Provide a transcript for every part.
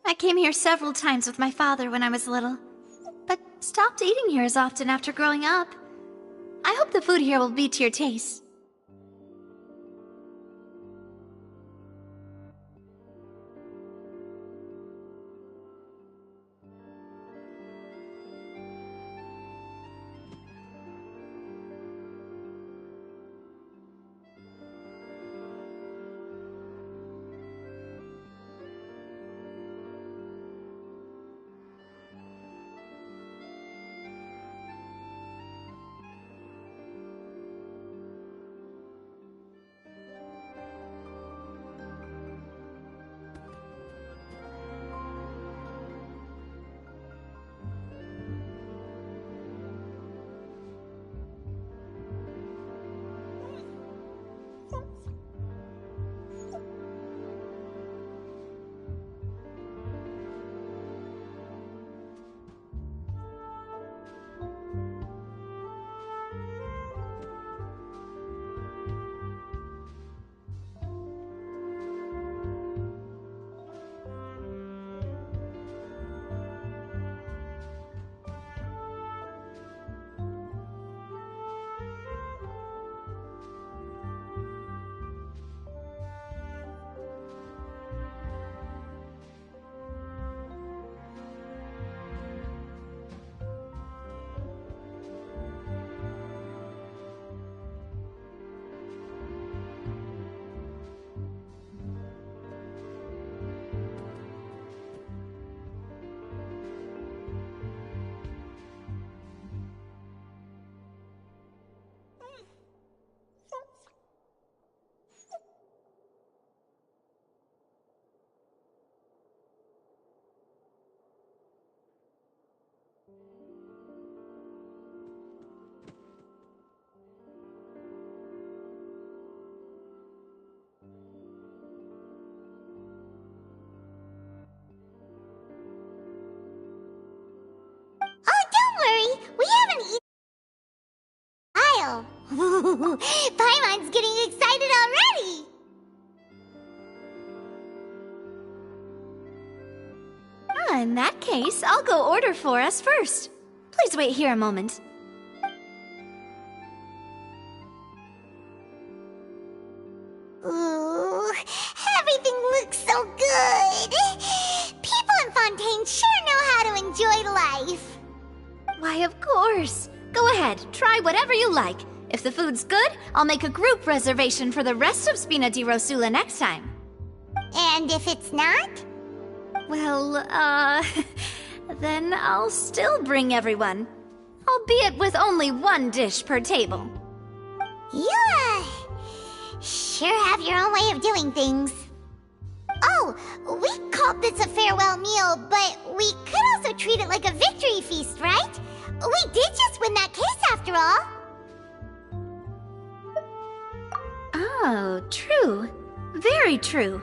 I came here several times with my father when I was little, but stopped eating here as often after growing up. I hope the food here will be to your taste. Paimon's getting excited already! In that case, I'll go order for us first. Please wait here a moment. Ooh, everything looks so good! People in Fontaine sure know how to enjoy life! Why, of course. Go ahead, try whatever you like. If the food's good, I'll make a group reservation for the rest of Spina di Rosula next time. And if it's not? Well, then I'll still bring everyone. Albeit with only one dish per table. You, sure have your own way of doing things. Oh, we called this a farewell meal, but we could also treat it like a victory feast, right? We did just win that case after all. Oh, true. Very true.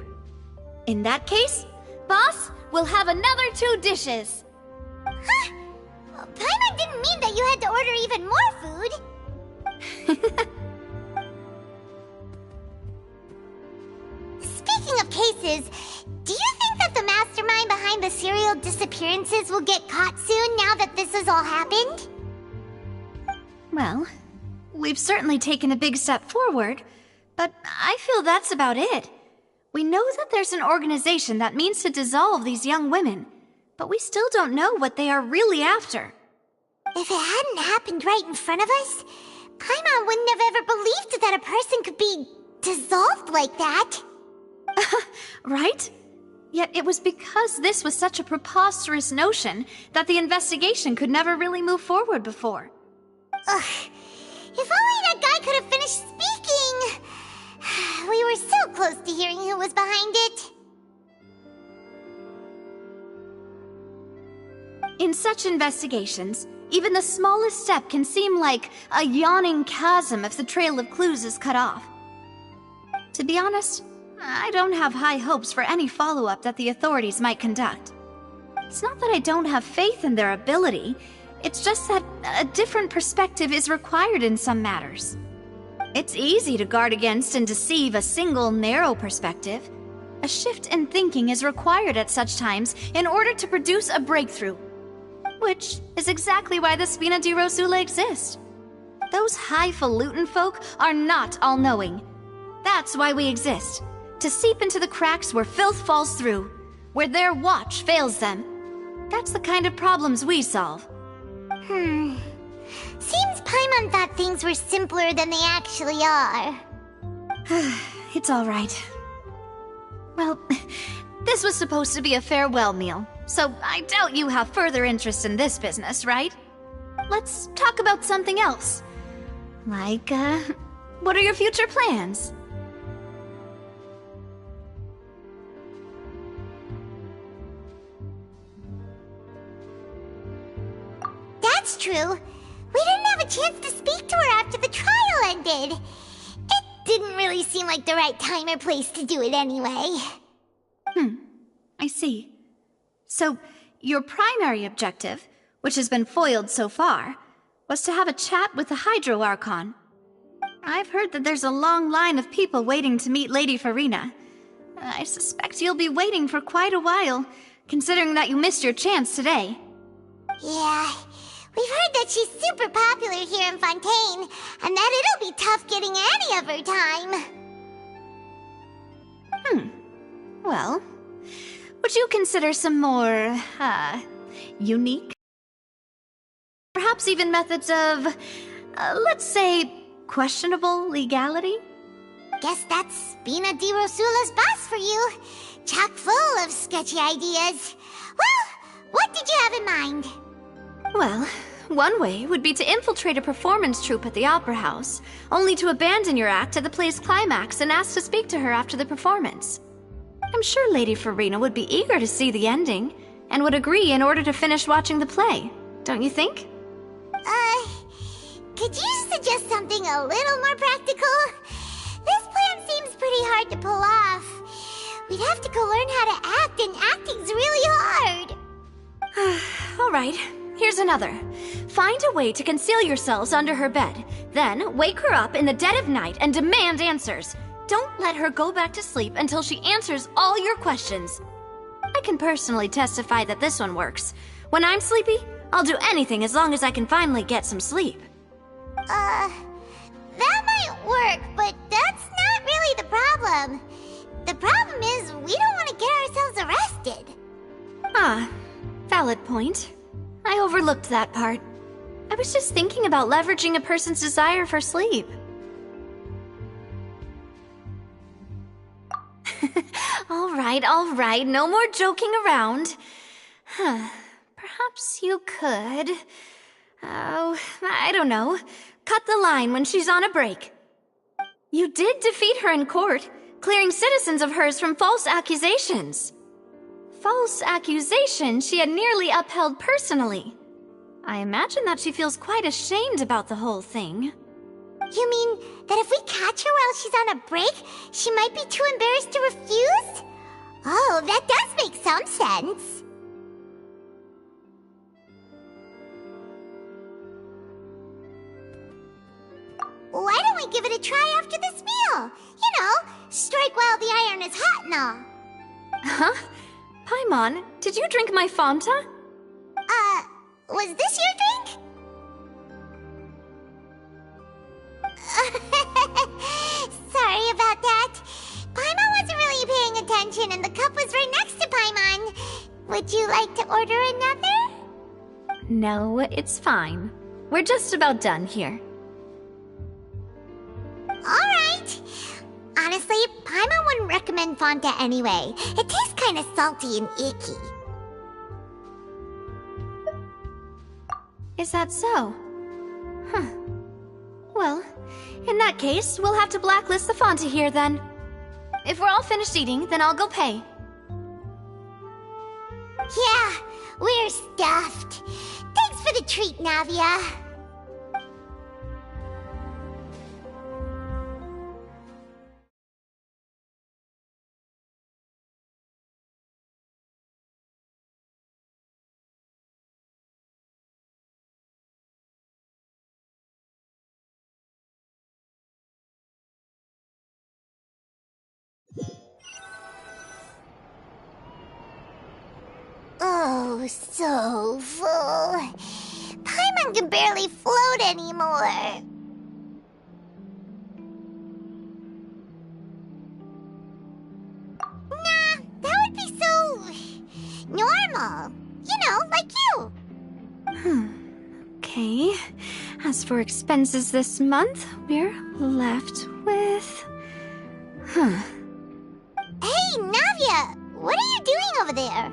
In that case, boss, we'll have another 2 dishes. Huh? Paimon didn't mean that you had to order even more food. Speaking of cases, do you think that the mastermind behind the serial disappearances will get caught soon now that this has all happened? Well, we've certainly taken a big step forward, but I feel that's about it. We know that there's an organization that means to dissolve these young women, but we still don't know what they are really after. If it hadn't happened right in front of us, Paimon wouldn't have ever believed that a person could be dissolved like that. Right? Yet it was because this was such a preposterous notion that the investigation could never really move forward before. Ugh. If only that guy could have finished speaking! We were so close to hearing who was behind it. In such investigations, even the smallest step can seem like a yawning chasm if the trail of clues is cut off. To be honest, I don't have high hopes for any follow-up that the authorities might conduct. It's not that I don't have faith in their ability, it's just that a different perspective is required in some matters. It's easy to guard against and deceive a single narrow perspective. A shift in thinking is required at such times in order to produce a breakthrough. Which is exactly why the Spina di Rosula exist. Those highfalutin folk are not all-knowing. That's why we exist. To seep into the cracks where filth falls through, where their watch fails them. That's the kind of problems we solve. Seems Paimon thought things were simpler than they actually are. It's all right. Well, this was supposed to be a farewell meal, so I doubt you have further interest in this business, right? Let's talk about something else. Like, what are your future plans? That's true. We didn't have a chance to speak to her after the trial ended. It didn't really seem like the right time or place to do it anyway. I see. So, your primary objective, which has been foiled so far, was to have a chat with the Hydro Archon. I've heard that there's a long line of people waiting to meet Lady Farina. I suspect you'll be waiting for quite a while, considering that you missed your chance today. Yeah, we've heard that she's super popular here in Fontaine, and that it'll be tough getting any of her time. Well, would you consider some more, unique? Perhaps even methods of, let's say, questionable legality? Guess that's Spina di Rosula's boss for you. Chock full of sketchy ideas. Well, what did you have in mind? Well, one way would be to infiltrate a performance troupe at the Opera House, only to abandon your act at the play's climax and ask to speak to her after the performance. I'm sure Lady Farina would be eager to see the ending, and would agree in order to finish watching the play, don't you think? Could you suggest something a little more practical? This plan seems pretty hard to pull off. We'd have to go learn how to act, and acting's really hard. All right, here's another. Find a way to conceal yourselves under her bed, then wake her up in the dead of night and demand answers. Don't let her go back to sleep until she answers all your questions. I can personally testify that this one works. When I'm sleepy, I'll do anything as long as I can finally get some sleep. That might work, but that's not really the problem. The problem is we don't want to get ourselves arrested. Valid point. I overlooked that part. I was just thinking about leveraging a person's desire for sleep. All right, no more joking around. Perhaps you could... Oh, I don't know. Cut the line when she's on a break. You did defeat her in court, clearing citizens of hers from false accusations. False accusations she had nearly upheld personally. I imagine that she feels quite ashamed about the whole thing. You mean that if we catch her while she's on a break, she might be too embarrassed to refuse? Oh, that does make some sense. Why don't we give it a try after this meal? You know, strike while the iron is hot and all. Huh? Paimon, did you drink my Fanta? Was this your drink? Sorry about that. Paimon wasn't really paying attention and the cup was right next to Paimon. Would you like to order another? No, it's fine. We're just about done here. Alright. Honestly, Paimon wouldn't recommend Fonta anyway. It tastes kinda salty and icky. Is that so? Huh. Well, in that case, we'll have to blacklist the Fonta here then. If we're all finished eating, then I'll go pay. Yeah, We're stuffed. Thanks for the treat, Navia. Oh, so full. Paimon can barely float anymore. Nah, that would be so... normal. You know, like you. Okay. As for expenses this month, we're left with... Hey, Navia! What are you doing over there?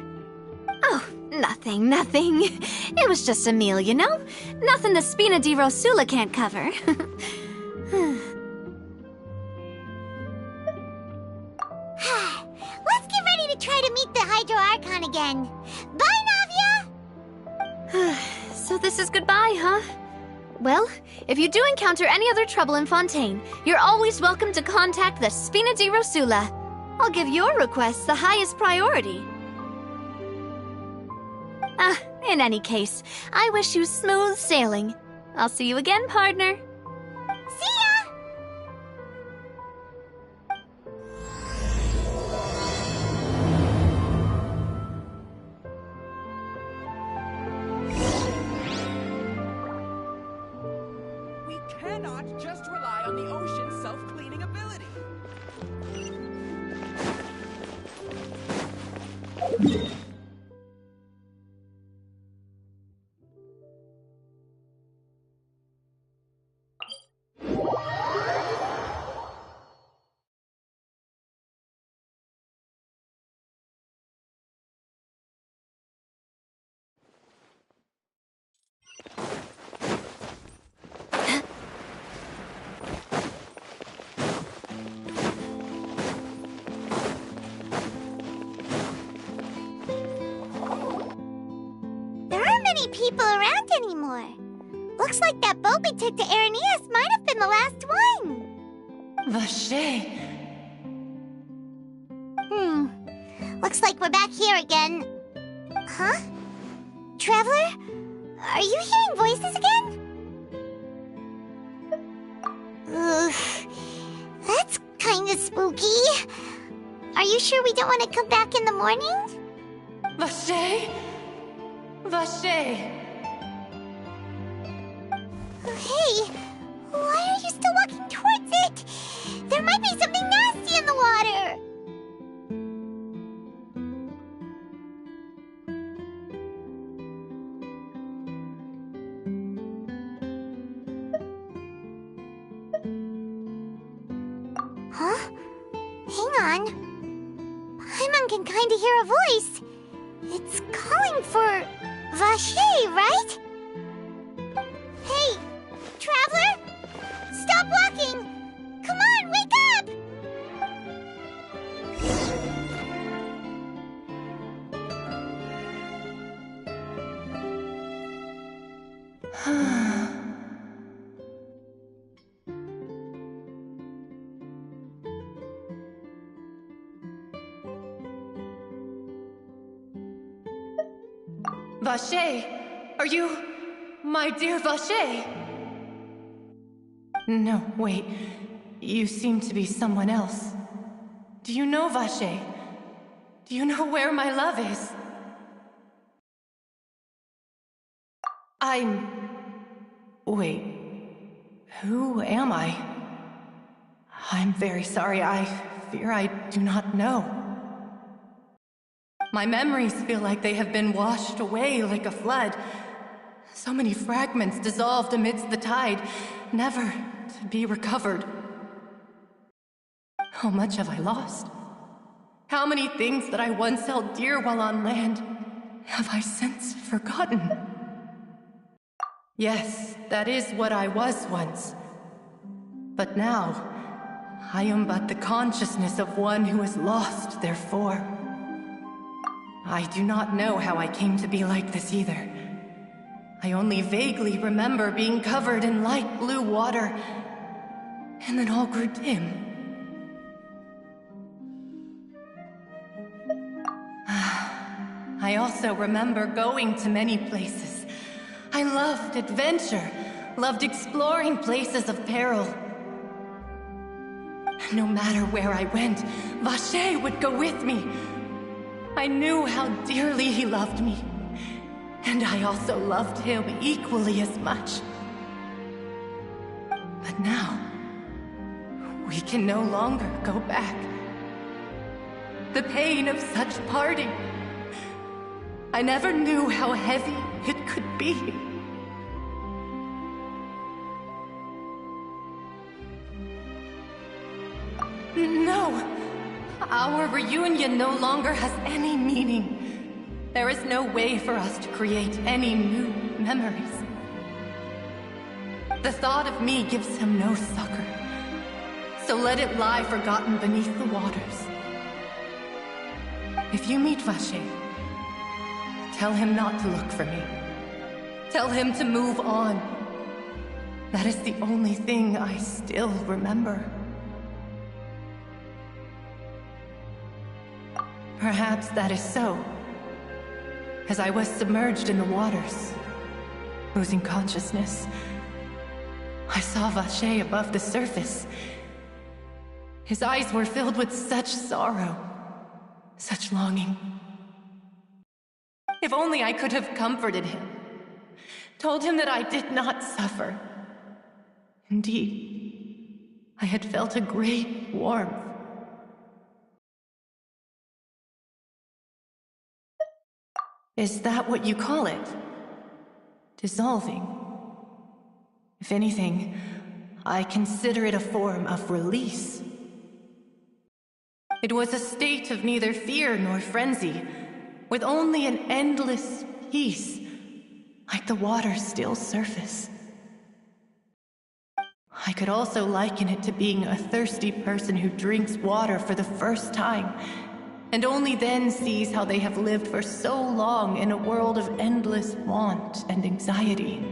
Oh, nothing. It was just a meal, you know? Nothing the Spina di Rosula can't cover. Let's get ready to try to meet the Hydro Archon again. Bye, Navia! So this is goodbye, huh? Well, if you do encounter any other trouble in Fontain, you're always welcome to contact the Spina di Rosula. I'll give your requests the highest priority. In any case, I wish you smooth sailing. I'll see you again, partner. See ya! We cannot just rely on the ocean's self-cleaning ability. People around anymore. Looks like that boat we took to Araneas might have been the last one. Vache. Looks like we're back here again. Huh? Traveler? Are you hearing voices again? Ugh. That's kinda spooky. Are you sure we don't want to come back in the morning? Vache? Vache! Hey, why are you still walking towards it? There might be something nasty in the water! Huh? Hang on. Paimon can kinda hear a voice. It's calling for... Vache, right? Hey, Traveler? Stop walking! Come on, wake up! Vache! Are you... my dear Vache? No, wait. You seem to be someone else. Do you know Vache? Do you know where my love is? Wait. Who am I? I'm very sorry. I fear I do not know. My memories feel like they have been washed away like a flood. So many fragments dissolved amidst the tide, never to be recovered. How much have I lost? How many things that I once held dear while on land have I since forgotten? Yes, that is what I was once. But now, I am but the consciousness of one who is lost, therefore. I do not know how I came to be like this either. I only vaguely remember being covered in light blue water, and then all grew dim. I also remember going to many places. I loved adventure, loved exploring places of peril. No matter where I went, Vacher would go with me. I knew how dearly he loved me, and I also loved him equally as much. But now, we can no longer go back. The pain of such parting, I never knew how heavy it could be. No, our reunion no longer has any meaning. There is no way for us to create any new memories. The thought of me gives him no succor, so let it lie forgotten beneath the waters. If you meet Vacher, tell him not to look for me. Tell him to move on. That is the only thing I still remember. Perhaps that is so. As I was submerged in the waters, losing consciousness, I saw Vacher above the surface. His eyes were filled with such sorrow, such longing. If only I could have comforted him, told him that I did not suffer. Indeed, I had felt a great warmth. Is that what you call it? Dissolving? If anything, I consider it a form of release. It was a state of neither fear nor frenzy, with only an endless peace, like the water's still surface. I could also liken it to being a thirsty person who drinks water for the first time, and only then sees how they have lived for so long in a world of endless want and anxiety.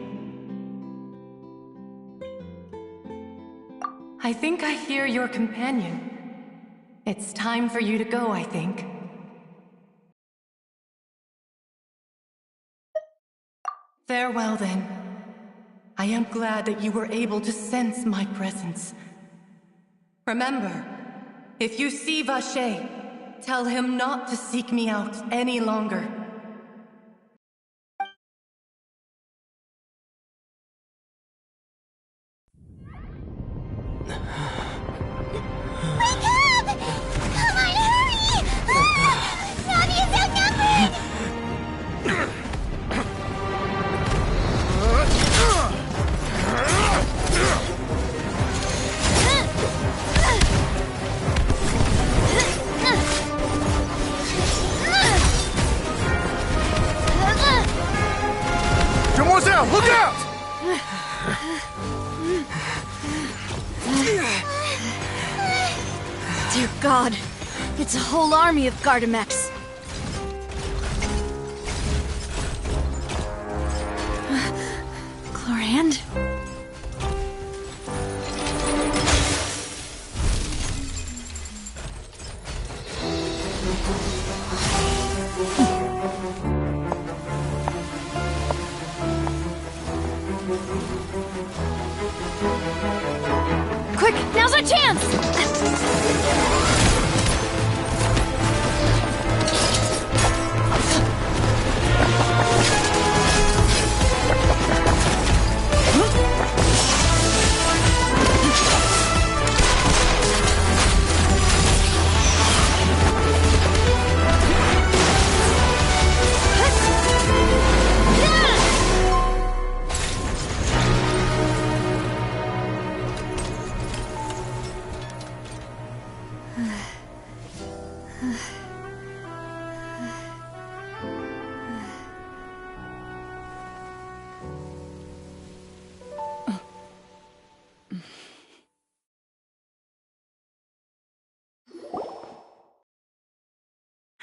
I think I hear your companion. It's time for you to go, I think. Farewell, then. I am glad that you were able to sense my presence. Remember, if you see Vacher, tell him not to seek me out any longer. Wake up! Come on, hurry! Navi is outnumbered! Demoiselle, look out! Dear God, it's a whole army of Gardamex. Chlorand? Quick, now's our chance!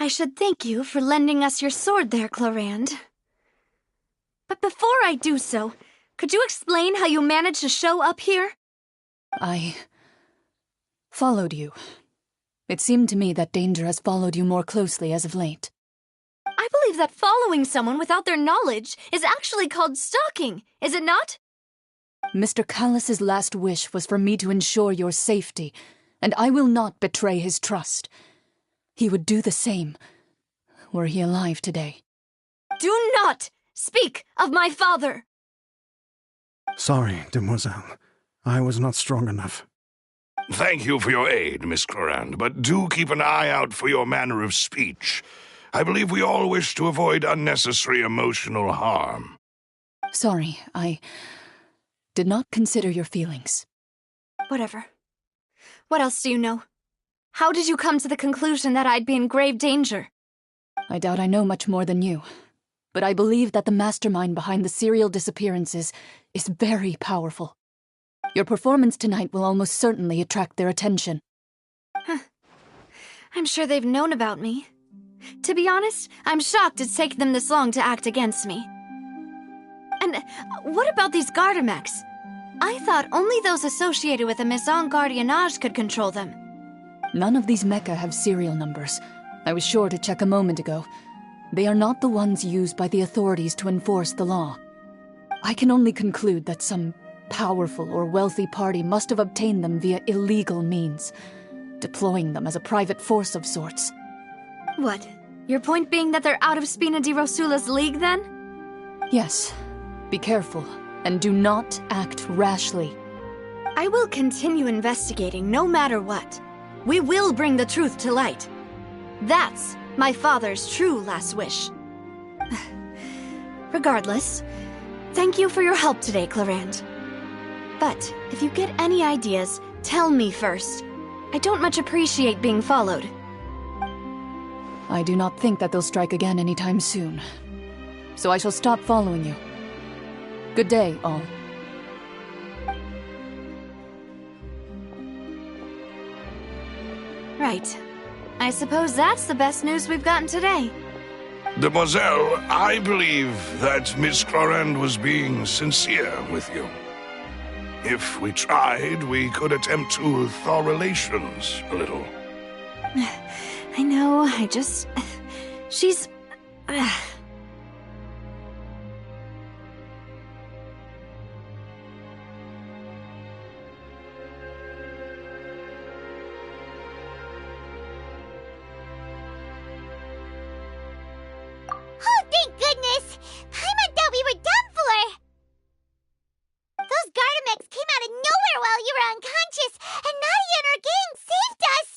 I should thank you for lending us your sword there, Clarand. But before I do so, could you explain how you managed to show up here? I followed you. It seemed to me that danger has followed you more closely as of late. I believe that following someone without their knowledge is actually called stalking, is it not? Mr. Callus's last wish was for me to ensure your safety, and I will not betray his trust. He would do the same, were he alive today. Do not speak of my father! Sorry, demoiselle. I was not strong enough. Thank you for your aid, Miss Clarand, but do keep an eye out for your manner of speech. I believe we all wish to avoid unnecessary emotional harm. Sorry, I did not consider your feelings. Whatever. What else do you know? How did you come to the conclusion that I'd be in grave danger? I doubt I know much more than you, but I believe that the mastermind behind the serial disappearances is very powerful. Your performance tonight will almost certainly attract their attention. I'm sure they've known about me. To be honest, I'm shocked it's taken them this long to act against me. And what about these Gardamex? I thought only those associated with the Maison Gardiennage could control them. None of these mecha have serial numbers. I was sure to check a moment ago. They are not the ones used by the authorities to enforce the law. I can only conclude that some powerful or wealthy party must have obtained them via illegal means, deploying them as a private force of sorts. What? Your point being that they're out of Spina di Rosula's league, then? Yes. Be careful, and do not act rashly. I will continue investigating no matter what. We will bring the truth to light. That's my father's true last wish. Regardless, thank you for your help today, Clarand. But if you get any ideas, tell me first. I don't much appreciate being followed. I do not think that they'll strike again anytime soon. So I shall stop following you. Good day, all. Right. I suppose that's the best news we've gotten today. Demoiselle, I believe that Miss Clarand was being sincere with you. If we tried, we could attempt to thaw relations a little. I know, she's... Oh, thank goodness! Paimon thought we were done for! Those Gardamex came out of nowhere while you were unconscious, and Nadia and her gang saved us!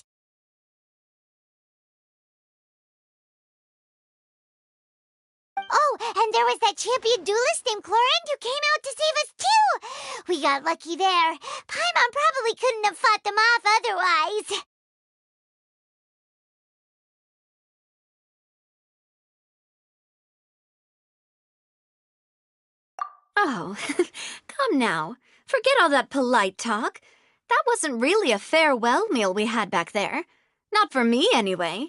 Oh, and there was that champion duelist named Clarand who came out to save us too! We got lucky there. Paimon probably couldn't have fought them off otherwise. Oh, come now. Forget all that polite talk. That wasn't really a farewell meal we had back there. Not for me, anyway.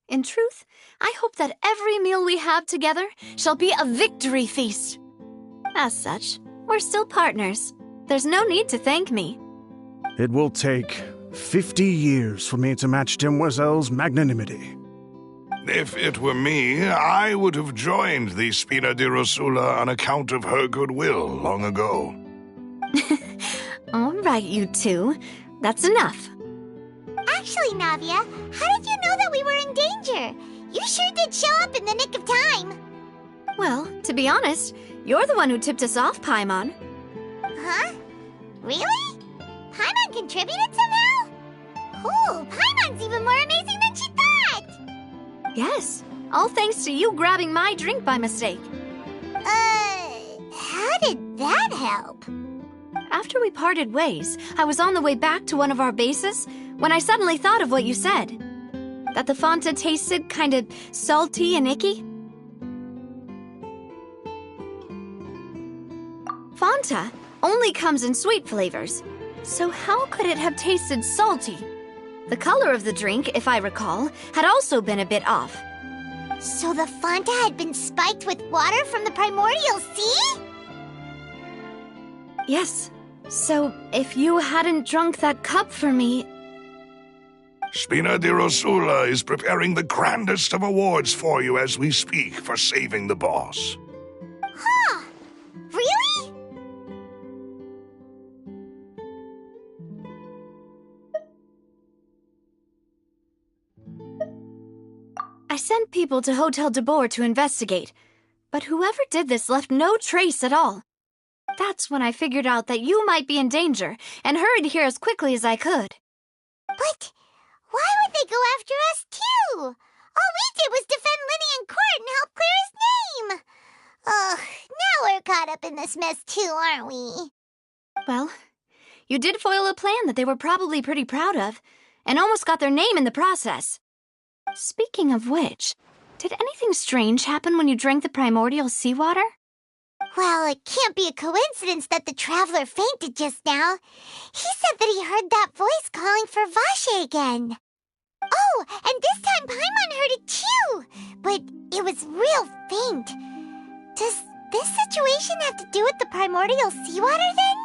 In truth, I hope that every meal we have together shall be a victory feast. As such, we're still partners. There's no need to thank me. It will take 50 years for me to match Demoiselle's magnanimity. If it were me, I would have joined the Spina di Rosula on account of her goodwill long ago. All right, you two. That's enough. Actually, Navia, how did you know that we were in danger? You sure did show up in the nick of time. Well, to be honest, you're the one who tipped us off, Paimon. Huh? Really? Paimon contributed somehow? Cool, Paimon's even more amazing than she thought! Yes, all thanks to you grabbing my drink by mistake. How did that help? After we parted ways, I was on the way back to one of our bases when I suddenly thought of what you said. That the Fonta tasted kind of salty and icky. Fonta only comes in sweet flavors, so how could it have tasted salty? The color of the drink, if I recall, had also been a bit off. So the Fonta had been spiked with water from the primordial sea? Yes. So, if you hadn't drunk that cup for me... Spina di Rosula is preparing the grandest of awards for you as we speak for saving the boss. Huh. Really? I sent people to Hotel de Boer to investigate, but whoever did this left no trace at all. That's when I figured out that you might be in danger, and hurried here as quickly as I could. But why would they go after us, too? All we did was defend Linny in court and help clear his name. Ugh, now we're caught up in this mess, too, aren't we? Well, you did foil a plan that they were probably pretty proud of, and almost got their name in the process. Speaking of which, did anything strange happen when you drank the primordial seawater? Well, it can't be a coincidence that the traveler fainted just now. He said that he heard that voice calling for Vache again. Oh, and this time Paimon heard it too, but it was real faint. Does this situation have to do with the primordial seawater then?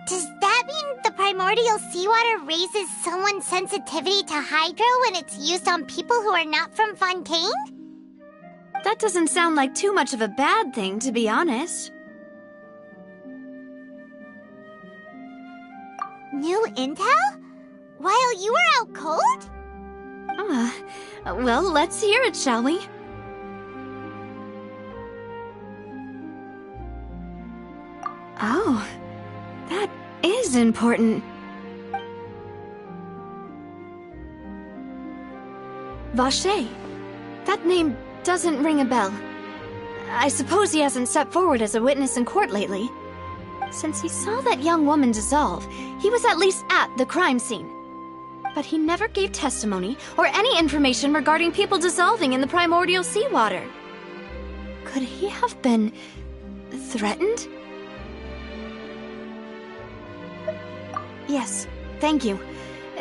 Does that mean the primordial seawater raises someone's sensitivity to hydro when it's used on people who are not from Fontain? That doesn't sound like too much of a bad thing, to be honest. New intel? While you were out cold? Well, let's hear it, shall we? Oh, that is important. Vache. That name doesn't ring a bell. I suppose he hasn't stepped forward as a witness in court lately. Since he saw that young woman dissolve, he was at least at the crime scene. But he never gave testimony or any information regarding people dissolving in the primordial seawater. Could he have been threatened? Yes, thank you.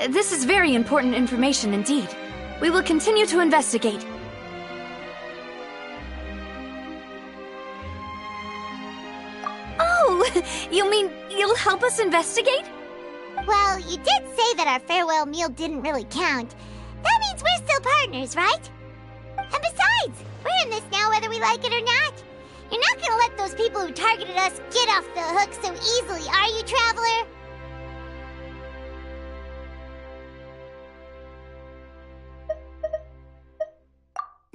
This is very important information indeed. We will continue to investigate. Oh, you mean you'll help us investigate? Well, you did say that our farewell meal didn't really count. That means we're still partners, right? And besides, we're in this now whether we like it or not. You're not gonna let those people who targeted us get off the hook so easily, are you, Traveler?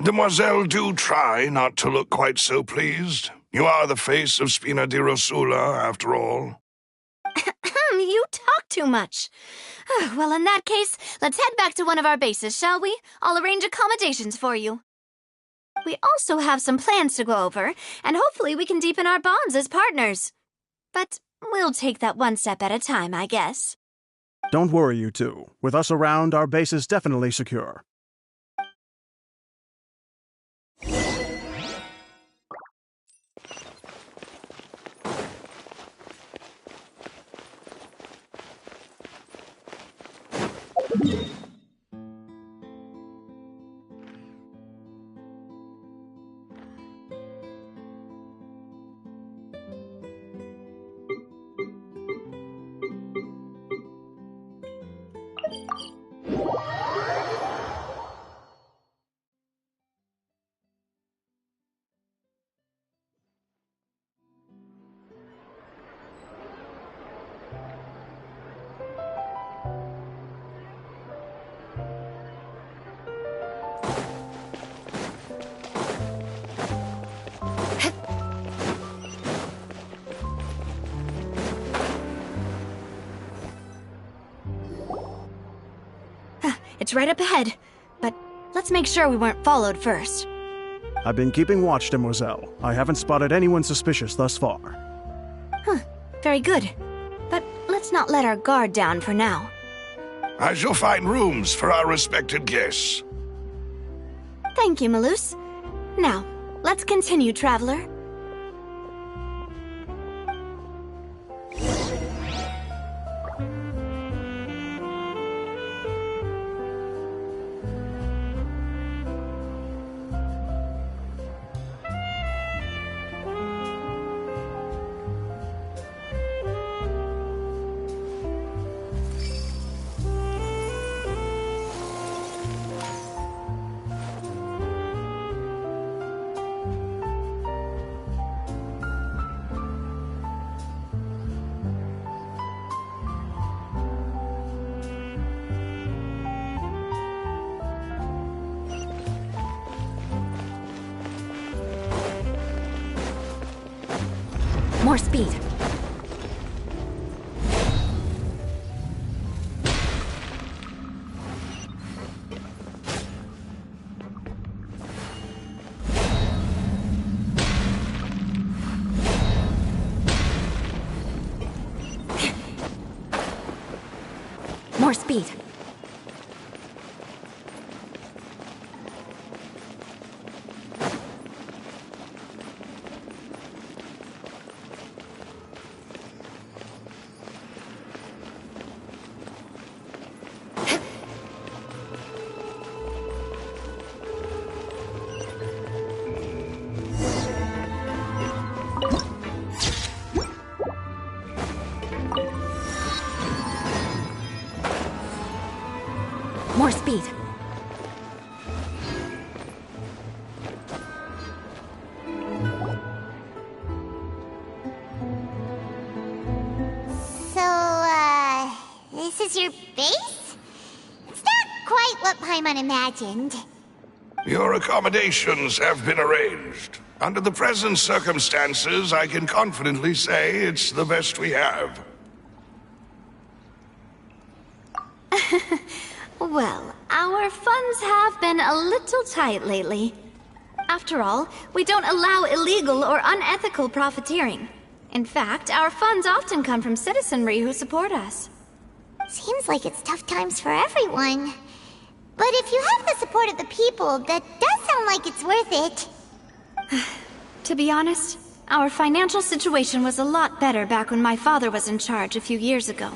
Demoiselle, do try not to look quite so pleased. You are the face of Spina di Rosula, after all. You talk too much. Well, in that case, let's head back to one of our bases, shall we? I'll arrange accommodations for you. We also have some plans to go over, and hopefully we can deepen our bonds as partners. But we'll take that one step at a time, I guess. Don't worry, you two. With us around, our base is definitely secure. It's right up ahead, but let's make sure we weren't followed first. I've been keeping watch, Demoiselle. I haven't spotted anyone suspicious thus far. Very good. But let's not let our guard down for now. I shall find rooms for our respected guests. Thank you, Malus. Now, let's continue, Traveler. More speed. More speed. More speed. So, this is your base? It's not quite what Paimon imagined. Your accommodations have been arranged. Under the present circumstances, I can confidently say it's the best we have. Well, our funds have been a little tight lately. After all, we don't allow illegal or unethical profiteering. In fact, our funds often come from citizenry who support us. Seems like it's tough times for everyone. But if you have the support of the people, that does sound like it's worth it. To be honest, our financial situation was a lot better back when my father was in charge a few years ago.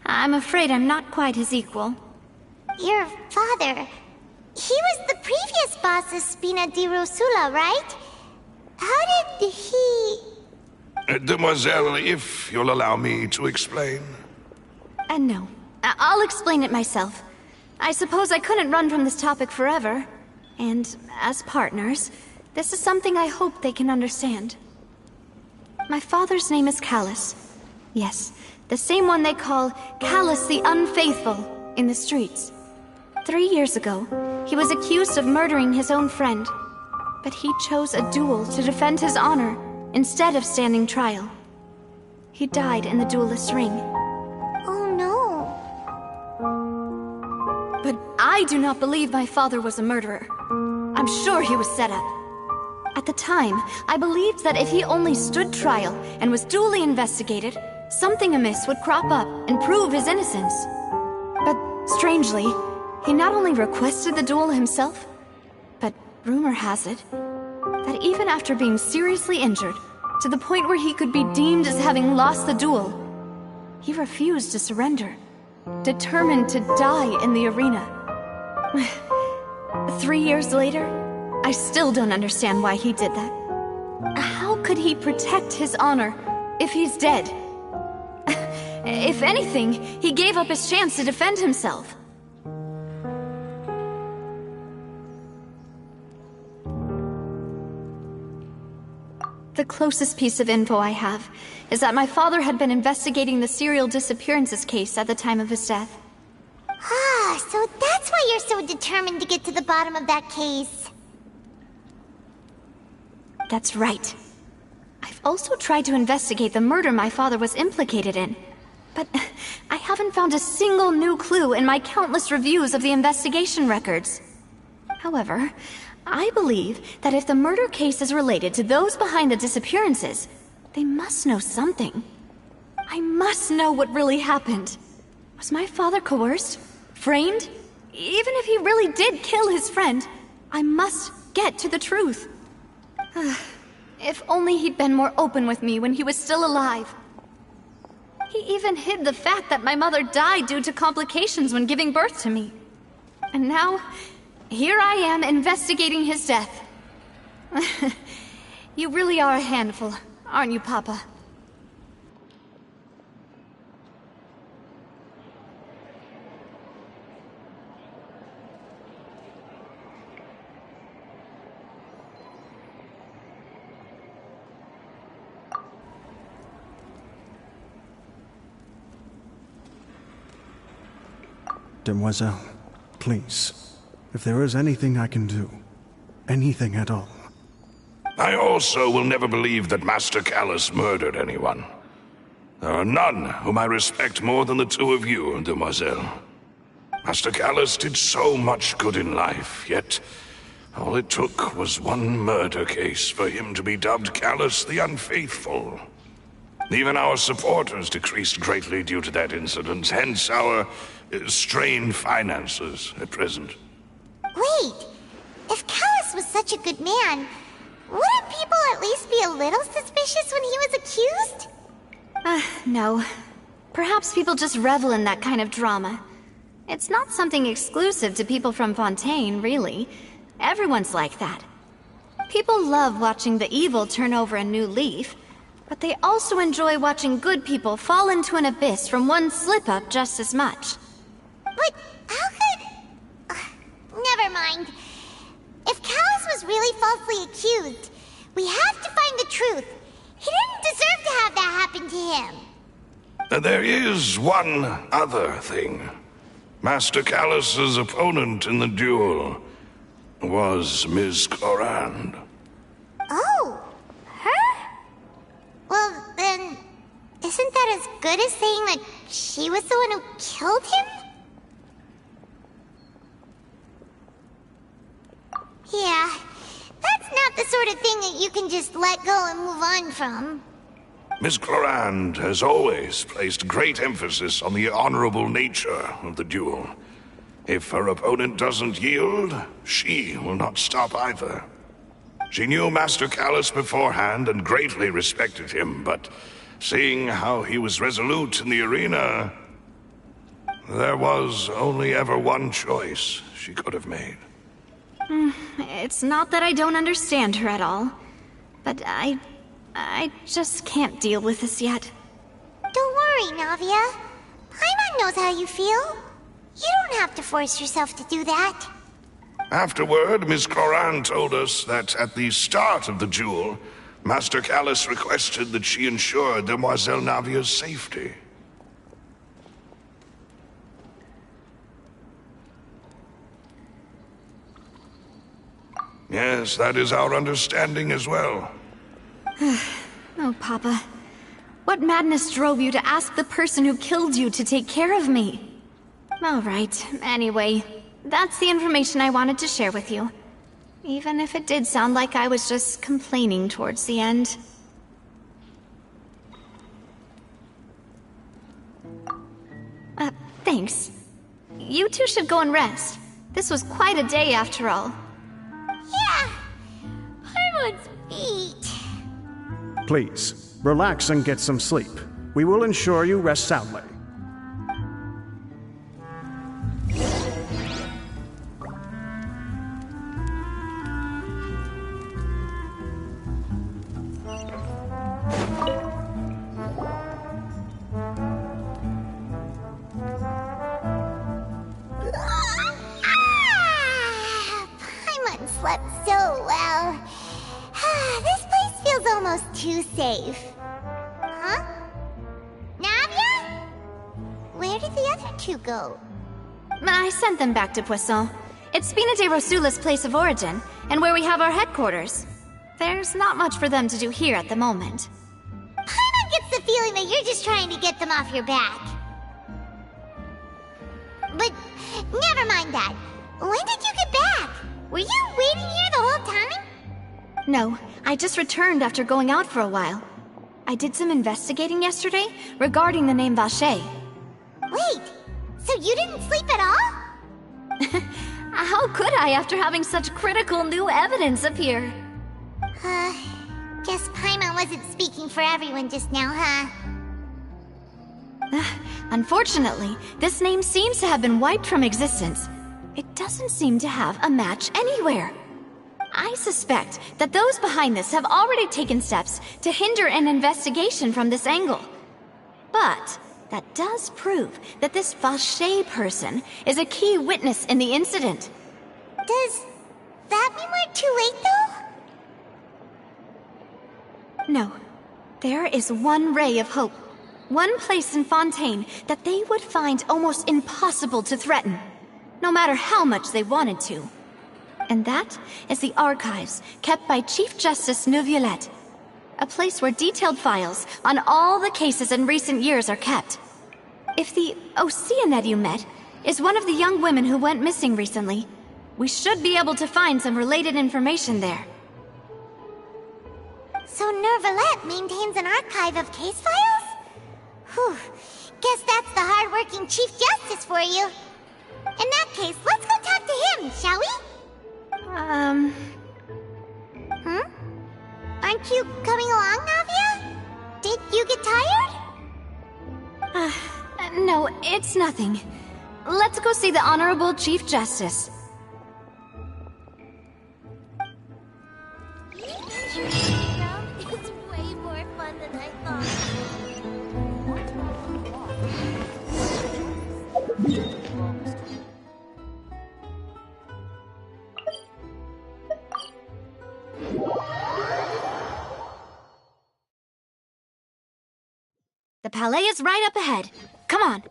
I'm afraid I'm not quite his equal. Your father... He was the previous boss of Spina di Rosula, right? How did he... Demoiselle, if you'll allow me to explain. No. I'll explain it myself. I suppose I couldn't run from this topic forever. And as partners, this is something I hope they can understand. My father's name is Callus. Yes, the same one they call Callus the Unfaithful in the streets. 3 years ago, he was accused of murdering his own friend. But he chose a duel to defend his honor instead of standing trial. He died in the duelist's ring. Oh no. But I do not believe my father was a murderer. I'm sure he was set up. At the time, I believed that if he only stood trial and was duly investigated, something amiss would crop up and prove his innocence. But strangely, he not only requested the duel himself, but rumor has it that even after being seriously injured, to the point where he could be deemed as having lost the duel, he refused to surrender, determined to die in the arena. 3 years later, I still don't understand why he did that. How could he protect his honor if he's dead? If anything, he gave up his chance to defend himself. The closest piece of info I have is that my father had been investigating the serial disappearances case at the time of his death. Ah, so that's why you're so determined to get to the bottom of that case. That's right. I've also tried to investigate the murder my father was implicated in, but I haven't found a single new clue in my countless reviews of the investigation records. However, I believe that if the murder case is related to those behind the disappearances, they must know something. I must know what really happened. Was my father coerced? Framed? Even if he really did kill his friend, I must get to the truth. If only he'd been more open with me when he was still alive. He even hid the fact that my mother died due to complications when giving birth to me. And now, here I am investigating his death. You really are a handful, aren't you, Papa? Demoiselle, please, if there is anything I can do, anything at all. I also will never believe that Master Callus murdered anyone. There are none whom I respect more than the two of you, demoiselle. Master Callus did so much good in life, yet all it took was one murder case for him to be dubbed Callus the Unfaithful. Even our supporters decreased greatly due to that incident, hence our strained finances at present. Wait, if Callus was such a good man, wouldn't people at least be a little suspicious when he was accused? No. Perhaps people just revel in that kind of drama. It's not something exclusive to people from Fontain, really. Everyone's like that. People love watching the evil turn over a new leaf, but they also enjoy watching good people fall into an abyss from one slip-up just as much. But how could... never mind. If Callus was really falsely accused, we have to find the truth. He didn't deserve to have that happen to him. There is one other thing. Master Callus's opponent in the duel was Ms. Clorand. Oh, her? Well, then, isn't that as good as saying that she was the one who killed him? Yeah, that's not the sort of thing that you can just let go and move on from. Ms. Clorand has always placed great emphasis on the honorable nature of the duel. If her opponent doesn't yield, she will not stop either. She knew Master Callus beforehand and greatly respected him, but seeing how he was resolute in the arena, there was only ever one choice she could have made. It's not that I don't understand her at all, but I just can't deal with this yet. Don't worry, Navia. Paimon knows how you feel. You don't have to force yourself to do that. Afterward, Ms. Clorand told us that at the start of the duel, Master Callus requested that she ensure Demoiselle Navia's safety. Yes, that is our understanding as well. Oh, Papa. What madness drove you to ask the person who killed you to take care of me? All right, anyway, that's the information I wanted to share with you. Even if it did sound like I was just complaining towards the end. Thanks. You two should go and rest. This was quite a day after all. Yeah, Paimon's feet. Please, relax and get some sleep. We will ensure you rest soundly. Paimon slept so well. This place feels almost too safe. Huh? Navia? Where did the other two go? I sent them back to Poisson. It's Spina de Rosula's place of origin, and where we have our headquarters. There's not much for them to do here at the moment. Paimon gets the feeling that you're just trying to get them off your back. But never mind that. When did you get back? Were you waiting here the whole time? No, I just returned after going out for a while. I did some investigating yesterday regarding the name Vache. Wait, so you didn't sleep at all? How could I after having such critical new evidence appear? Guess Paimon wasn't speaking for everyone just now, huh? Unfortunately, this name seems to have been wiped from existence. It doesn't seem to have a match anywhere. I suspect that those behind this have already taken steps to hinder an investigation from this angle. But that does prove that this Vache person is a key witness in the incident. Does that mean we're too late, though? No. There is one ray of hope. One place in Fontain that they would find almost impossible to threaten, no matter how much they wanted to. And that is the archives kept by Chief Justice Neuvillette. A place where detailed files on all the cases in recent years are kept. If the Oceanid you met is one of the young women who went missing recently, we should be able to find some related information there. So Neuvillette maintains an archive of case files? Whew. Guess that's the hard-working Chief Justice for you. In that case, let's go talk to him, shall we? Aren't you coming along, Navia? Did you get tired? No, it's nothing. Let's go see the Honorable Chief Justice. It's way more fun than I thought. The Palais is right up ahead. Come on.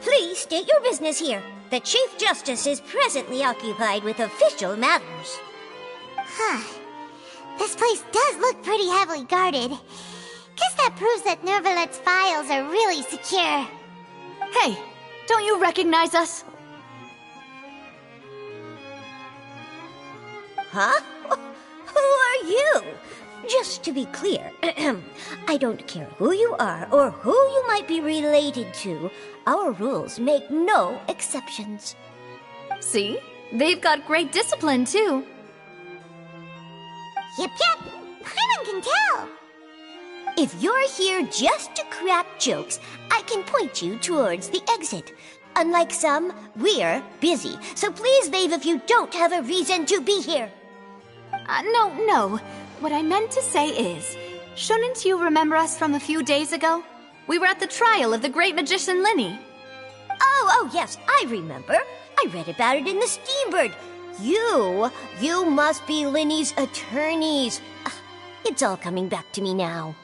Please state your business here. The Chief Justice is presently occupied with official matters. Huh. This place does look pretty heavily guarded. Guess that proves that Neuvillette's files are really secure. Hey, don't you recognize us? Huh? Who are you? Just to be clear, I don't care who you are or who you might be related to. Our rules make no exceptions. See? They've got great discipline, too. Yep. Paimon can tell. If you're here just to crack jokes, I can point you towards the exit. Unlike some, we're busy, so please leave if you don't have a reason to be here. No. What I meant to say is, shouldn't you remember us from a few days ago? We were at the trial of the great magician Linny. Oh, yes, I remember. I read about it in the Steambird. You must be Linny's attorneys. It's all coming back to me now.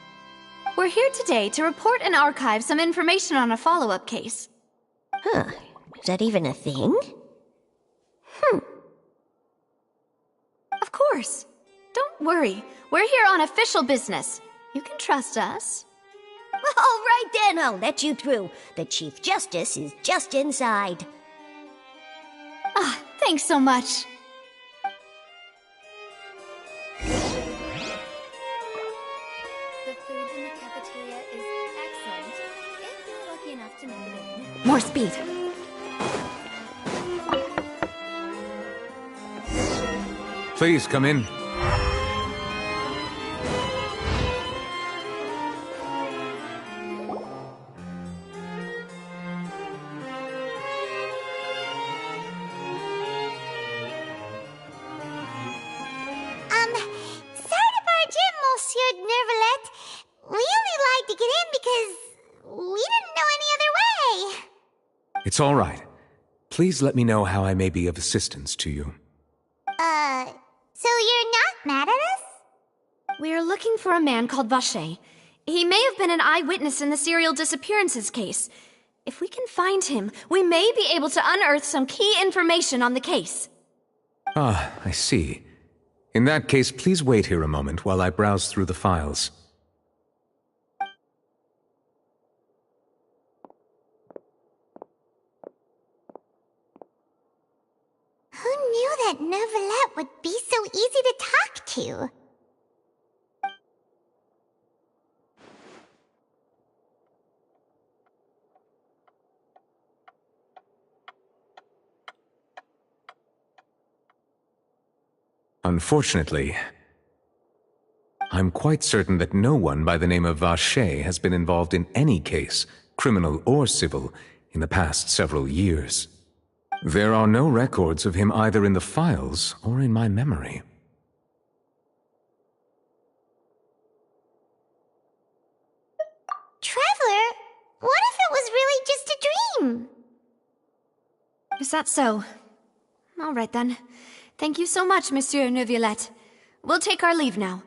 We're here today to report and archive some information on a follow-up case. Huh, is that even a thing? Of course. Don't worry, we're here on official business. You can trust us. All right then, I'll let you through. The Chief Justice is just inside. Thanks so much. The food in the cafeteria is excellent, if you're lucky enough to make it in. More speed. Please come in. Sorry to barge in, Monsieur Neuvillette. We only lied to get in because we didn't know any other way. It's all right. Please let me know how I may be of assistance to you. So you're not mad at us? We're looking for a man called Vache. He may have been an eyewitness in the serial disappearances case. If we can find him, we may be able to unearth some key information on the case. Ah, I see. In that case, please wait here a moment while I browse through the files. Who knew that Neuvillette would be so easy to talk to? Unfortunately, I'm quite certain that no one by the name of Vache has been involved in any case, criminal or civil, in the past several years. There are no records of him either in the files or in my memory. Traveler, what if it was really just a dream? Is that so? All right then. Thank you so much, Monsieur Neuvillette. We'll take our leave now.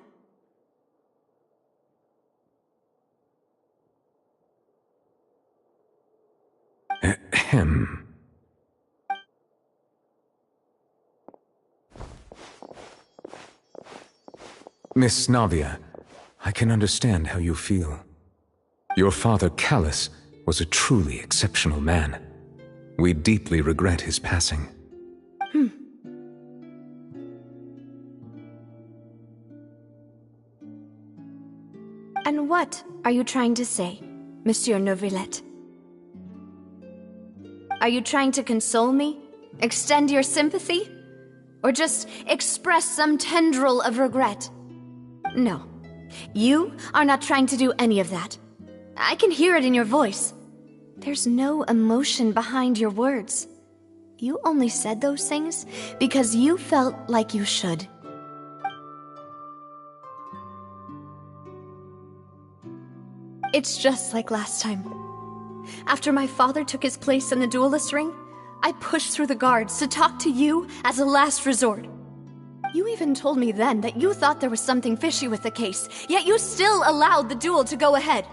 Ahem. Miss Navia, I can understand how you feel. Your father, Callus, was a truly exceptional man. We deeply regret his passing. And what are you trying to say, Monsieur Neuvillette? Are you trying to console me? Extend your sympathy? Or just express some tendril of regret? No. You are not trying to do any of that. I can hear it in your voice. There's no emotion behind your words. You only said those things because you felt like you should. It's just like last time. After my father took his place in the duelist ring, I pushed through the guards to talk to you as a last resort. You even told me then that you thought there was something fishy with the case, yet you still allowed the duel to go ahead.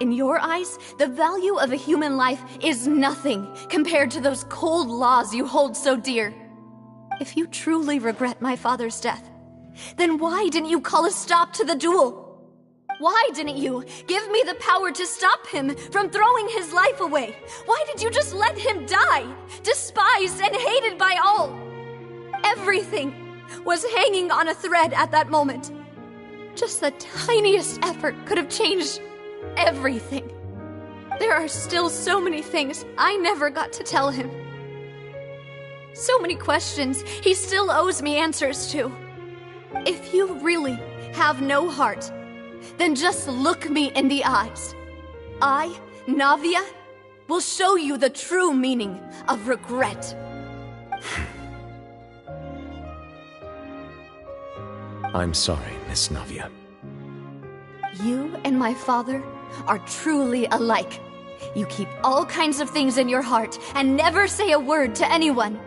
In your eyes, the value of a human life is nothing compared to those cold laws you hold so dear. If you truly regret my father's death, then why didn't you call a stop to the duel? Why didn't you give me the power to stop him from throwing his life away? Why did you just let him die, despised and hated by all? Everything was hanging on a thread at that moment. Just the tiniest effort could have changed everything. There are still so many things I never got to tell him. So many questions he still owes me answers to. If you really have no heart, then just look me in the eyes. I, Navia, will show you the true meaning of regret. I'm sorry, Miss Navia. You and my father are truly alike. You keep all kinds of things in your heart and never say a word to anyone.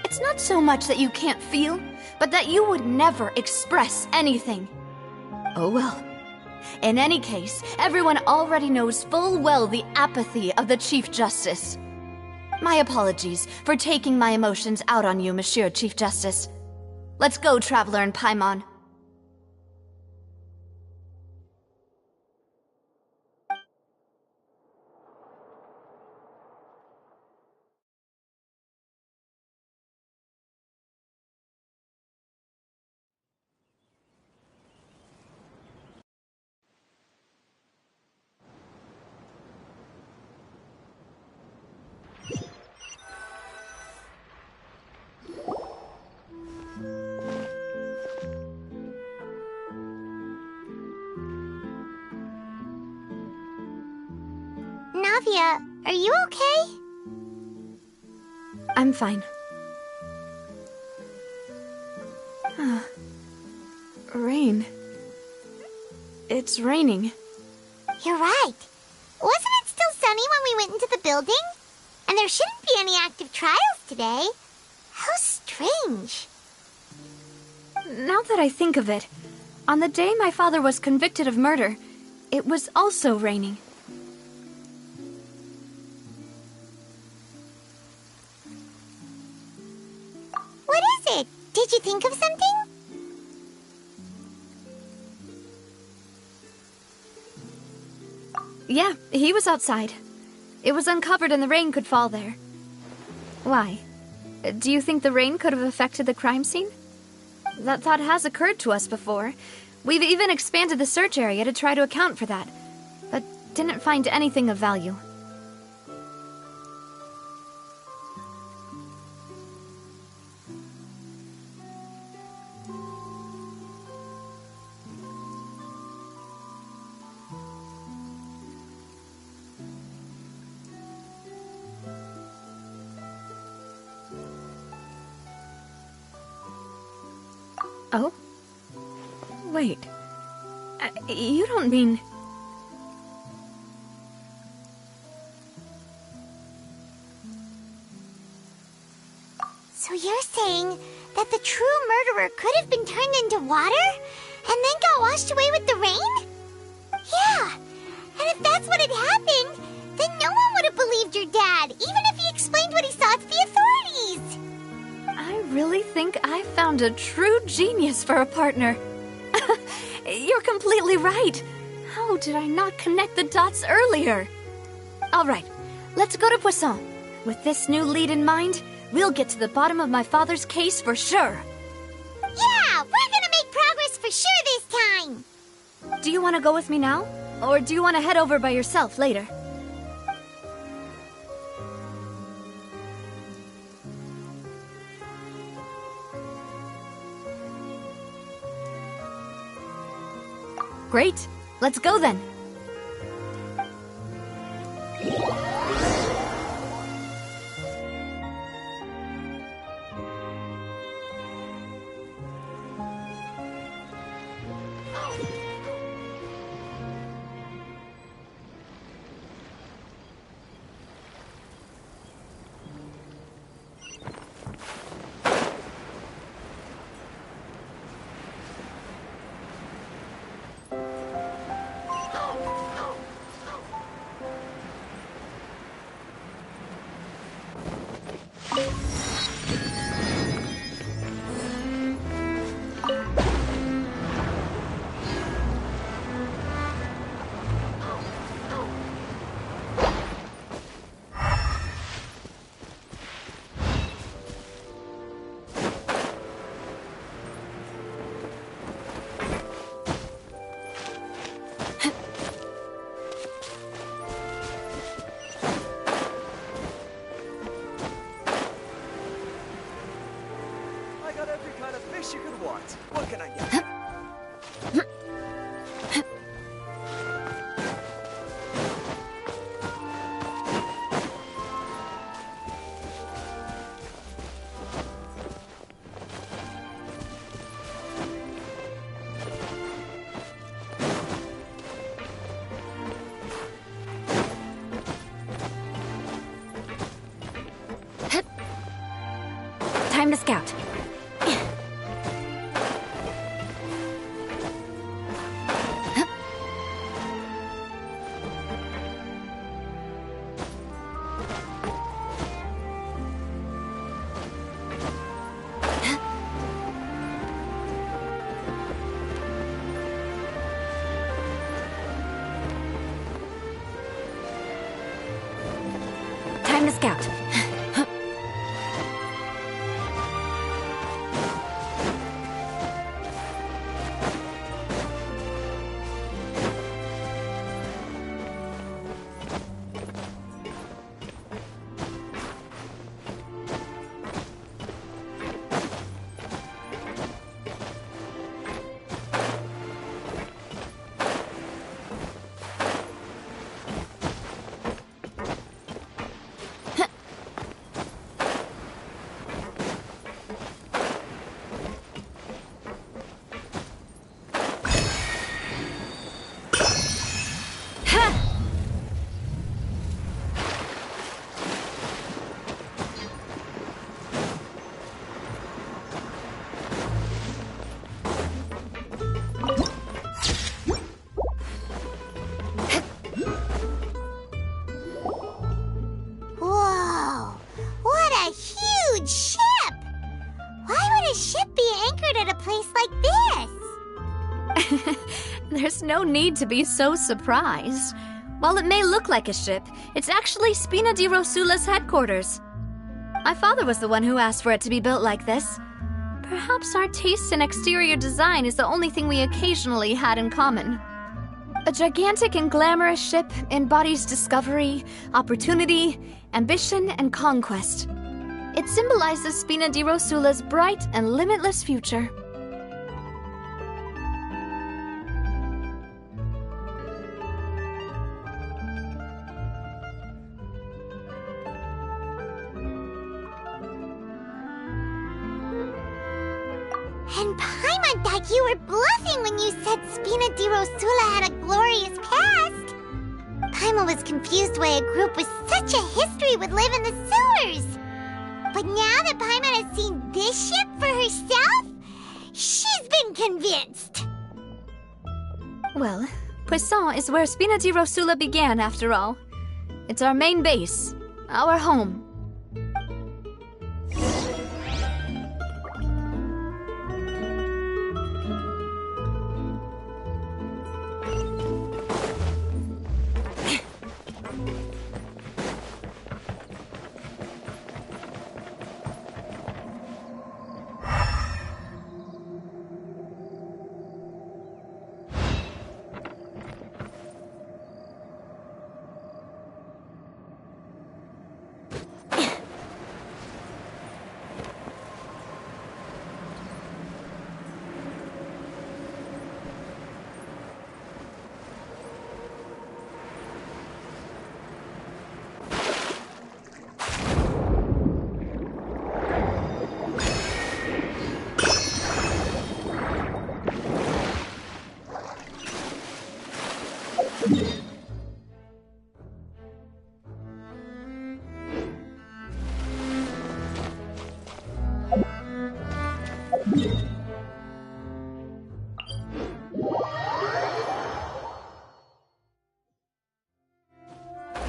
It's not so much that you can't feel, but that you would never express anything. Oh well. In any case, everyone already knows full well the apathy of the Chief Justice. My apologies for taking my emotions out on you, Monsieur Chief Justice. Let's go, Traveler and Paimon. Navia, are you okay? I'm fine. Rain. It's raining. You're right. Wasn't it still sunny when we went into the building? And there shouldn't be any active trials today. How strange. Now that I think of it, on the day my father was convicted of murder, it was also raining. What is it? Did you think of something? Yeah, he was outside. It was uncovered and the rain could fall there. Why? Do you think the rain could have affected the crime scene? That thought has occurred to us before. We've even expanded the search area to try to account for that, but didn't find anything of value. Oh? Wait. You don't mean... So you're saying that the true murderer could have been turned into water and then got washed away with the rain? Yeah, and if that's what had happened, then no one would have believed your dad, even if he explained what he saw to the authorities. I really think I found a true genius for a partner. You're completely right. How did I not connect the dots earlier? All right, let's go to Poisson. With this new lead in mind, we'll get to the bottom of my father's case for sure. Yeah, we're gonna make progress for sure this time. Do you want to go with me now? Or do you want to head over by yourself later? Great. Let's go then. You could want. What can I get? Time to scout. Time to scout. Whoa, what a huge ship! Why would a ship be anchored at a place like this? There's no need to be so surprised. While it may look like a ship, it's actually Spina di Rosula's headquarters. My father was the one who asked for it to be built like this. Perhaps our taste in exterior design is the only thing we occasionally had in common. A gigantic and glamorous ship embodies discovery, opportunity, ambition, and conquest. It symbolizes Spina di Rosula's bright and limitless future. And Paimon thought you were bluffing when you said Spina di Rosula had a glorious past. Paimon was confused why a group with such a history would live in the sewers. But now that Paimon has seen this ship for herself, she's been convinced. Well, Poisson is where Spina di Rosula began, after all. It's our main base, our home.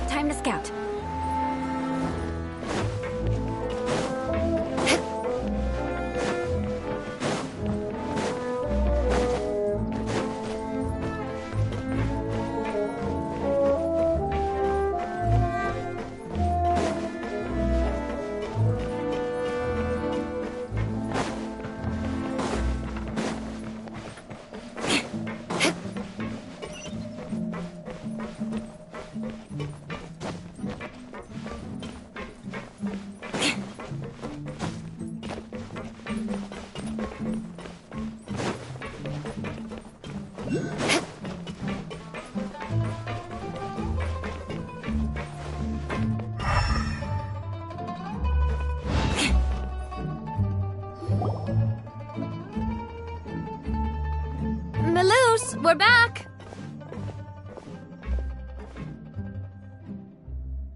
Time to scout. Maloose, we're back!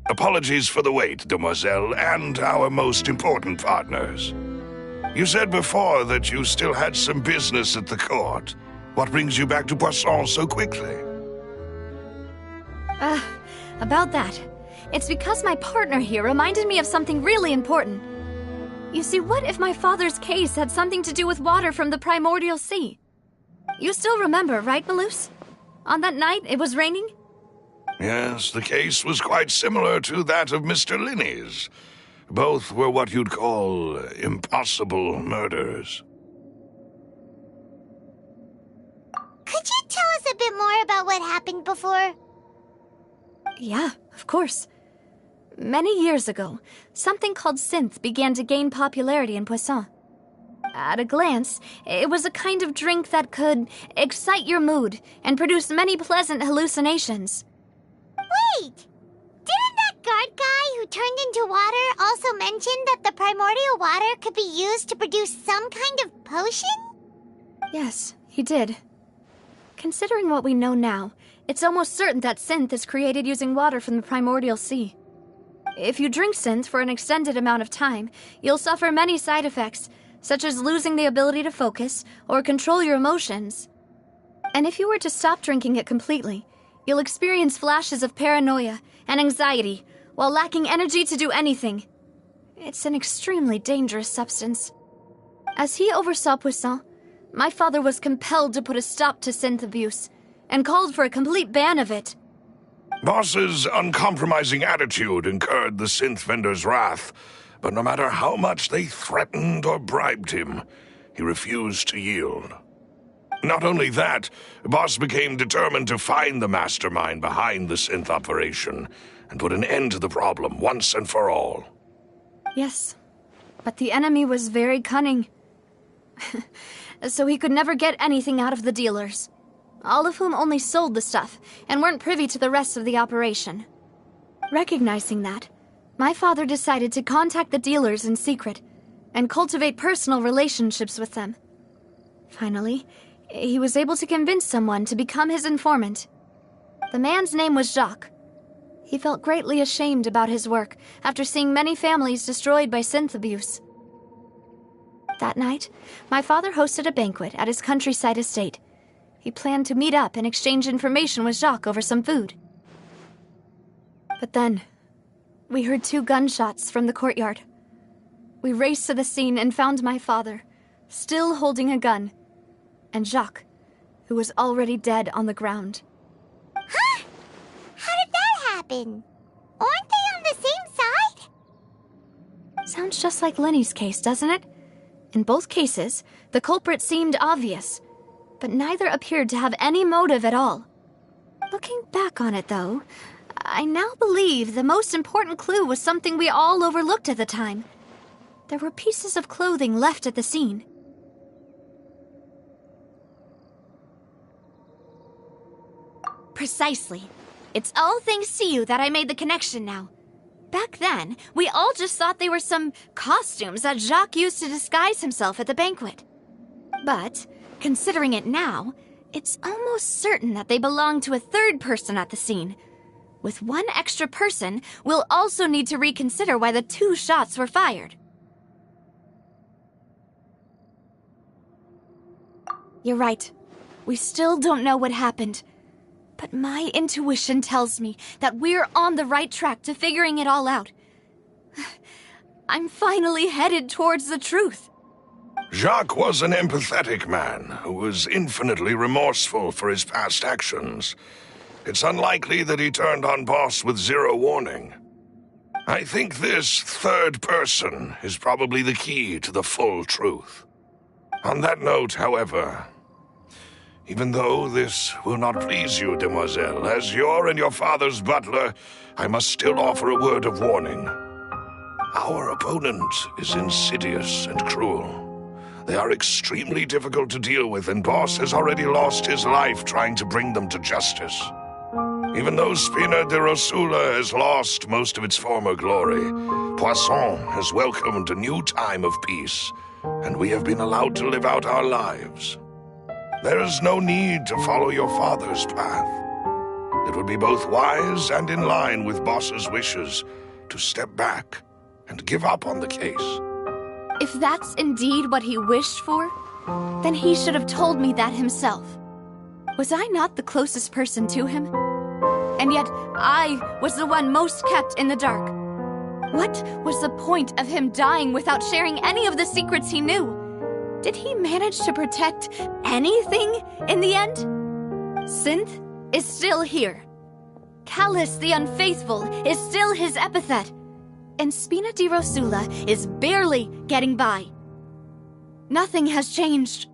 Apologies for the wait, demoiselle, and our most important partners. You said before that you still had some business at the court. What brings you back to Poisson so quickly? About that. It's because my partner here reminded me of something really important. You see, what if my father's case had something to do with water from the primordial sea? You still remember, right, Maloose? On that night, it was raining? Yes, the case was quite similar to that of Mr. Linney's. Both were what you'd call impossible murders. Could you tell us a bit more about what happened before? Yeah, of course. Many years ago, something called synth began to gain popularity in Poisson. At a glance, it was a kind of drink that could excite your mood and produce many pleasant hallucinations. Wait! Didn't that guard guy who turned into water also mention that the primordial water could be used to produce some kind of potion? Yes, he did. Considering what we know now, it's almost certain that synth is created using water from the primordial sea. If you drink synth for an extended amount of time, you'll suffer many side effects, such as losing the ability to focus or control your emotions. And if you were to stop drinking it completely, you'll experience flashes of paranoia and anxiety while lacking energy to do anything. It's an extremely dangerous substance. As he oversaw Poisson, my father was compelled to put a stop to synth abuse and called for a complete ban of it. Boss's uncompromising attitude incurred the synth vendor's wrath, but no matter how much they threatened or bribed him, he refused to yield. Not only that, Boss became determined to find the mastermind behind the synth operation and put an end to the problem once and for all. Yes, but the enemy was very cunning. So he could never get anything out of the dealers, all of whom only sold the stuff and weren't privy to the rest of the operation. Recognizing that, my father decided to contact the dealers in secret and cultivate personal relationships with them. Finally, he was able to convince someone to become his informant. The man's name was Jacques. He felt greatly ashamed about his work after seeing many families destroyed by synth abuse. That night, my father hosted a banquet at his countryside estate. He planned to meet up and exchange information with Jacques over some food. But then, we heard 2 gunshots from the courtyard. We raced to the scene and found my father, still holding a gun, and Jacques, who was already dead on the ground. Huh? How did that happen? Aren't they on the same side? Sounds just like Lenny's case, doesn't it? In both cases, the culprit seemed obvious, but neither appeared to have any motive at all. Looking back on it, though, I now believe the most important clue was something we all overlooked at the time. There were pieces of clothing left at the scene. Precisely. It's all thanks to you that I made the connection now. Back then, we all just thought they were some costumes that Jacques used to disguise himself at the banquet. But, considering it now, it's almost certain that they belong to a third person at the scene. With one extra person, we'll also need to reconsider why the 2 shots were fired. You're right. We still don't know what happened. But my intuition tells me that we're on the right track to figuring it all out. I'm finally headed towards the truth. Jacques was an empathetic man who was infinitely remorseful for his past actions. It's unlikely that he turned on Boss with 0 warning. I think this third person is probably the key to the full truth. On that note, however, even though this will not please you, demoiselle, as your and your father's butler, I must still offer a word of warning. Our opponent is insidious and cruel. They are extremely difficult to deal with, and Boss has already lost his life trying to bring them to justice. Even though Spina de Rosula has lost most of its former glory, Poisson has welcomed a new time of peace, and we have been allowed to live out our lives. There is no need to follow your father's path. It would be both wise and in line with Boss's wishes to step back and give up on the case. If that's indeed what he wished for, then he should have told me that himself. Was I not the closest person to him? And yet, I was the one most kept in the dark. What was the point of him dying without sharing any of the secrets he knew? Did he manage to protect anything in the end? Synth is still here. Callus the Unfaithful is still his epithet. And Spina di Rosula is barely getting by. Nothing has changed.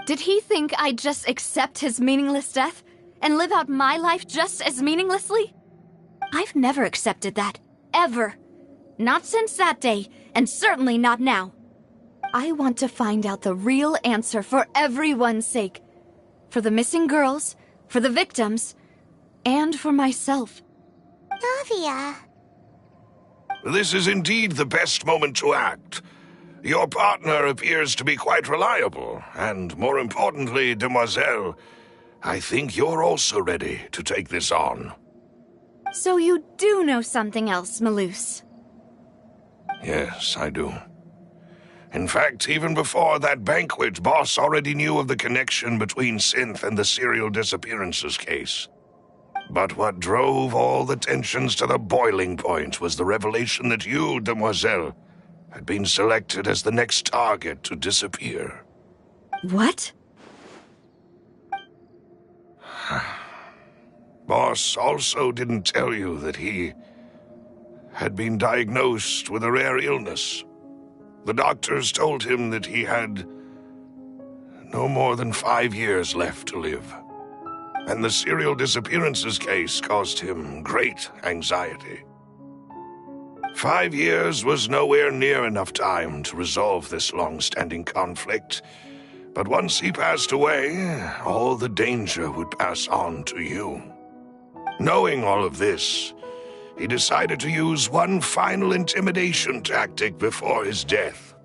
Did he think I'd just accept his meaningless death and live out my life just as meaninglessly? I've never accepted that, ever. Not since that day, and certainly not now. I want to find out the real answer for everyone's sake. For the missing girls, for the victims, and for myself. Navia. This is indeed the best moment to act. Your partner appears to be quite reliable, and more importantly, demoiselle, I think you're also ready to take this on. So you do know something else, Malus? Yes, I do. In fact, even before that banquet, Boss already knew of the connection between Synth and the serial disappearances case. But what drove all the tensions to the boiling point was the revelation that you, demoiselle, had been selected as the next target to disappear. What? Boss also didn't tell you that he had been diagnosed with a rare illness. The doctors told him that he had no more than 5 years left to live. And the serial disappearances case caused him great anxiety. 5 years was nowhere near enough time to resolve this long-standing conflict. But once he passed away, all the danger would pass on to you. Knowing all of this, he decided to use one final intimidation tactic before his death.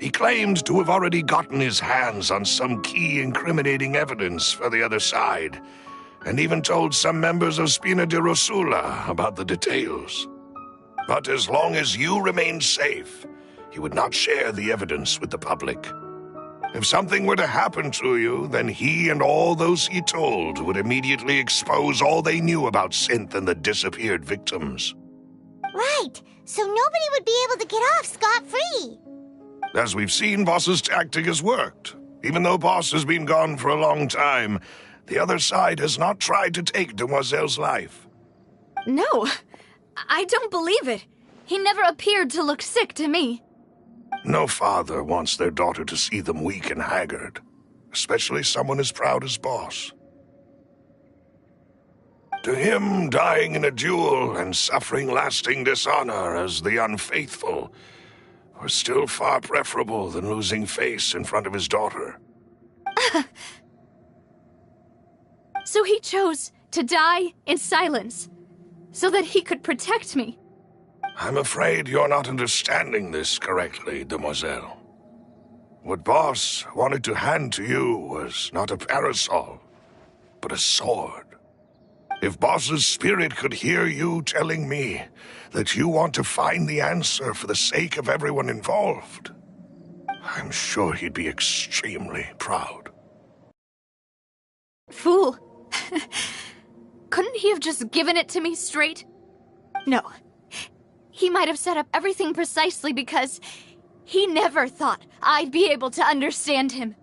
He claimed to have already gotten his hands on some key incriminating evidence for the other side, and even told some members of Spina di Rosula about the details. But as long as you remained safe, he would not share the evidence with the public. If something were to happen to you, then he and all those he told would immediately expose all they knew about Synth and the disappeared victims. Right, so nobody would be able to get off scot-free. As we've seen, Boss's tactic has worked. Even though Boss has been gone for a long time, the other side has not tried to take Demoiselle's life. No, I don't believe it. He never appeared to look sick to me. No father wants their daughter to see them weak and haggard, especially someone as proud as Boss. To him, dying in a duel and suffering lasting dishonor as the unfaithful was still far preferable than losing face in front of his daughter. So he chose to die in silence, so that he could protect me. I'm afraid you're not understanding this correctly, Demoiselle. What Boss wanted to hand to you was not a parasol, but a sword. If Boss's spirit could hear you telling me that you want to find the answer for the sake of everyone involved, I'm sure he'd be extremely proud. Fool. Couldn't he have just given it to me straight? No. He might have set up everything precisely because he never thought I'd be able to understand him.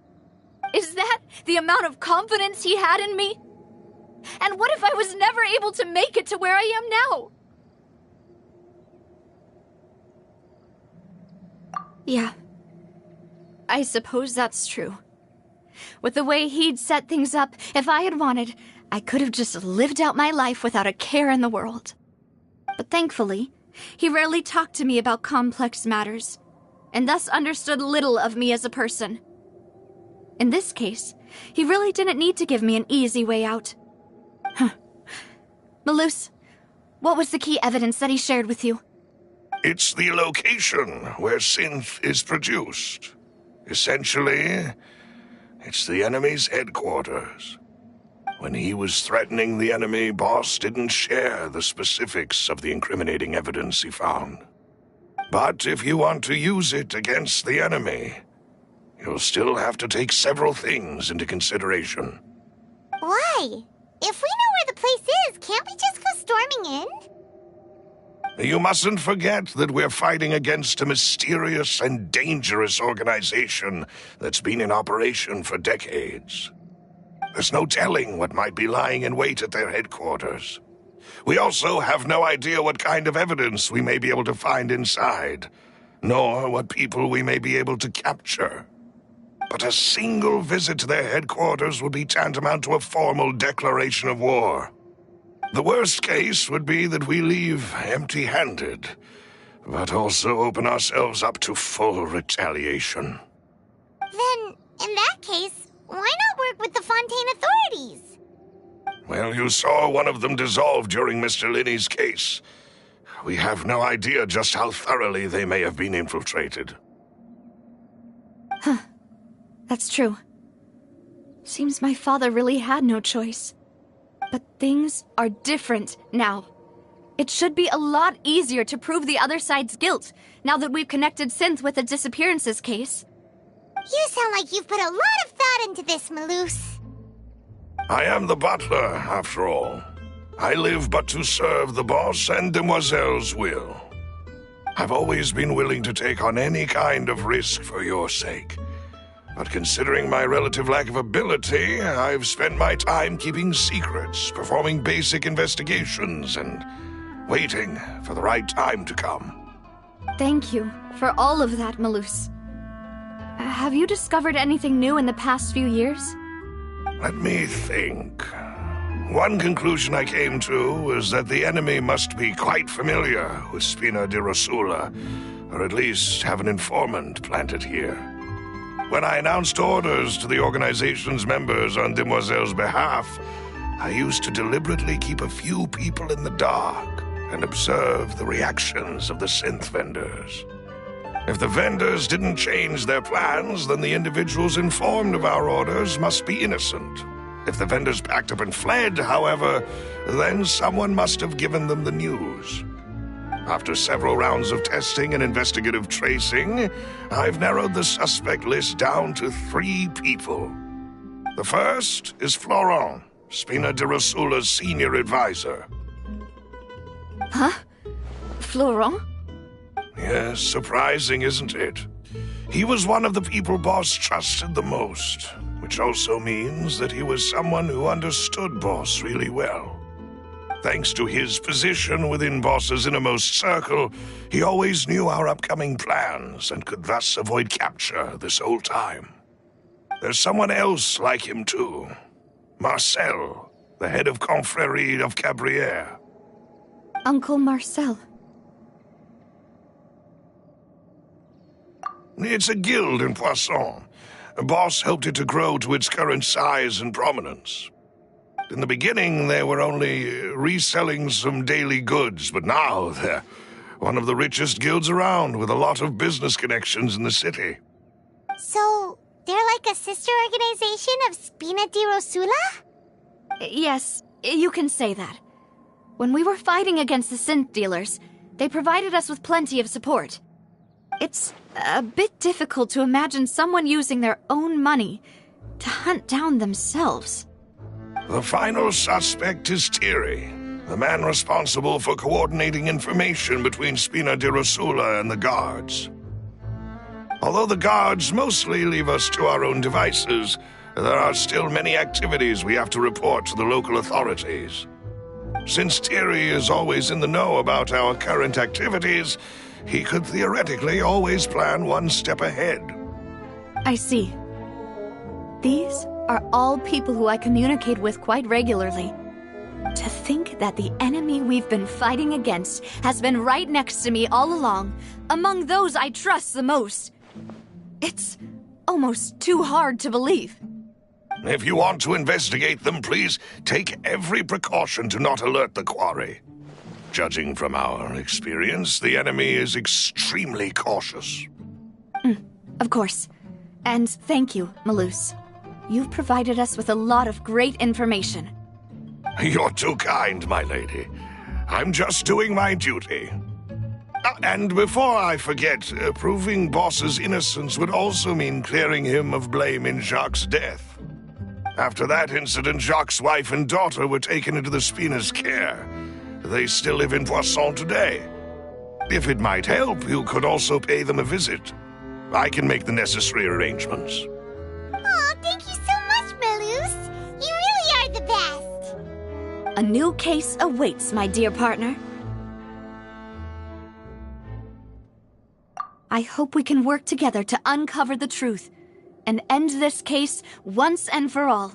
Is that the amount of confidence he had in me? And what if I was never able to make it to where I am now? Yeah. I suppose that's true. With the way he'd set things up, if I had wanted, I could have just lived out my life without a care in the world. But thankfully, he rarely talked to me about complex matters, and thus understood little of me as a person. In this case, he really didn't need to give me an easy way out. Malus, what was the key evidence that he shared with you? It's the location where Synth is produced. Essentially, it's the enemy's headquarters. When he was threatening the enemy, Boss didn't share the specifics of the incriminating evidence he found. But if you want to use it against the enemy, you'll still have to take several things into consideration. Why? If we know where the place is, can't we just go storming in? You mustn't forget that we're fighting against a mysterious and dangerous organization that's been in operation for decades. There's no telling what might be lying in wait at their headquarters. We also have no idea what kind of evidence we may be able to find inside, nor what people we may be able to capture. But a single visit to their headquarters would be tantamount to a formal declaration of war. The worst case would be that we leave empty-handed, but also open ourselves up to full retaliation. Then, in that case, why not work with the Fontain authorities? Well, you saw one of them dissolve during Mr. Linney's case. We have no idea just how thoroughly they may have been infiltrated. Huh. That's true. Seems my father really had no choice. But things are different now. It should be a lot easier to prove the other side's guilt, now that we've connected Synth with the disappearances case. You sound like you've put a lot of thought into this, Malus. I am the butler, after all. I live but to serve the boss and Demoiselle's will. I've always been willing to take on any kind of risk for your sake. But considering my relative lack of ability, I've spent my time keeping secrets, performing basic investigations, and waiting for the right time to come. Thank you for all of that, Malus. Have you discovered anything new in the past few years? Let me think. One conclusion I came to was that the enemy must be quite familiar with Spina di Rosula, or at least have an informant planted here. When I announced orders to the organization's members on Demoiselle's behalf, I used to deliberately keep a few people in the dark and observe the reactions of the synth vendors. If the vendors didn't change their plans, then the individuals informed of our orders must be innocent. If the vendors packed up and fled, however, then someone must have given them the news. After several rounds of testing and investigative tracing, I've narrowed the suspect list down to 3 people. The first is Florent, Spina di Rosula's senior advisor. Huh? Florent? Yes, surprising, isn't it? He was one of the people Boss trusted the most, which also means that he was someone who understood Boss really well. Thanks to his position within Boss's innermost circle, he always knew our upcoming plans and could thus avoid capture this whole time. There's someone else like him too. Marcel, the head of Confrérie of Cabrières. Uncle Marcel. It's a guild in Poisson. Boss helped it to grow to its current size and prominence. In the beginning, they were only reselling some daily goods, but now they're one of the richest guilds around, with a lot of business connections in the city. So, they're like a sister organization of Spina di Rosula? Yes, you can say that. When we were fighting against the synth dealers, they provided us with plenty of support. It's a bit difficult to imagine someone using their own money to hunt down themselves. The final suspect is Thierry, the man responsible for coordinating information between Spina di Rosula and the guards. Although the guards mostly leave us to our own devices, there are still many activities we have to report to the local authorities. Since Thierry is always in the know about our current activities, he could theoretically always plan one step ahead. I see. These are all people who I communicate with quite regularly. To think that the enemy we've been fighting against has been right next to me all along, among those I trust the most. It's almost too hard to believe. If you want to investigate them, please take every precaution to not alert the quarry. Judging from our experience, the enemy is extremely cautious. Of course. And thank you, Malus. You've provided us with a lot of great information. You're too kind, my lady. I'm just doing my duty. And before I forget, proving Boss's innocence would also mean clearing him of blame in Jacques' death. After that incident, Jacques' wife and daughter were taken into the Spina's care. They still live in Poisson today. If it might help, you could also pay them a visit. I can make the necessary arrangements. Aw, thank you so much, Malus. You really are the best. A new case awaits, my dear partner. I hope we can work together to uncover the truth and end this case once and for all.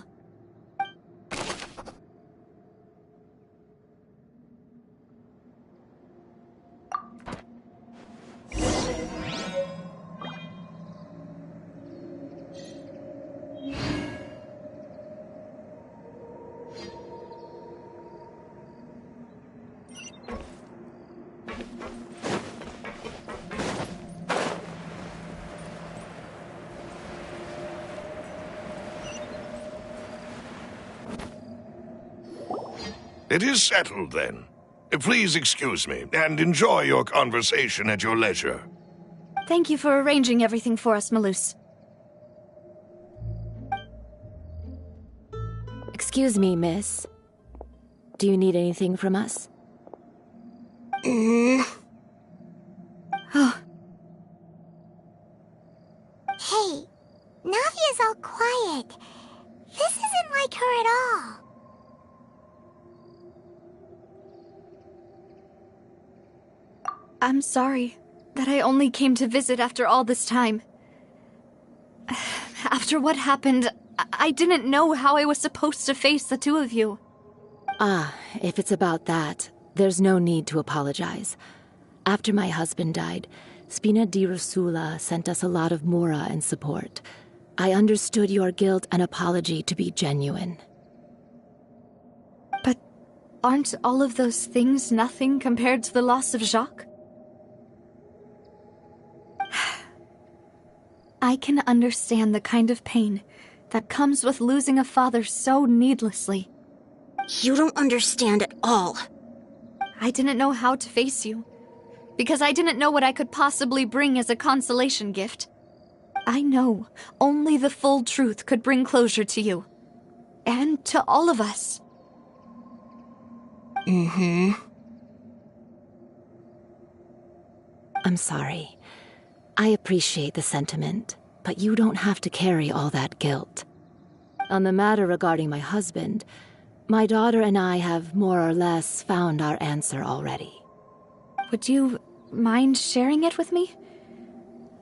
It is settled, then. Please excuse me, and enjoy your conversation at your leisure. Thank you for arranging everything for us, Malus. Excuse me, miss. Do you need anything from us? Oh. Hey, Navia's all quiet. This isn't like her at all. I'm sorry that I only came to visit after all this time. After what happened, I didn't know how I was supposed to face the two of you. Ah, if it's about that, there's no need to apologize. After my husband died, Spina di Rosula sent us a lot of mora and support. I understood your guilt and apology to be genuine. But aren't all of those things nothing compared to the loss of Jacques? I can understand the kind of pain that comes with losing a father so needlessly. You don't understand at all. I didn't know how to face you, because I didn't know what I could possibly bring as a consolation gift. I know only the full truth could bring closure to you. And to all of us. I'm sorry. I appreciate the sentiment, but you don't have to carry all that guilt. On the matter regarding my husband, my daughter and I have more or less found our answer already. Would you mind sharing it with me?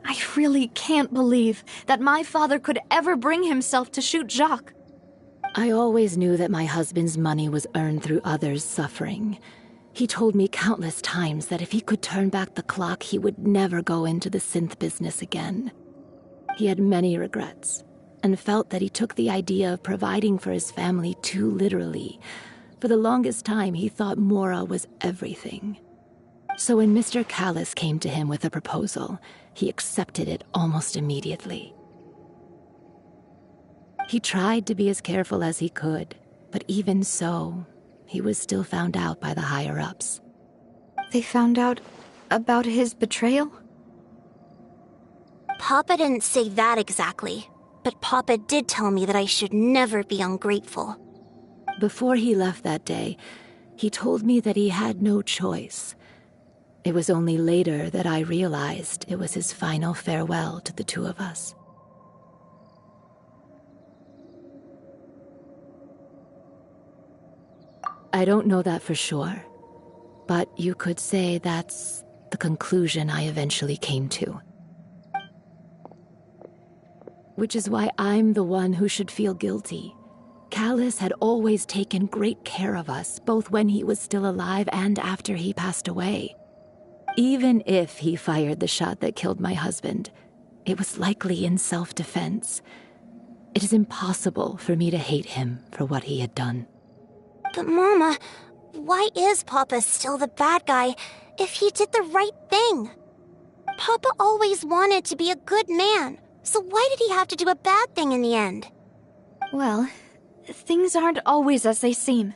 I really can't believe that my father could ever bring himself to shoot Jacques. I always knew that my husband's money was earned through others' suffering. He told me countless times that if he could turn back the clock, he would never go into the synth business again. He had many regrets, and felt that he took the idea of providing for his family too literally. For the longest time, he thought Mora was everything. So when Mr. Callis came to him with a proposal, he accepted it almost immediately. He tried to be as careful as he could, but even so, he was still found out by the higher-ups. They found out about his betrayal? Papa didn't say that exactly, but Papa did tell me that I should never be ungrateful. Before he left that day, he told me that he had no choice. It was only later that I realized it was his final farewell to the two of us. I don't know that for sure, but you could say that's the conclusion I eventually came to. Which is why I'm the one who should feel guilty. Callis had always taken great care of us, both when he was still alive and after he passed away. Even if he fired the shot that killed my husband, it was likely in self-defense. It is impossible for me to hate him for what he had done. But Mama, why is Papa still the bad guy if he did the right thing? Papa always wanted to be a good man, so why did he have to do a bad thing in the end? Well, things aren't always as they seem.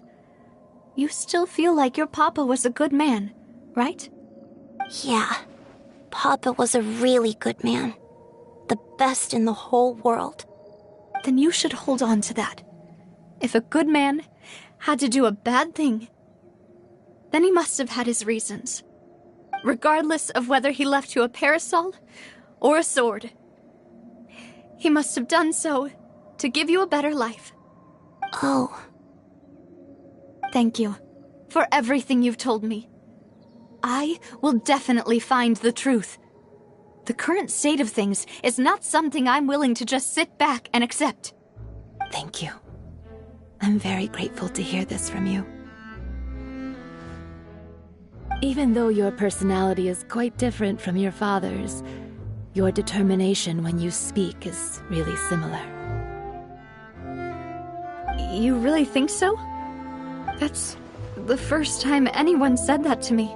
You still feel like your papa was a good man, right? Yeah, Papa was a really good man. The best in the whole world. Then you should hold on to that. If a good man had to do a bad thing, then he must have had his reasons. Regardless of whether he left you a parasol or a sword. He must have done so to give you a better life. Oh. Thank you for everything you've told me. I will definitely find the truth. The current state of things is not something I'm willing to just sit back and accept. Thank you. I'm very grateful to hear this from you. Even though your personality is quite different from your father's, your determination when you speak is really similar. You really think so? That's the first time anyone said that to me.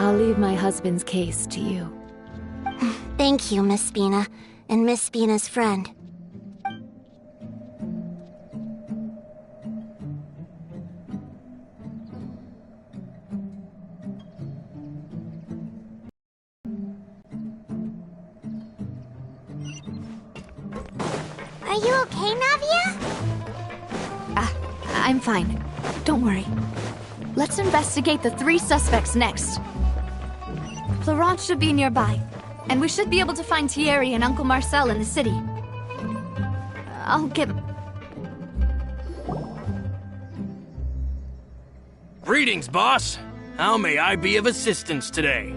I'll leave my husband's case to you. Thank you, Miss Spina, and Miss Spina's friend. Are you okay, Navia? I'm fine. Don't worry. Let's investigate the 3 suspects next. Florent should be nearby, and we should be able to find Thierry and Uncle Marcel in the city. I'll get... Greetings, boss. How may I be of assistance today?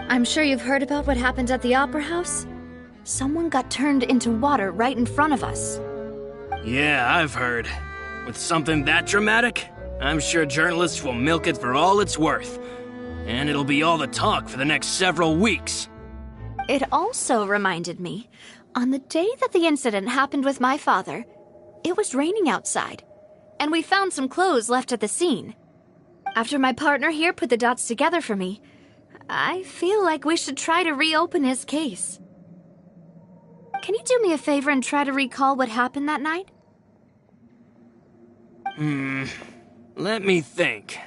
I'm sure you've heard about what happened at the Opera House? Someone got turned into water right in front of us. Yeah, I've heard. With something that dramatic, I'm sure journalists will milk it for all it's worth. And it'll be all the talk for the next several weeks. It also reminded me On the day that the incident happened with my father, it was raining outside, and we found some clothes left at the scene. After my partner here put the dots together for me, I feel like we should try to reopen his case. Can you do me a favor and try to recall what happened that night? Let me think.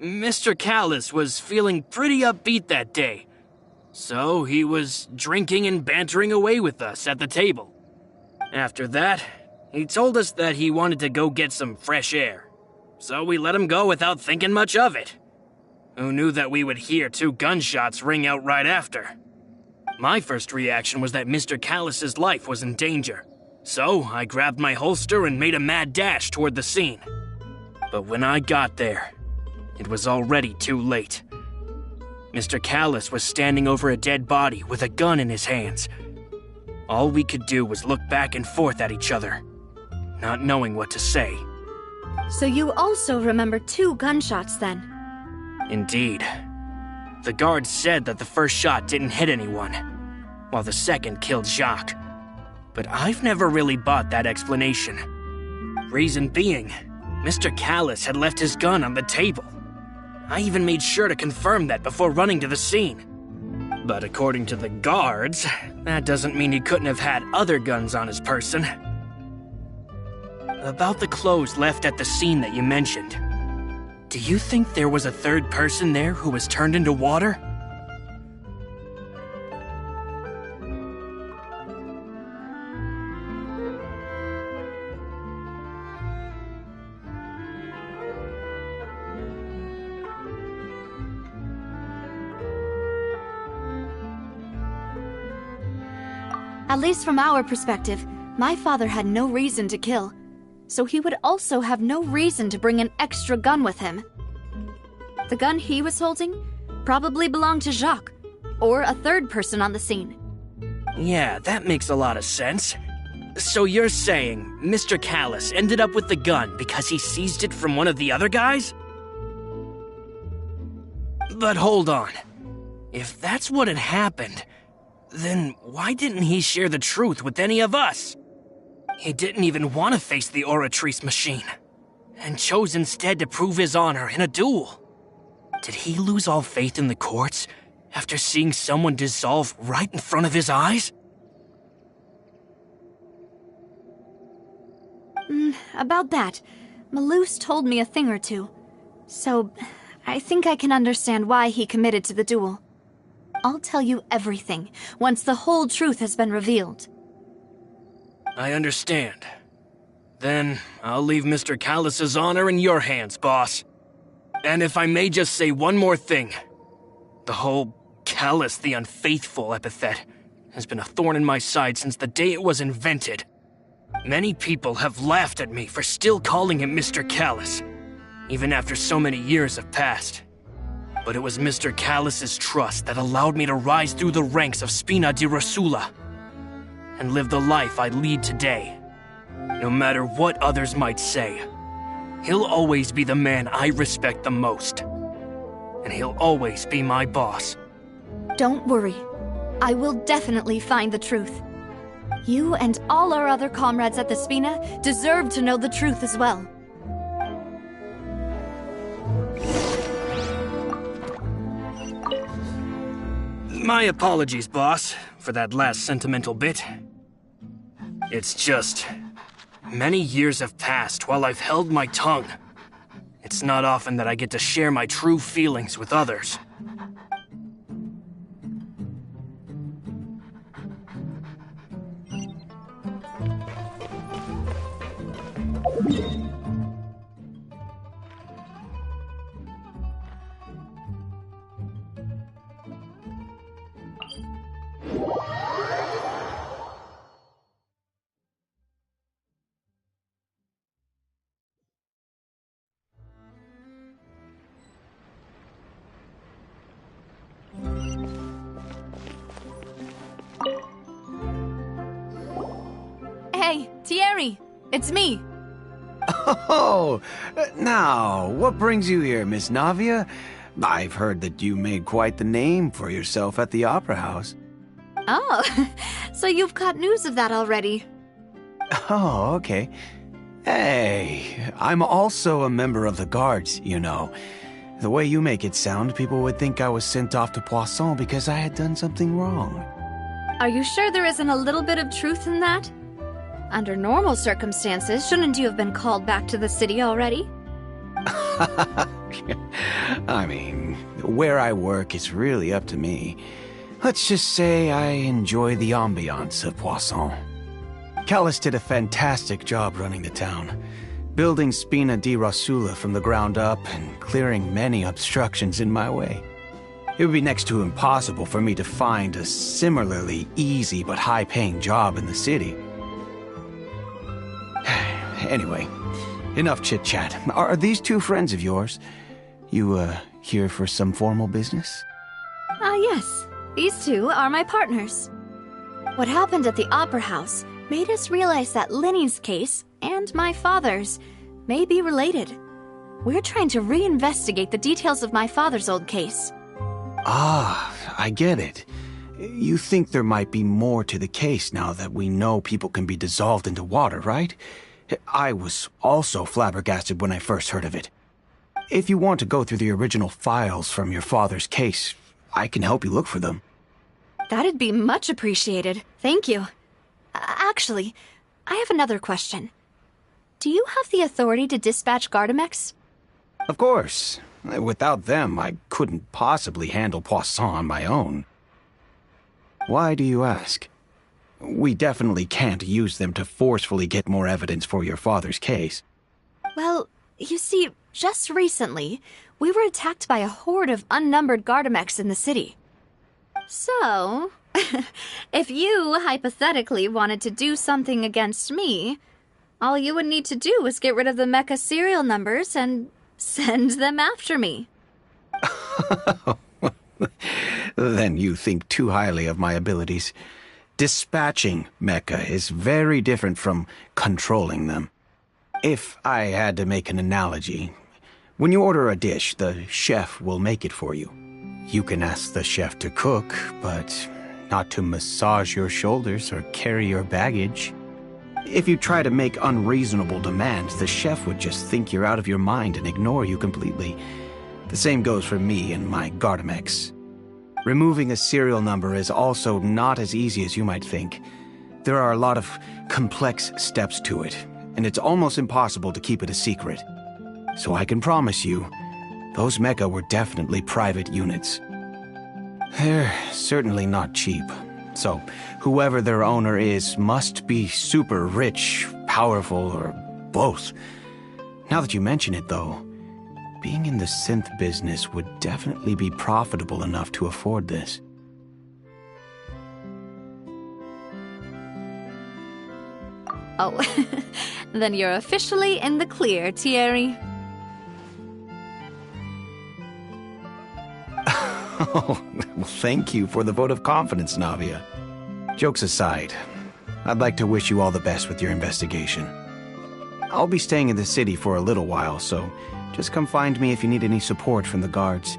Mr. Callus was feeling pretty upbeat that day, so he was drinking and bantering away with us at the table. After that, he told us that he wanted to go get some fresh air, so we let him go without thinking much of it. Who knew that we would hear 2 gunshots ring out right after? My first reaction was that Mr. Callus's life was in danger, so I grabbed my holster and made a mad dash toward the scene. But when I got there, it was already too late. Mr. Callus was standing over a dead body with a gun in his hands. All we could do was look back and forth at each other, not knowing what to say. So you also remember 2 gunshots then? Indeed. The guard said that the first shot didn't hit anyone, while the second killed Jacques. But I've never really bought that explanation. Reason being, Mr. Callus had left his gun on the table. I even made sure to confirm that before running to the scene. But according to the guards, that doesn't mean he couldn't have had other guns on his person. About the clothes left at the scene that you mentioned, do you think there was a third person there who was turned into water? At least from our perspective, my father had no reason to kill, so he would also have no reason to bring an extra gun with him. The gun he was holding probably belonged to Jacques, or a third person on the scene. Yeah, that makes a lot of sense. So you're saying Mr. Callus ended up with the gun because he seized it from one of the other guys? But hold on. If that's what had happened, then why didn't he share the truth with any of us? He didn't even want to face the Oratrice machine, and chose instead to prove his honor in a duel. Did he lose all faith in the courts after seeing someone dissolve right in front of his eyes? About that, Malus told me a thing or two, so I think I can understand why he committed to the duel. I'll tell you everything once the whole truth has been revealed. I understand. Then I'll leave Mr. Callus's honor in your hands, boss. And if I may just say one more thing, the whole Callus the Unfaithful epithet has been a thorn in my side since the day it was invented. Many people have laughed at me for still calling him Mr. Callus, even after so many years have passed. But it was Mr. Callus's trust that allowed me to rise through the ranks of Spina di Rosula and live the life I lead today. No matter what others might say, he'll always be the man I respect the most. And he'll always be my boss. Don't worry. I will definitely find the truth. You and all our other comrades at the Spina deserve to know the truth as well. My apologies, boss, for that last sentimental bit. It's just, many years have passed while I've held my tongue. It's not often that I get to share my true feelings with others. Hey, Thierry! It's me! Oh, now, what brings you here, Miss Navia? I've heard that you made quite the name for yourself at the Opera House. Oh, so you've caught news of that already. Oh, okay. Hey, I'm also a member of the guards, you know. The way you make it sound, people would think I was sent off to Poisson because I had done something wrong. Are you sure there isn't a little bit of truth in that? Under normal circumstances, shouldn't you have been called back to the city already? I mean, where I work is really up to me. Let's just say I enjoy the ambiance of Poisson. Callis did a fantastic job running the town, building Spina di Rosula from the ground up and clearing many obstructions in my way. It would be next to impossible for me to find a similarly easy but high-paying job in the city. Anyway, enough chit-chat. Are these two friends of yours? You, here for some formal business? Yes. These two are my partners. What happened at the Opera House made us realize that Linny's case and my father's may be related. We're trying to reinvestigate the details of my father's old case. Ah, I get it. You think there might be more to the case now that we know people can be dissolved into water, right? I was also flabbergasted when I first heard of it. If you want to go through the original files from your father's case, I can help you look for them. That'd be much appreciated. Thank you. Actually, I have another question. Do you have the authority to dispatch Gardamex? Of course. Without them, I couldn't possibly handle Poisson on my own. Why do you ask? We definitely can't use them to forcefully get more evidence for your father's case. Well, you see, just recently, we were attacked by a horde of unnumbered Gardamex in the city. So, if you hypothetically wanted to do something against me, all you would need to do is get rid of the mecha serial numbers and send them after me. Then you think too highly of my abilities. Dispatching mecha is very different from controlling them. If I had to make an analogy, when you order a dish, the chef will make it for you. You can ask the chef to cook, but not to massage your shoulders or carry your baggage. If you try to make unreasonable demands, the chef would just think you're out of your mind and ignore you completely. The same goes for me and my Gardamex. Removing a serial number is also not as easy as you might think. There are a lot of complex steps to it, and it's almost impossible to keep it a secret. So I can promise you, those mecha were definitely private units. They're certainly not cheap. So, whoever their owner is must be super rich, powerful, or both. Now that you mention it, though, being in the synth business would definitely be profitable enough to afford this. Oh, then you're officially in the clear, Thierry. Oh, well, thank you for the vote of confidence, Navia. Jokes aside, I'd like to wish you all the best with your investigation. I'll be staying in the city for a little while, so just come find me if you need any support from the guards.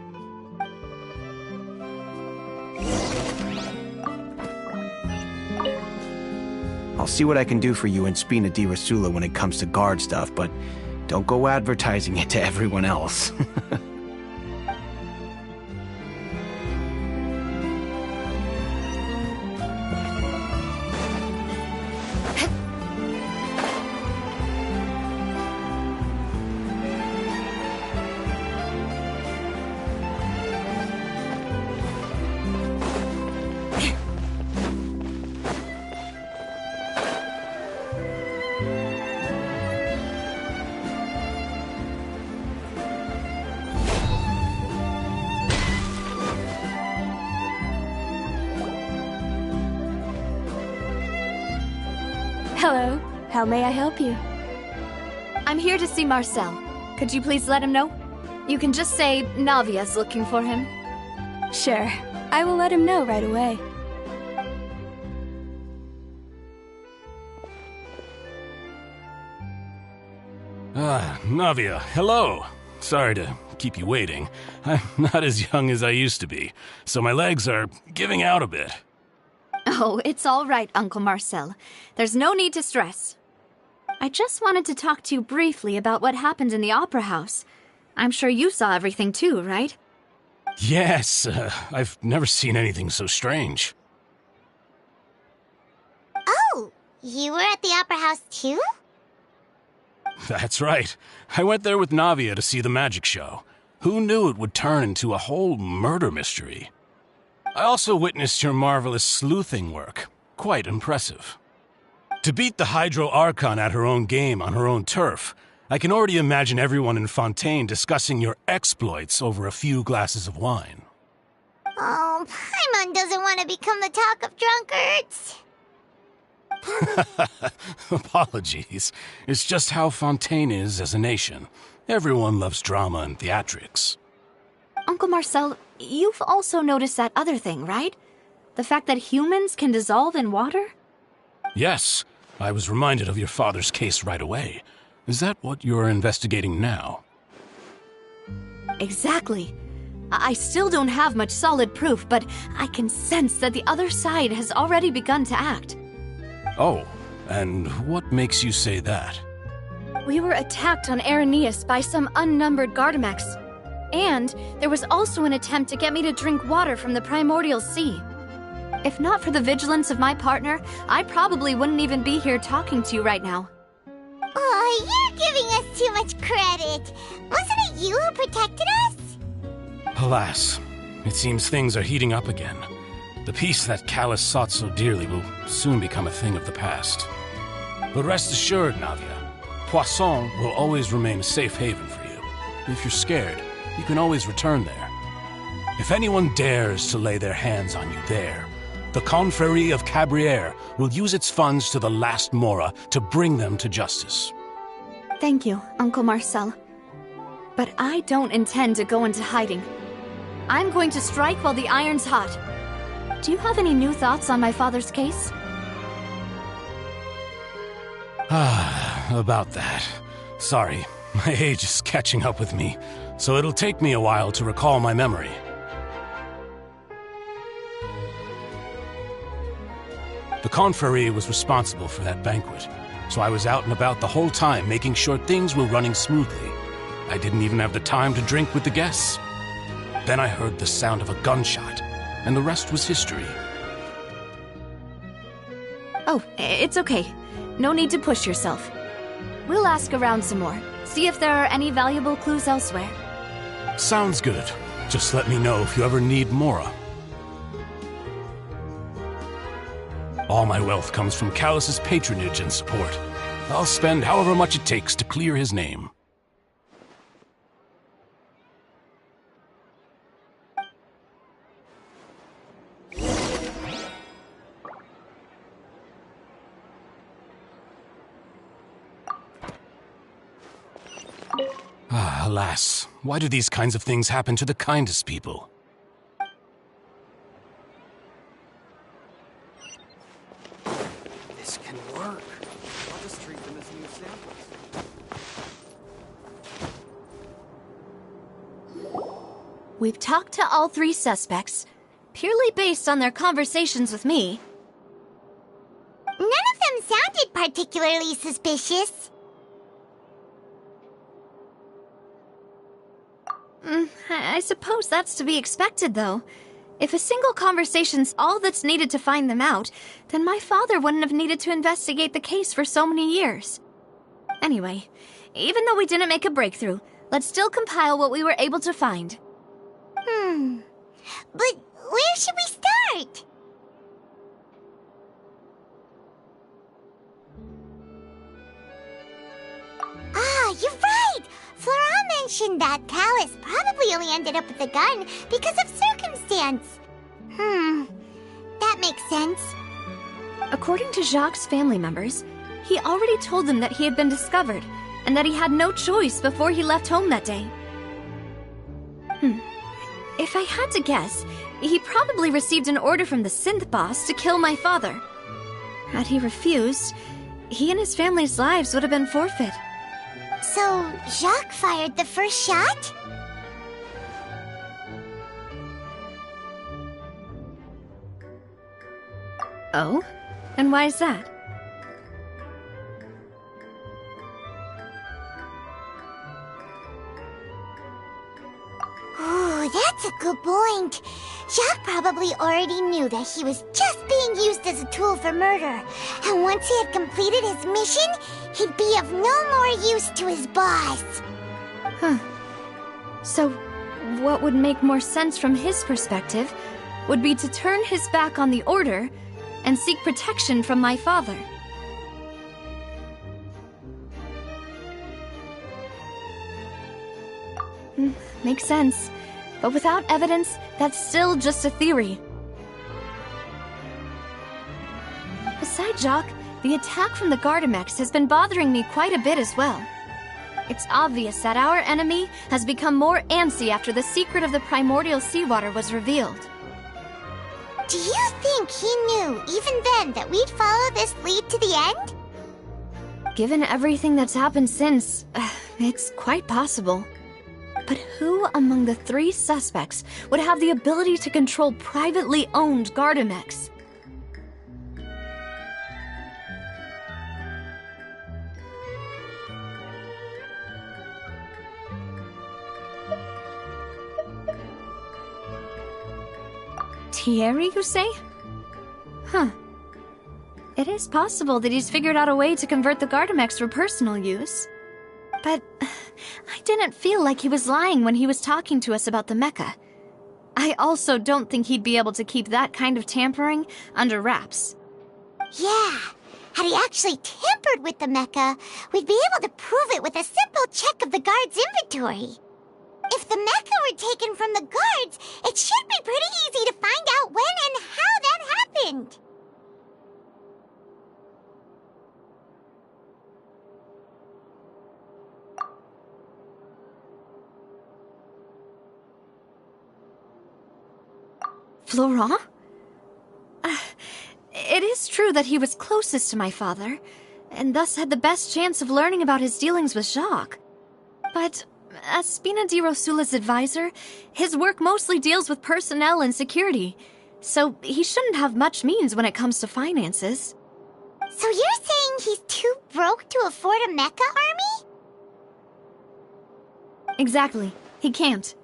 I'll see what I can do for you in Spina di Rosula when it comes to guard stuff, but don't go advertising it to everyone else. Hello. How may I help you? I'm here to see Marcel. Could you please let him know? You can just say Navia's looking for him. Sure. I will let him know right away. Navia, hello. Sorry to keep you waiting. I'm not as young as I used to be, so my legs are giving out a bit. Oh, it's all right, Uncle Marcel. There's no need to stress. I just wanted to talk to you briefly about what happened in the Opera House. I'm sure you saw everything too, right? Yes, I've never seen anything so strange. Oh, you were at the Opera House too? That's right. I went there with Navia to see the magic show. Who knew it would turn into a whole murder mystery? I also witnessed your marvelous sleuthing work. Quite impressive. To beat the Hydro Archon at her own game on her own turf, I can already imagine everyone in Fontain discussing your exploits over a few glasses of wine. Oh, Paimon doesn't want to become the talk of drunkards. Apologies. It's just how Fontaine is as a nation. Everyone loves drama and theatrics. Uncle Marcel, you've also noticed that other thing, right? The fact that humans can dissolve in water? Yes, I was reminded of your father's case right away. Is that what you're investigating now? Exactly. I still don't have much solid proof, but I can sense that the other side has already begun to act. Oh, and what makes you say that? We were attacked on Araneus by some unnumbered Gardamex. And there was also an attempt to get me to drink water from the primordial sea. If not for the vigilance of my partner, I probably wouldn't even be here talking to you right now. Oh, you're giving us too much credit. Wasn't it you who protected us? Alas, it seems things are heating up again. The peace that Callus sought so dearly will soon become a thing of the past. But rest assured, Navia, Poisson will always remain a safe haven for you. If you're scared, you can always return there. If anyone dares to lay their hands on you there, the Confrérie of Cabrières will use its funds to the last Mora to bring them to justice. Thank you, Uncle Marcel. But I don't intend to go into hiding. I'm going to strike while the iron's hot. Do you have any new thoughts on my father's case? About that. Sorry, my age is catching up with me, so it'll take me a while to recall my memory. The Confrérie was responsible for that banquet, so I was out and about the whole time making sure things were running smoothly. I didn't even have the time to drink with the guests. Then I heard the sound of a gunshot, and the rest was history. Oh, it's okay. No need to push yourself. We'll ask around some more, see if there are any valuable clues elsewhere. Sounds good. Just let me know if you ever need Mora. All my wealth comes from Callus's patronage and support. I'll spend however much it takes to clear his name. Alas, why do these kinds of things happen to the kindest people? This can work. I'll just treat them as new samples. We've talked to all three suspects, purely based on their conversations with me. None of them sounded particularly suspicious. I suppose that's to be expected, though. If a single conversation's all that's needed to find them out, then my father wouldn't have needed to investigate the case for so many years. Anyway, even though we didn't make a breakthrough, let's still compile what we were able to find. But where should we start? Ah, you're right! Flora mentioned that Callus probably only ended up with the gun because of circumstance. That makes sense. According to Jacques' family members, he already told them that he had been discovered, and that he had no choice before he left home that day. If I had to guess, he probably received an order from the synth boss to kill my father. Had he refused, he and his family's lives would have been forfeit. So, Jacques fired the first shot? Oh? And why is that? Ooh, that's a good point. Jacques probably already knew that he was just being used as a tool for murder. And once he had completed his mission, he'd be of no more use to his boss. Huh. So, what would make more sense from his perspective would be to turn his back on the Order and seek protection from my father. Makes sense. But without evidence, that's still just a theory. Besides Jacques, the attack from the Gardamex has been bothering me quite a bit as well. It's obvious that our enemy has become more antsy after the secret of the primordial seawater was revealed. Do you think he knew, even then, that we'd follow this lead to the end? Given everything that's happened since, it's quite possible. But who among the 3 suspects would have the ability to control privately owned Gardamex? Thierry, you say? Huh. It is possible that he's figured out a way to convert the Gardamex for personal use. But I didn't feel like he was lying when he was talking to us about the mecha. I also don't think he'd be able to keep that kind of tampering under wraps. Yeah. Had he actually tampered with the mecha, we'd be able to prove it with a simple check of the guard's inventory. If the mecha were taken from the guards, it should be pretty easy to find out when and how that happened. Florent? It is true that he was closest to my father, and thus had the best chance of learning about his dealings with Jacques. But as Spina di Rosula's advisor, his work mostly deals with personnel and security, so he shouldn't have much means when it comes to finances. So you're saying he's too broke to afford a mecha army? Exactly. He can't.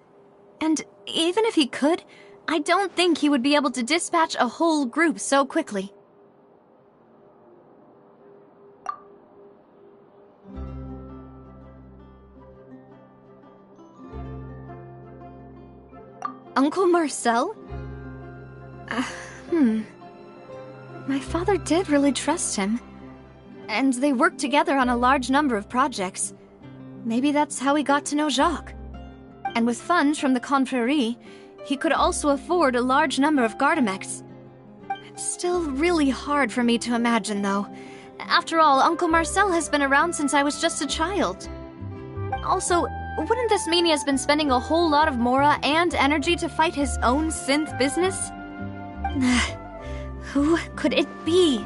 And even if he could, I don't think he would be able to dispatch a whole group so quickly. Uncle Marcel? My father did really trust him. And they worked together on a large number of projects. Maybe that's how he got to know Jacques. And with funds from the Confrérie, he could also afford a large number of Gardamex. It's still really hard for me to imagine, though. After all, Uncle Marcel has been around since I was just a child. Also, wouldn't this mean he has been spending a whole lot of mora and energy to fight his own synth business? Who could it be?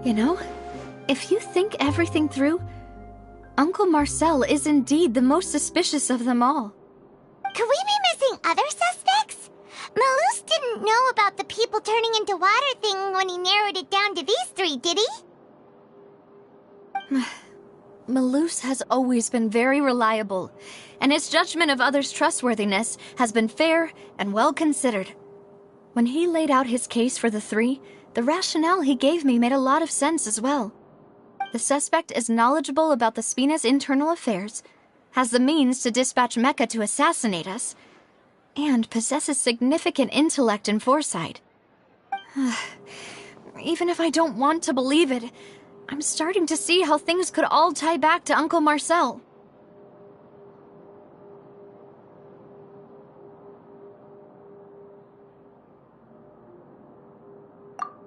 You know, if you think everything through, Uncle Marcel is indeed the most suspicious of them all. Could we be missing other suspects? Malus didn't know about the people turning into water thing when he narrowed it down to these 3, did he? Malus has always been very reliable, and his judgment of others' trustworthiness has been fair and well considered. When he laid out his case for the 3, the rationale he gave me made a lot of sense as well. The suspect is knowledgeable about the Spina's internal affairs, has the means to dispatch Mecha to assassinate us, and possesses significant intellect and foresight. Even if I don't want to believe it, I'm starting to see how things could all tie back to Uncle Marcel.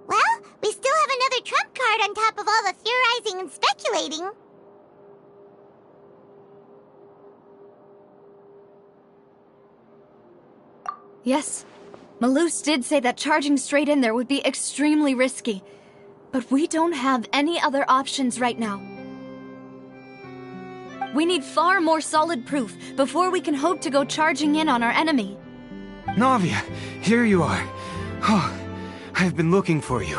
Well, we still have another trump card on top of all the theorizing and speculating. Yes, Malus did say that charging straight in there would be extremely risky. But we don't have any other options right now. We need far more solid proof before we can hope to go charging in on our enemy. Navia, here you are. Oh, I've been looking for you.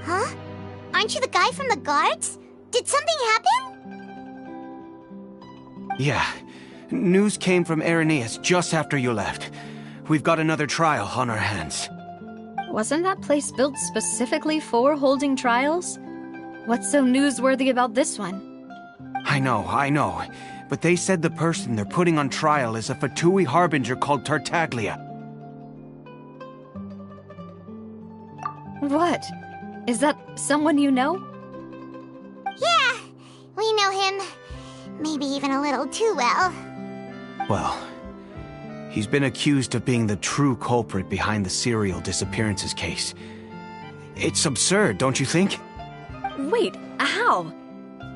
Huh? Aren't you the guy from the guards? Did something happen? Yeah. News came from Arrhenius just after you left. We've got another trial on our hands. Wasn't that place built specifically for holding trials? What's so newsworthy about this one? I know. But they said the person they're putting on trial is a Fatui harbinger called Tartaglia. What? Is that someone you know? Yeah, we know him. Maybe even a little too well. Well, he's been accused of being the true culprit behind the serial disappearances case. It's absurd, don't you think? Wait, how?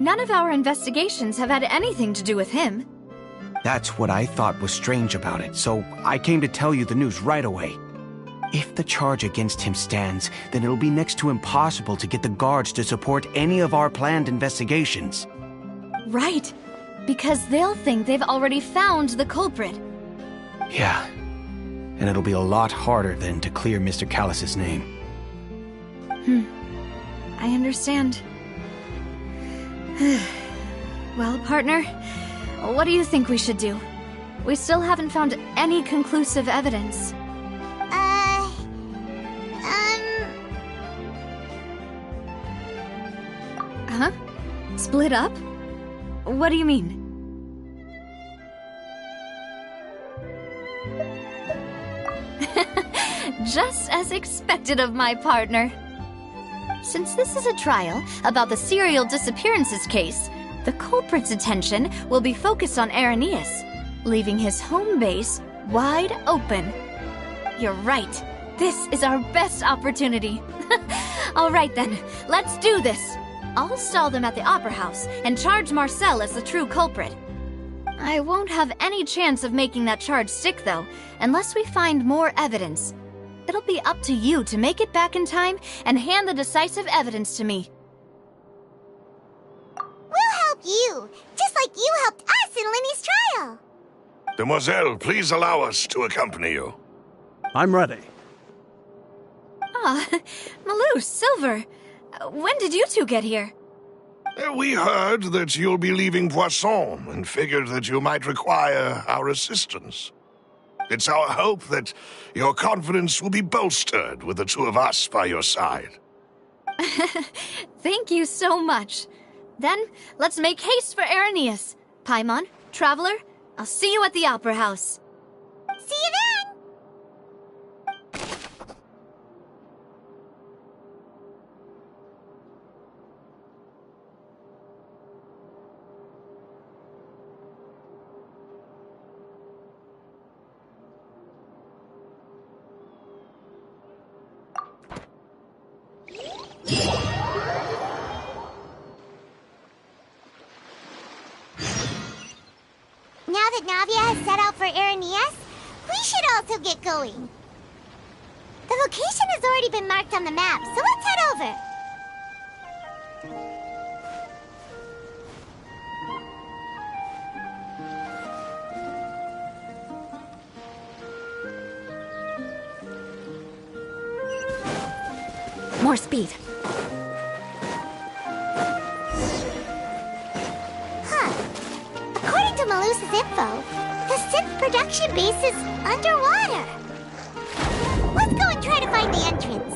None of our investigations have had anything to do with him. That's what I thought was strange about it, so I came to tell you the news right away. If the charge against him stands, then it'll be next to impossible to get the guards to support any of our planned investigations. Right, because they'll think they've already found the culprit. Yeah, and it'll be a lot harder then to clear Mr. Callus's name. I understand. Well, partner, what do you think we should do? We still haven't found any conclusive evidence. Huh? Split up? What do you mean? Just as expected of my partner. Since this is a trial about the serial disappearances case, the culprit's attention will be focused on Arrhenius, leaving his home base wide open. You're right. This is our best opportunity. All right then, let's do this. I'll stall them at the Opera House and charge Marcel as the true culprit. I won't have any chance of making that charge stick, though, unless we find more evidence. It'll be up to you to make it back in time and hand the decisive evidence to me. We'll help you, just like you helped us in Linny's trial. Demoiselle, please allow us to accompany you. I'm ready. Ah, Malus, Silver. When did you two get here? We heard that you'll be leaving Poisson and figured that you might require our assistance. It's our hope that your confidence will be bolstered with the two of us by your side. Thank you so much. Then, let's make haste for Arrhenius. Paimon, Traveler, I'll see you at the Opera House. See you then! Now that Navia has set out for Arrhenius, we should also get going. The location has already been marked on the map, so let's head over. More speed. According to Malus's info, the synth production base is underwater. Let's go and try to find the entrance.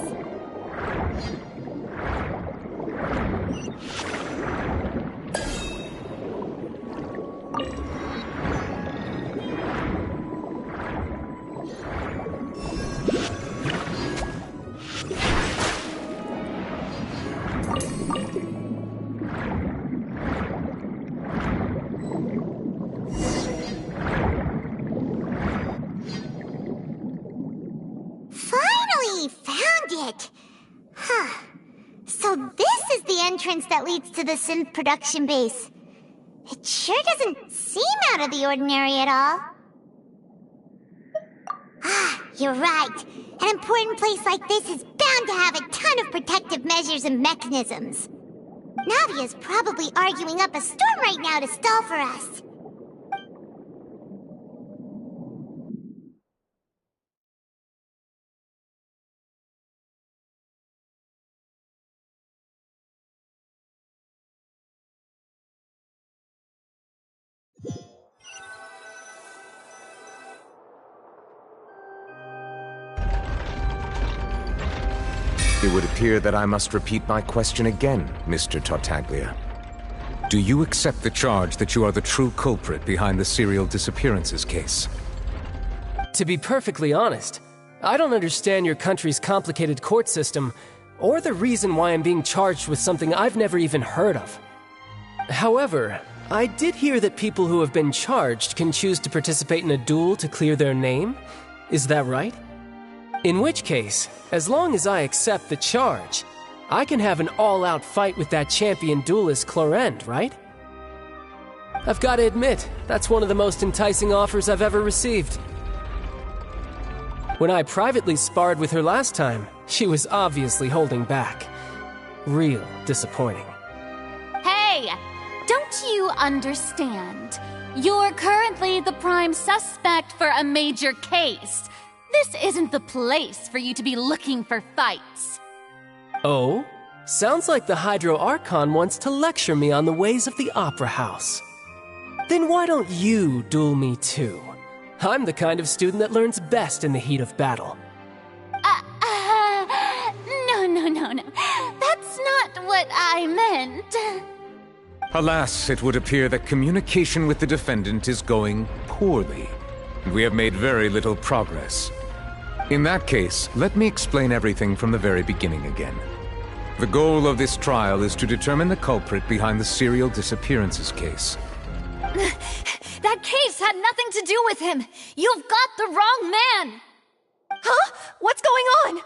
So this is the entrance that leads to the synth production base. It sure doesn't seem out of the ordinary at all. Ah, you're right. An important place like this is bound to have a ton of protective measures and mechanisms. Navia's probably arguing up a storm right now to stall for us. It would appear that I must repeat my question again, Mr. Tartaglia. Do you accept the charge that you are the true culprit behind the serial disappearances case? To be perfectly honest, I don't understand your country's complicated court system, or the reason why I'm being charged with something I've never even heard of. However, I did hear that people who have been charged can choose to participate in a duel to clear their name. Is that right? In which case, as long as I accept the charge, I can have an all-out fight with that champion duelist Clorend, right? I've got to admit, that's one of the most enticing offers I've ever received. When I privately sparred with her last time, she was obviously holding back. Real disappointing. Hey! Don't you understand? You're currently the prime suspect for a major case. This isn't the place for you to be looking for fights. Oh? Sounds like the Hydro Archon wants to lecture me on the ways of the Opera House. Then why don't you duel me too? I'm the kind of student that learns best in the heat of battle. No. That's not what I meant. Alas, it would appear that communication with the defendant is going poorly, and we have made very little progress. In that case, let me explain everything from the very beginning again. The goal of this trial is to determine the culprit behind the serial disappearances case. That case had nothing to do with him! You've got the wrong man! Huh? What's going on?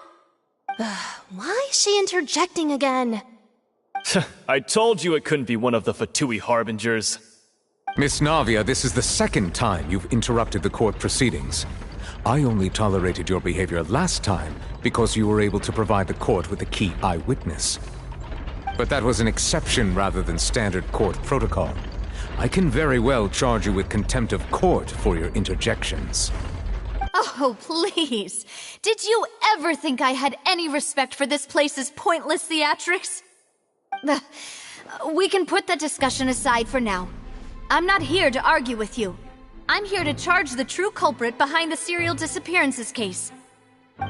Why is she interjecting again? I told you it couldn't be one of the Fatui Harbingers. Miss Navia, this is the second time you've interrupted the court proceedings. I only tolerated your behavior last time because you were able to provide the court with a key eyewitness. But that was an exception rather than standard court protocol. I can very well charge you with contempt of court for your interjections. Oh, please. Did you ever think I had any respect for this place's pointless theatrics? We can put that discussion aside for now. I'm not here to argue with you. I'm here to charge the true culprit behind the serial disappearances case.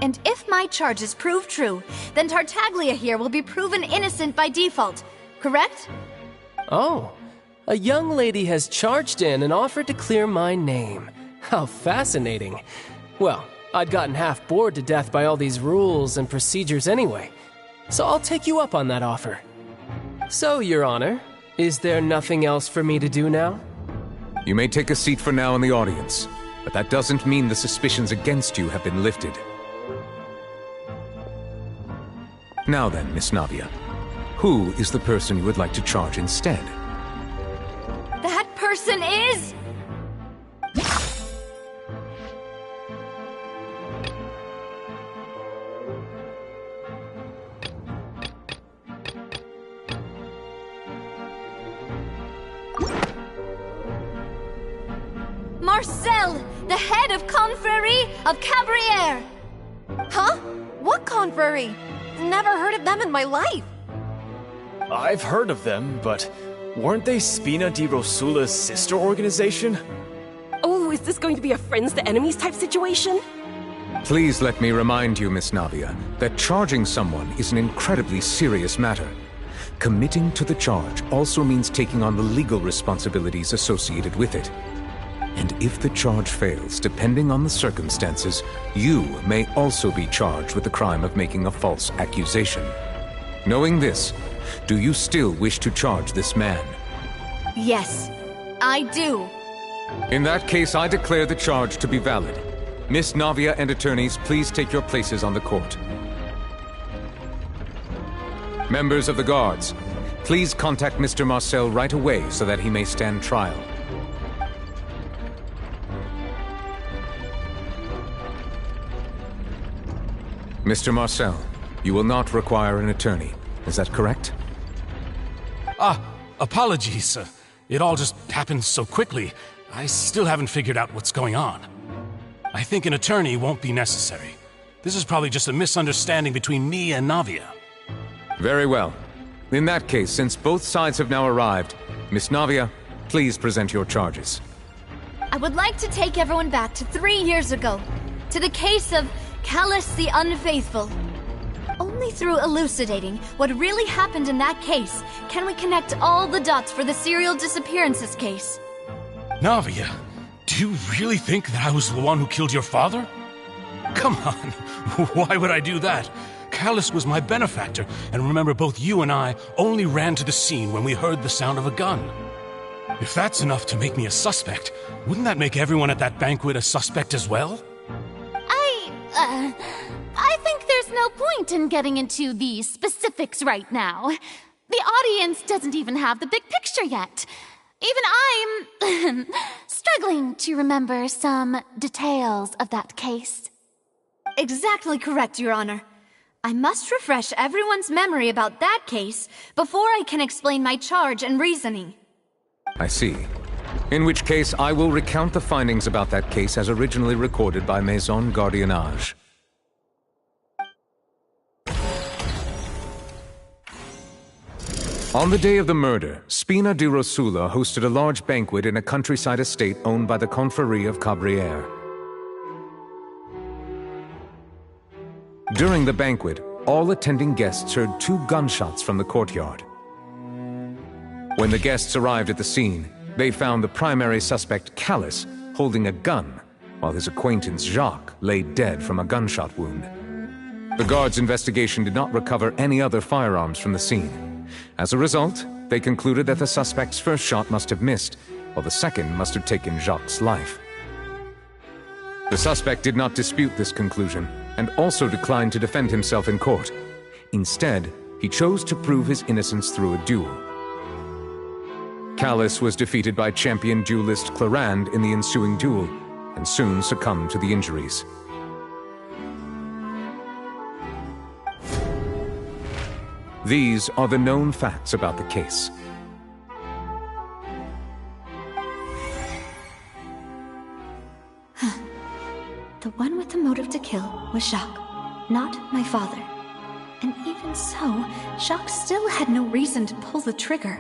And if my charges prove true, then Tartaglia here will be proven innocent by default, correct? Oh, a young lady has charged in and offered to clear my name. How fascinating. Well, I'd gotten half bored to death by all these rules and procedures anyway, so I'll take you up on that offer. So, Your Honor, is there nothing else for me to do now? You may take a seat for now in the audience, but that doesn't mean the suspicions against you have been lifted. Now then, Miss Navia, who is the person you would like to charge instead? That person is... Marcel, the head of Confrérie of Cabrières! Huh? What confrérie? Never heard of them in my life. I've heard of them, but weren't they Spina di Rosula's sister organization? Oh, is this going to be a friends to enemies type situation? Please let me remind you, Miss Navia, that charging someone is an incredibly serious matter. Committing to the charge also means taking on the legal responsibilities associated with it. And if the charge fails, depending on the circumstances, you may also be charged with the crime of making a false accusation. Knowing this, do you still wish to charge this man? Yes, I do. In that case, I declare the charge to be valid. Miss Navia and attorneys, please take your places on the court. Members of the guards, please contact Mr. Marcel right away so that he may stand trial. Mr. Marcel, you will not require an attorney. Is that correct? Apologies. It all just happened so quickly. I still haven't figured out what's going on. I think an attorney won't be necessary. This is probably just a misunderstanding between me and Navia. Very well. In that case, since both sides have now arrived, Miss Navia, please present your charges. I would like to take everyone back to 3 years ago, to the case of Callus the Unfaithful. Only through elucidating what really happened in that case can we connect all the dots for the serial disappearances case. Navia, do you really think that I was the one who killed your father? Come on, why would I do that? Callus was my benefactor, and remember, both you and I only ran to the scene when we heard the sound of a gun. If that's enough to make me a suspect, wouldn't that make everyone at that banquet a suspect as well? I think there's no point in getting into the specifics right now. The audience doesn't even have the big picture yet. Even I'm struggling to remember some details of that case. Exactly correct, Your Honor. I must refresh everyone's memory about that case before I can explain my charge and reasoning. I see. In which case, I will recount the findings about that case as originally recorded by Maison Gardiennage. On the day of the murder, Spina di Rosula hosted a large banquet in a countryside estate owned by the Confrérie of Cabrières. During the banquet, all attending guests heard 2 gunshots from the courtyard. When the guests arrived at the scene, they found the primary suspect, Callus, holding a gun, while his acquaintance, Jacques, lay dead from a gunshot wound. The guards' investigation did not recover any other firearms from the scene. As a result, they concluded that the suspect's first shot must have missed, while the second must have taken Jacques' life. The suspect did not dispute this conclusion, and also declined to defend himself in court. Instead, he chose to prove his innocence through a duel. Callus was defeated by champion duelist Clarand in the ensuing duel, and soon succumbed to the injuries. These are the known facts about the case. The one with the motive to kill was Jacques, not my father. And even so, Jacques still had no reason to pull the trigger.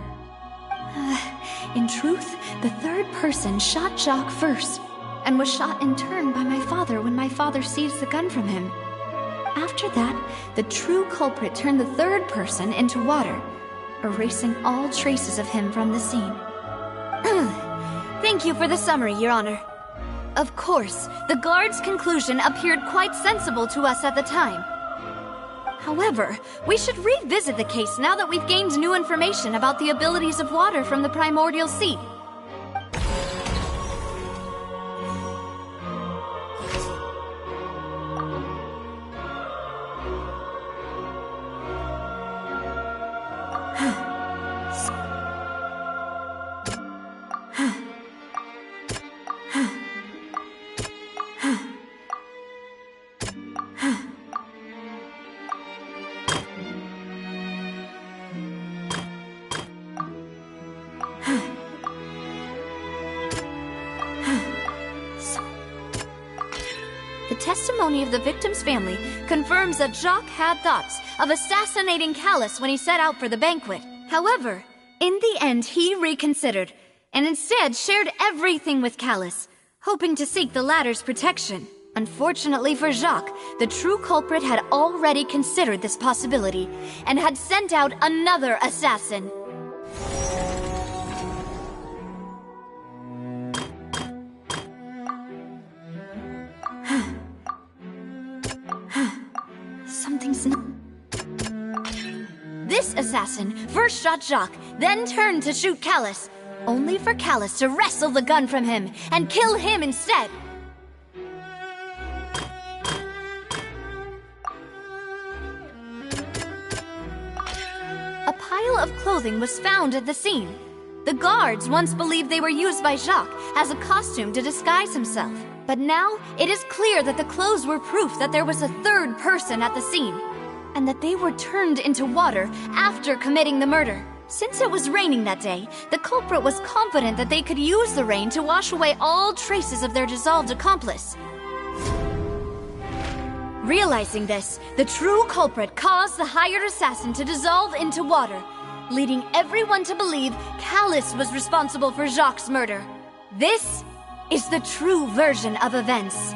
In truth, the third person shot Jacques first, and was shot in turn by my father when my father seized the gun from him. After that, the true culprit turned the third person into water, erasing all traces of him from the scene. Thank you for the summary, Your Honor. Of course, the guard's conclusion appeared quite sensible to us at the time. However, we should revisit the case now that we've gained new information about the abilities of water from the primordial sea. The testimony of the victim's family confirms that Jacques had thoughts of assassinating Callus when he set out for the banquet. However, in the end he reconsidered, and instead shared everything with Callus, hoping to seek the latter's protection. Unfortunately for Jacques, the true culprit had already considered this possibility, and had sent out another assassin. Something's not... This assassin first shot Jacques, then turned to shoot Callus, only for Callus to wrestle the gun from him and kill him instead. a pile of clothing was found at the scene. The guards once believed they were used by Jacques as a costume to disguise himself. But now, it is clear that the clothes were proof that there was a third person at the scene, and that they were turned into water after committing the murder. Since it was raining that day, the culprit was confident that they could use the rain to wash away all traces of their dissolved accomplice. Realizing this, the true culprit caused the hired assassin to dissolve into water, leading everyone to believe Callus was responsible for Jacques' murder. This is the true version of events.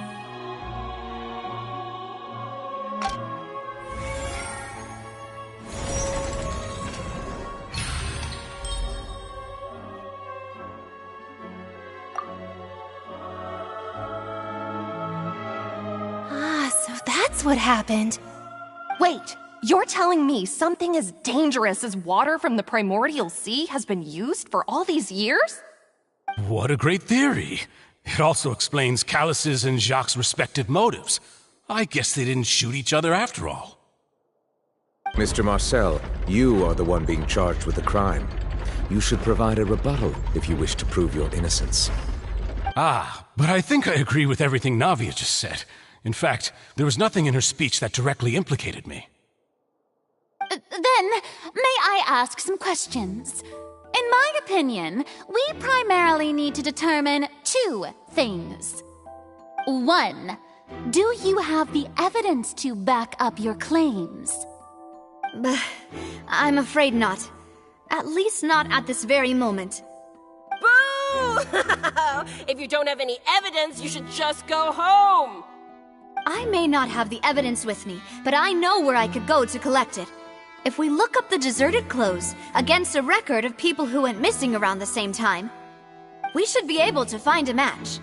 So that's what happened. Wait, you're telling me something as dangerous as water from the primordial sea has been used for all these years? What a great theory. It also explains Callus's and Jacques' respective motives. I guess they didn't shoot each other after all. Mr. Marcel, you are the one being charged with the crime. You should provide a rebuttal if you wish to prove your innocence. But I think I agree with everything Navia just said. In fact, there was nothing in her speech that directly implicated me. Then, may I ask some questions? In my opinion, we primarily need to determine two things. One, do you have the evidence to back up your claims? I'm afraid not. At least not at this very moment. Boo! If you don't have any evidence, you should just go home! I may not have the evidence with me, but I know where I could go to collect it. If we look up the deserted clothes against a record of people who went missing around the same time, we should be able to find a match.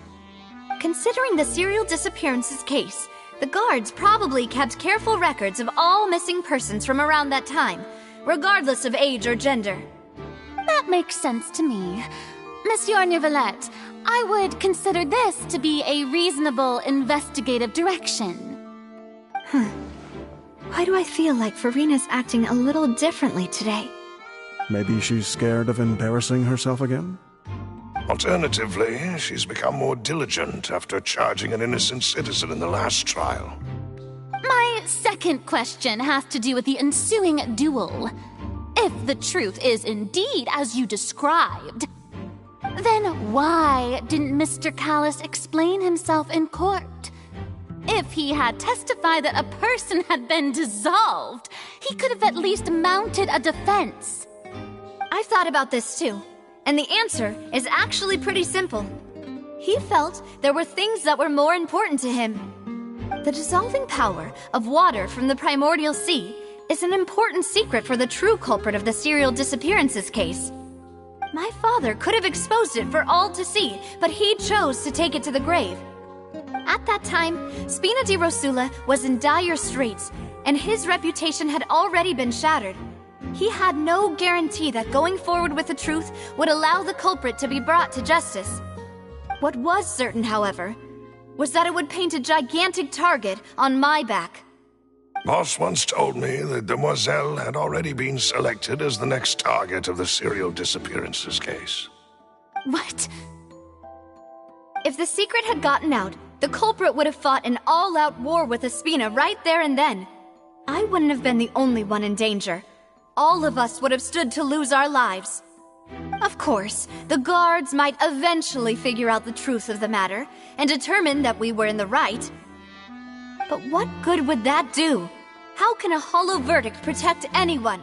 Considering the serial disappearances case, the guards probably kept careful records of all missing persons from around that time, regardless of age or gender. That makes sense to me. Monsieur Neuvillette, I would consider this to be a reasonable investigative direction. Why do I feel like Farina's acting a little differently today? Maybe she's scared of embarrassing herself again? Alternatively, she's become more diligent after charging an innocent citizen in the last trial. My second question has to do with the ensuing duel. If the truth is indeed as you described, then why didn't Mr. Callus explain himself in court? If he had testified that a person had been dissolved, he could have at least mounted a defense. I've thought about this too, and the answer is actually pretty simple. He felt there were things that were more important to him. The dissolving power of water from the primordial sea is an important secret for the true culprit of the serial disappearances case. My father could have exposed it for all to see, but he chose to take it to the grave. At that time, Spina di Rosula was in dire straits, and his reputation had already been shattered. He had no guarantee that going forward with the truth would allow the culprit to be brought to justice. What was certain, however, was that it would paint a gigantic target on my back. Boss once told me that Demoiselle had already been selected as the next target of the serial disappearances case. What? If the secret had gotten out, the culprit would have fought an all-out war with Espina right there and then. I wouldn't have been the only one in danger. All of us would have stood to lose our lives. Of course, the guards might eventually figure out the truth of the matter and determine that we were in the right. But what good would that do? How can a hollow verdict protect anyone?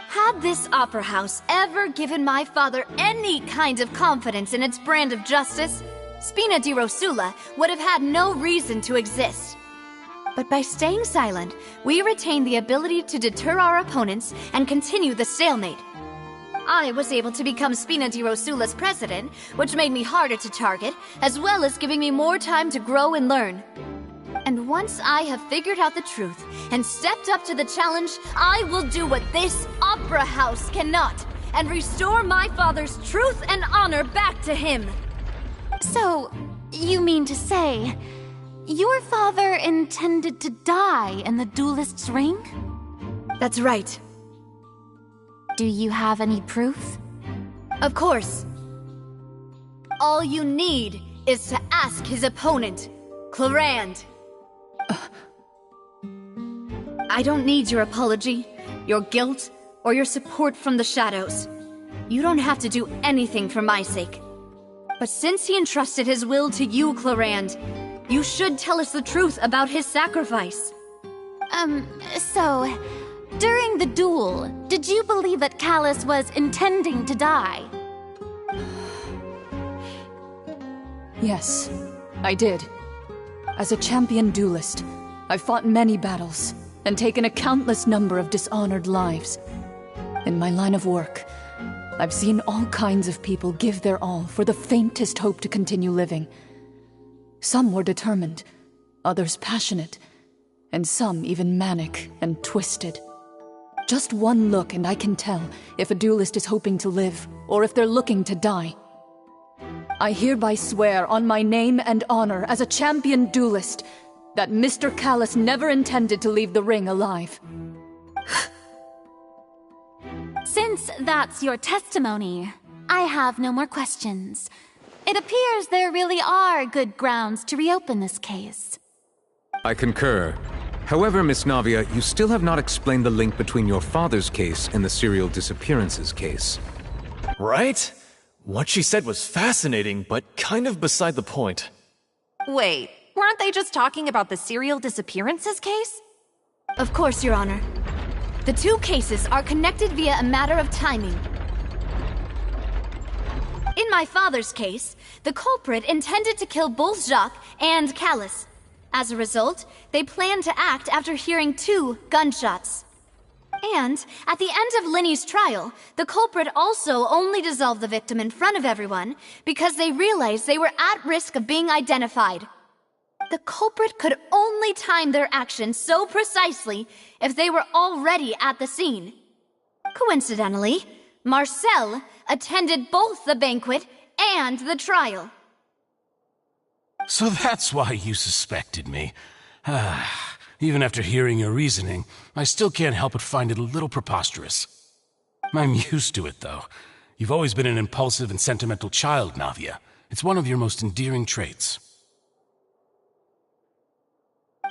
Had this opera house ever given my father any kind of confidence in its brand of justice, Spina di Rosula would have had no reason to exist. But by staying silent, we retained the ability to deter our opponents and continue the stalemate. I was able to become Spina di Rosula's president, which made me harder to target, as well as giving me more time to grow and learn. And once I have figured out the truth and stepped up to the challenge, I will do what this opera house cannot, and restore my father's truth and honor back to him. So, you mean to say, your father intended to die in the duelist's ring? That's right. Do you have any proof? Of course. All you need is to ask his opponent, Clarand. I don't need your apology, your guilt, or your support from the shadows. You don't have to do anything for my sake. But since he entrusted his will to you, Clarand, you should tell us the truth about his sacrifice. So, during the duel, did you believe that Callus was intending to die? Yes, I did. As a champion duelist, I've fought many battles and taken a countless number of dishonored lives. In my line of work, I've seen all kinds of people give their all for the faintest hope to continue living. Some were determined, others passionate, and some even manic and twisted. Just one look and I can tell if a duelist is hoping to live or if they're looking to die. I hereby swear on my name and honor as a champion duelist that Mr. Callus never intended to leave the ring alive. Since that's your testimony, I have no more questions. It appears there really are good grounds to reopen this case. I concur. However, Miss Navia, you still have not explained the link between your father's case and the serial disappearances case. Right? What she said was fascinating, but kind of beside the point. Wait, weren't they just talking about the serial disappearances case? Of course, Your Honor. The two cases are connected via a matter of timing. In my father's case, the culprit intended to kill both Jacques and Callus. As a result, they planned to act after hearing 2 gunshots. And, at the end of Linny's trial, the culprit also only dissolved the victim in front of everyone because they realized they were at risk of being identified. The culprit could only time their actions so precisely if they were already at the scene. Coincidentally, Marcel attended both the banquet and the trial. So that's why you suspected me. Even after hearing your reasoning, I still can't help but find it a little preposterous. I'm used to it, though. You've always been an impulsive and sentimental child, Navia. It's one of your most endearing traits.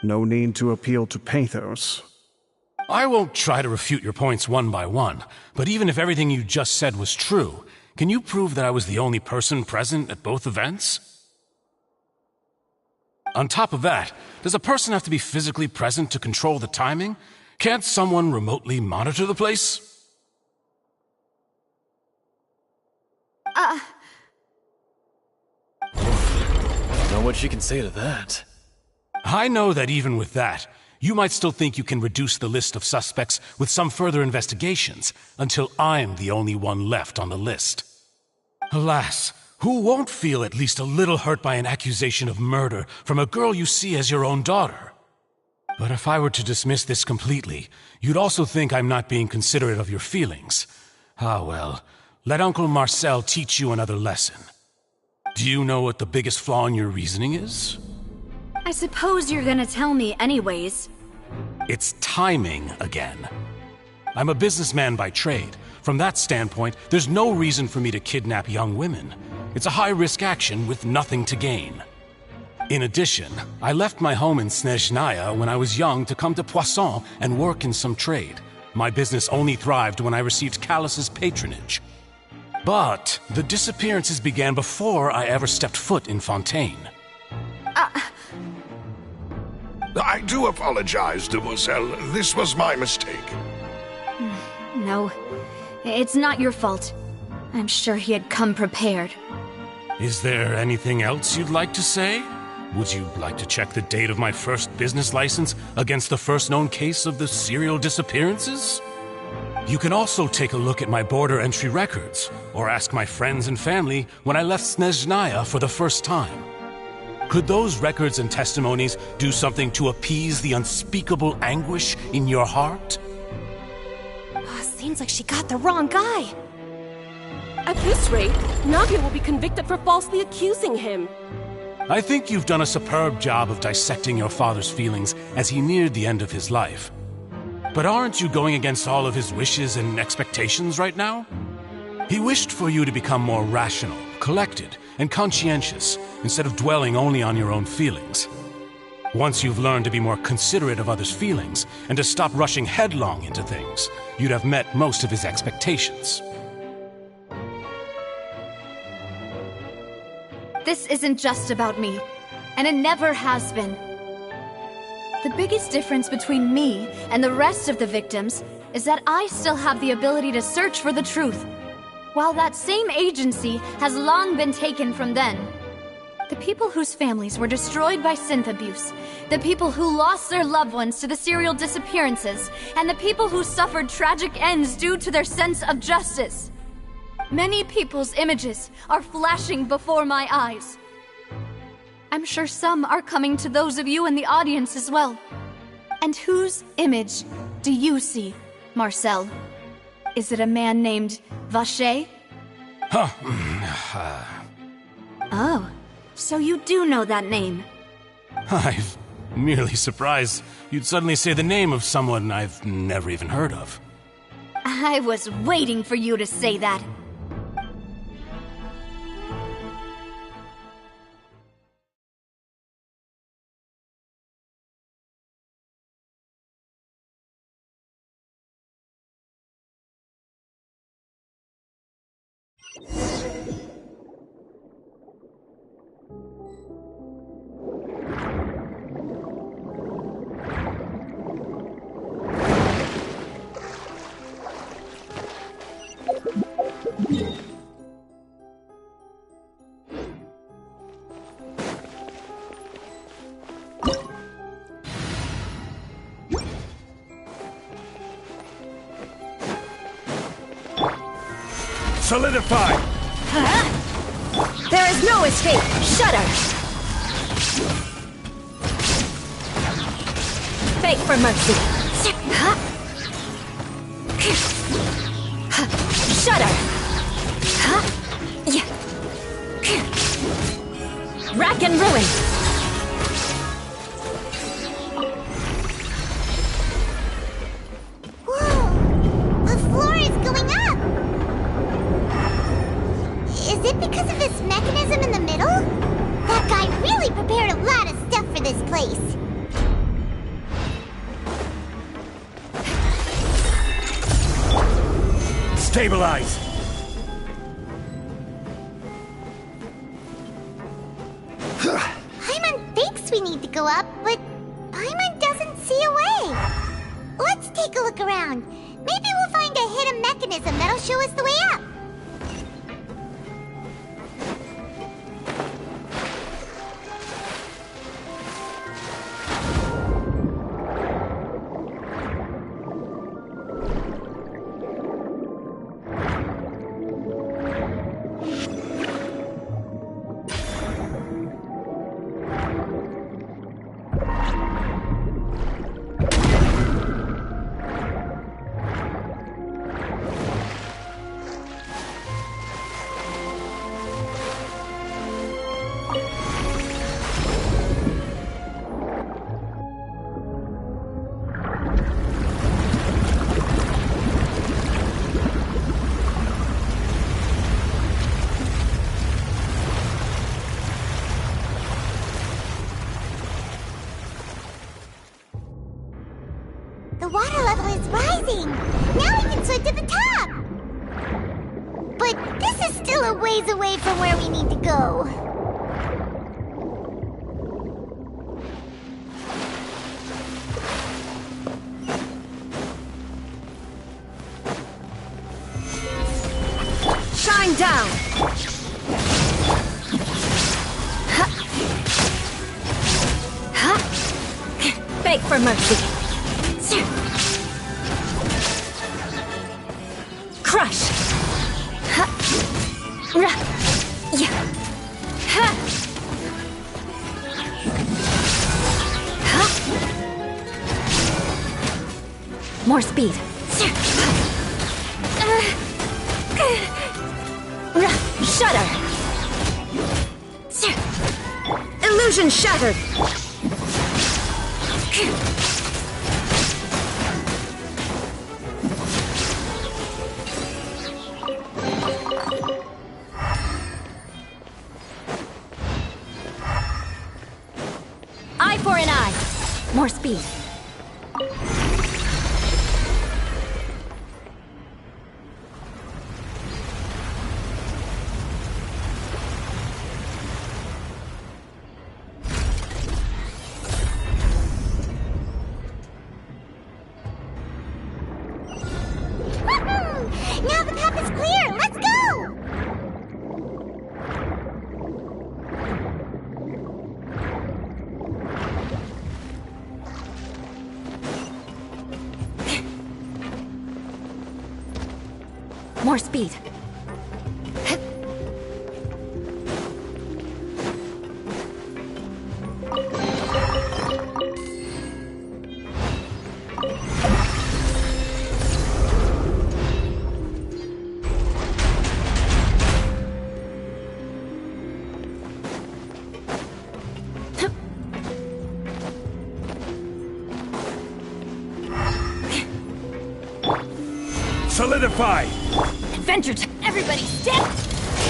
No need to appeal to pathos. I won't try to refute your points one by one, but even if everything you just said was true, can you prove that I was the only person present at both events? On top of that, does a person have to be physically present to control the timing? Can't someone remotely monitor the place? Don't know what she can say to that. I know that even with that, you might still think you can reduce the list of suspects with some further investigations until I'm the only one left on the list. Alas, who won't feel at least a little hurt by an accusation of murder from a girl you see as your own daughter? But if I were to dismiss this completely, you'd also think I'm not being considerate of your feelings. Ah well, let Uncle Marcel teach you another lesson. Do you know what the biggest flaw in your reasoning is? I suppose you're gonna tell me anyways. It's timing again. I'm a businessman by trade. From that standpoint, there's no reason for me to kidnap young women. It's a high-risk action with nothing to gain. In addition, I left my home in Snezhnaya when I was young to come to Poisson and work in some trade. My business only thrived when I received Callus's patronage. But the disappearances began before I ever stepped foot in Fontain. I do apologize, demoiselle. This was my mistake. No, it's not your fault. I'm sure he had come prepared. Is there anything else you'd like to say? Would you like to check the date of my first business license against the first known case of the serial disappearances? You can also take a look at my border entry records, or ask my friends and family when I left Snezhnaya for the first time. Could those records and testimonies do something to appease the unspeakable anguish in your heart? Seems like she got the wrong guy. At this rate, Navia will be convicted for falsely accusing him. I think you've done a superb job of dissecting your father's feelings as he neared the end of his life. But aren't you going against all of his wishes and expectations right now? He wished for you to become more rational, collected, and conscientious, instead of dwelling only on your own feelings. Once you've learned to be more considerate of others' feelings, and to stop rushing headlong into things, you'd have met most of his expectations. This isn't just about me, and it never has been. The biggest difference between me and the rest of the victims is that I still have the ability to search for the truth, while that same agency has long been taken from them. The people whose families were destroyed by synth abuse, the people who lost their loved ones to the serial disappearances, and the people who suffered tragic ends due to their sense of justice. Many people's images are flashing before my eyes. I'm sure some are coming to those of you in the audience as well. And whose image do you see, Marcel? Is it a man named Vacher? Oh, so you do know that name. I'm merely surprised you'd suddenly say the name of someone I've never even heard of. I was waiting for you to say that. Solidify! There is no escape! Shudder! Beg for mercy! Shudder! Rack and ruin! Whoa! The floor is going up! Is it because of this mechanism in the middle? That guy really prepared a lot of stuff for this place. Stabilize! Paimon thinks we need to go up, but Paimon doesn't see a way. Let's take a look around. Maybe we'll find a hidden mechanism that'll show us the way up. The water level is rising! Now we can swim to the top! But this is still a ways away from where we need to go. Shine down! Beg for mercy! Crush! More speed. Shudder! Illusion shattered! More speed. Now the path is clear! Let's go! More speed. Solidify! Adventure to everybody, step!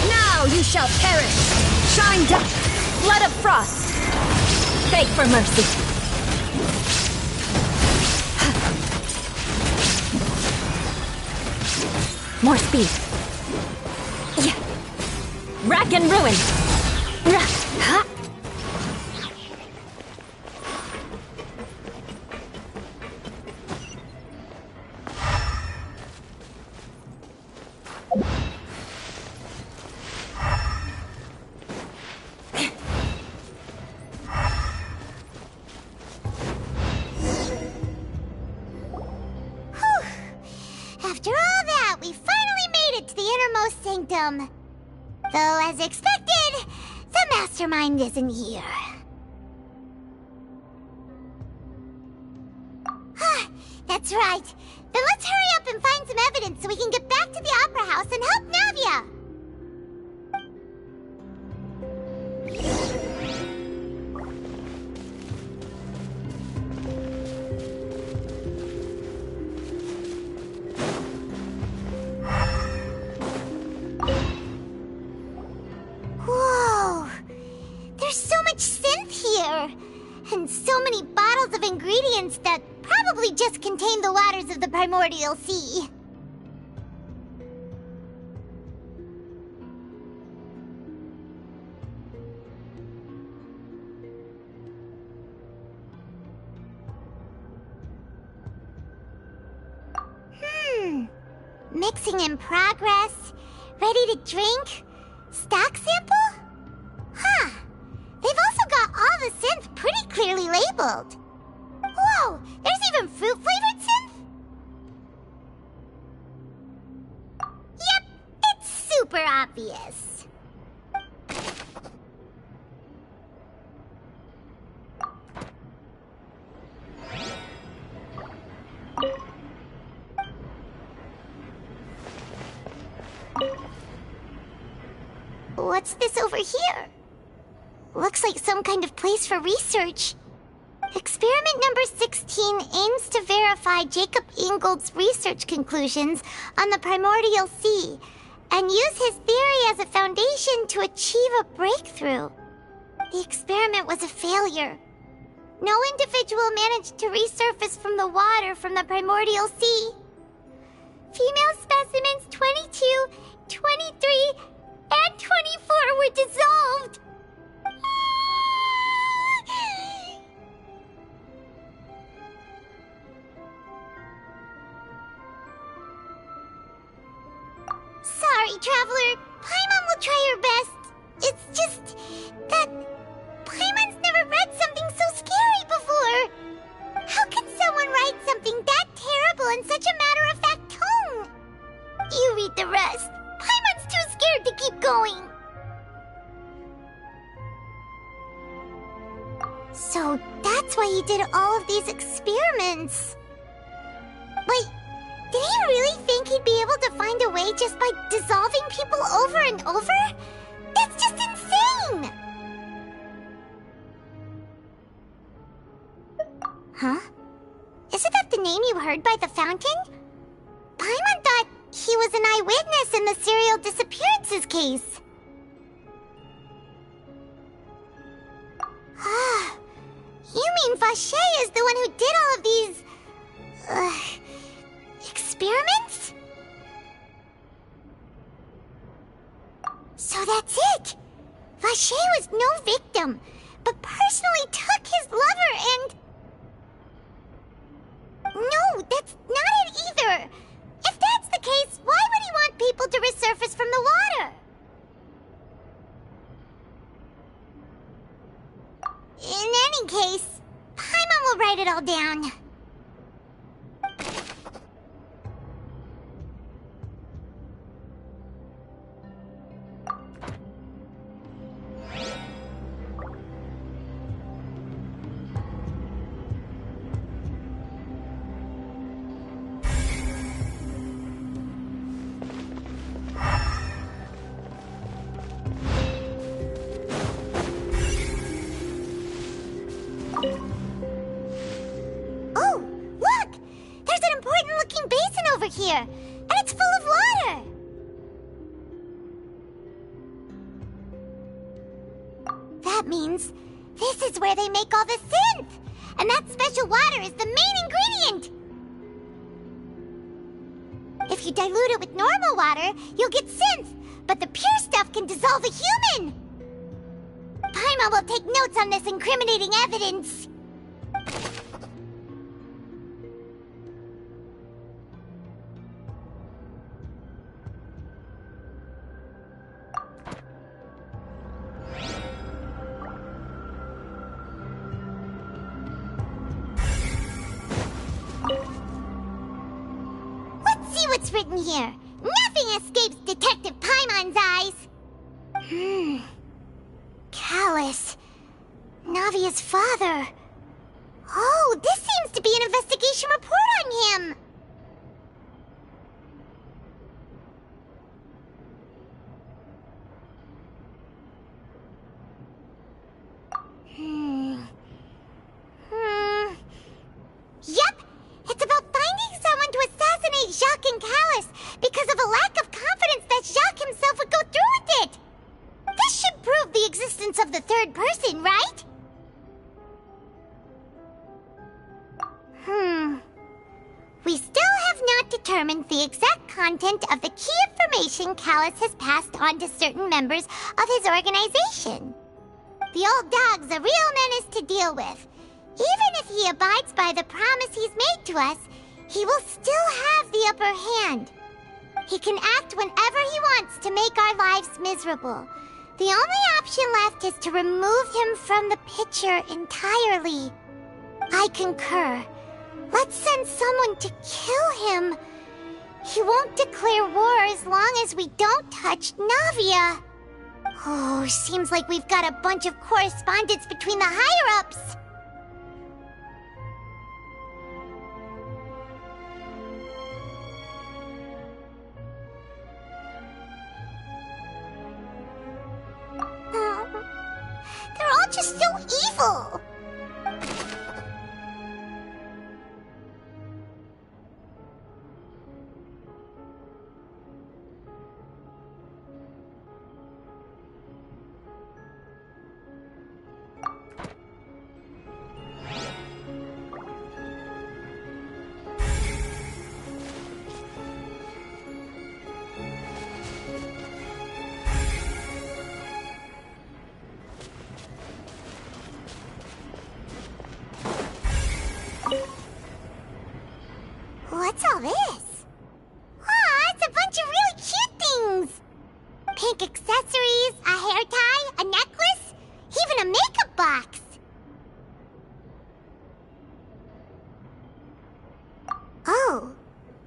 Now you shall perish! Shine down! Blood of frost! Beg for mercy! More speed! Yeah. Rack and ruin! Ha! After all that, we finally made it to the innermost sanctum. Though, as expected, the mastermind isn't here. That's right. Then let's hurry up and find some evidence so we can get back to the Opera House and help Navia. Whoa! There's so much synth here! And so many bottles of ingredients that probably just contain the waters of the primordial sea. Mixing in progress. Ready to drink? Stock sample? Huh. They've also got all the synth pretty clearly labeled. Whoa! There's even fruit-flavored synth? Yep, it's super obvious. What's this over here? Looks like some kind of place for research. Experiment number 16 aims to verify Jacob Ingold's research conclusions on the primordial sea and use his theory as a foundation to achieve a breakthrough. The experiment was a failure. No individual managed to resurface from the water from the primordial sea. Female specimens 22, 23, and 24 were dissolved. Sorry, Traveler. Paimon will try her best. It's just that Paimon's never read something so scary before. How can someone write something that terrible in such a matter-of-fact tone? You read the rest. Paimon's too scared to keep going. So that's why he did all of these experiments. Wait, did he really think he'd be able to find a way just by dissolving people over and over? That's just insane! Huh? Isn't that the name you heard by the fountain? Paimon thought he was an eyewitness in the serial disappearances case. Ah, you mean Vache is the So that's it! Vache was no victim, but personally took his lover and... No, that's not it either! If that's the case, why would he want people to resurface from the water? In any case, Paimon will write it all down. Here, and it's full of water! That means this is where they make all the synth! And that special water is the main ingredient! If you dilute it with normal water, you'll get synth, but the pure stuff can dissolve a human! Paimon will take notes on this incriminating evidence. What's written here? Nothing escapes Detective Paimon's eyes! Callus. Navia's father. Oh, this seems to be an investigation report on him! Yep! It's about finding someone to assassinate Jacques and Callus because of a lack of confidence that Jacques himself would go through with it! This should prove the existence of the third person, right? We still have not determined the exact content of the key information Callus has passed on to certain members of his organization. The old dog's a real menace to deal with. Even if he abides by the promise he's made to us, he will still have the upper hand. He can act whenever he wants to make our lives miserable. The only option left is to remove him from the picture entirely. I concur. Let's send someone to kill him. He won't declare war as long as we don't touch Navia. Oh, seems like we've got a bunch of correspondence between the higher-ups. They're all just so evil! What's all this? Aw, it's a bunch of really cute things! Pink accessories, a hair tie, a necklace, even a makeup box! Oh,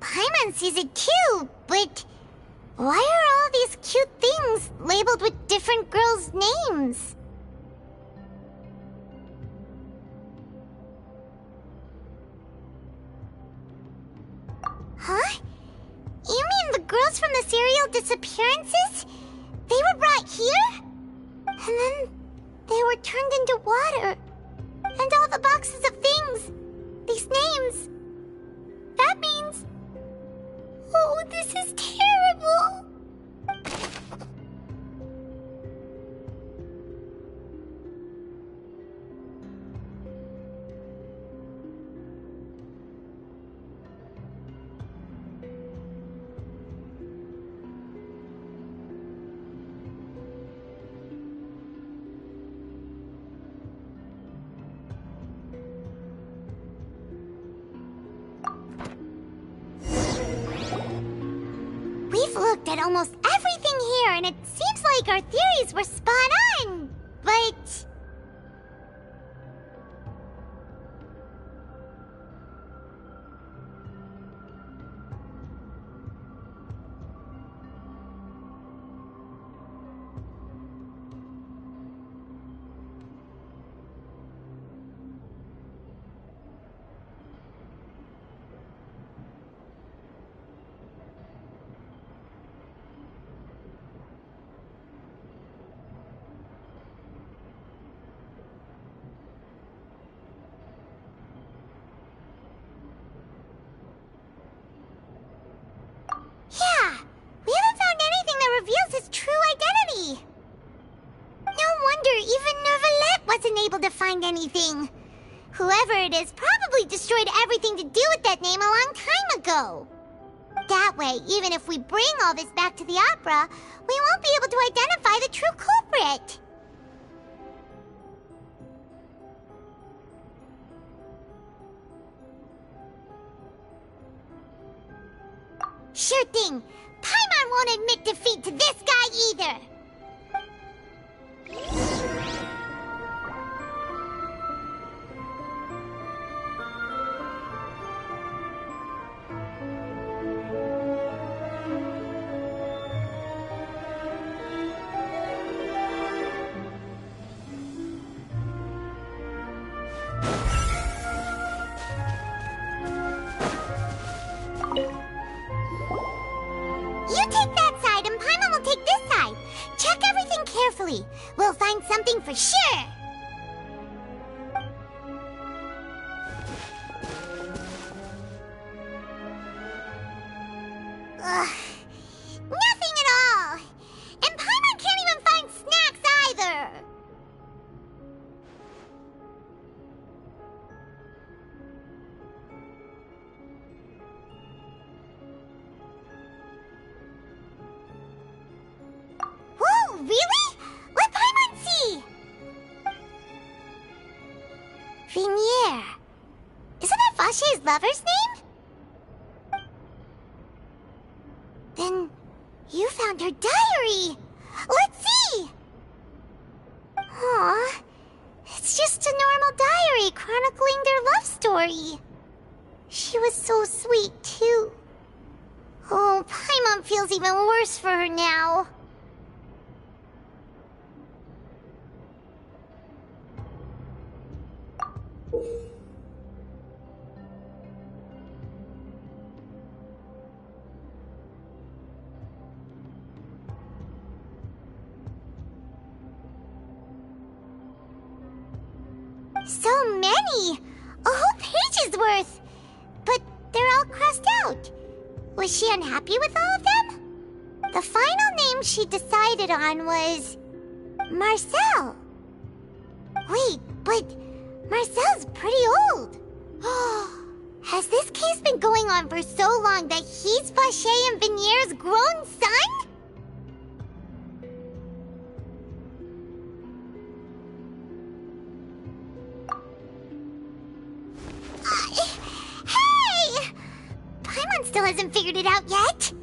Paimon sees it too, but why are all these cute things labeled with different girls' names? Huh? You mean the girls from the serial disappearances? They were brought here? And then they were turned into water. And all the boxes of things. These names. That means... Oh, this is terrible! looked at almost everything here, and it seems like our theories were spot on, but... Yeah, we haven't found anything that reveals his true identity. No wonder even Nervalette wasn't able to find anything. Whoever it is probably destroyed everything to do with that name a long time ago. That way, even if we bring all this back to the opera, we won't be able to identify the true culprit. Sure thing. Paimon won't admit defeat to this guy either. You take that side and Paimon will take this side. Check everything carefully. We'll find something for sure. Ugh. Nothing at all. And Paimon can't even find snacks either. Whoa, really? Let Paimon see! Vinier. Isn't that Vache's lover's name? Then you found her diary. Let's see! Aw, it's just a normal diary chronicling their love story. She was so sweet, too. Oh, Paimon feels even worse for her now. So many! A whole page's worth! But they're all crossed out. Was she unhappy with all of them? The final name she decided on was... Marcel. Wait, but Marcel's pretty old. Has this case been going on for so long that he's Vache and Vinier's grown son? Hey! Paimon still hasn't figured it out yet.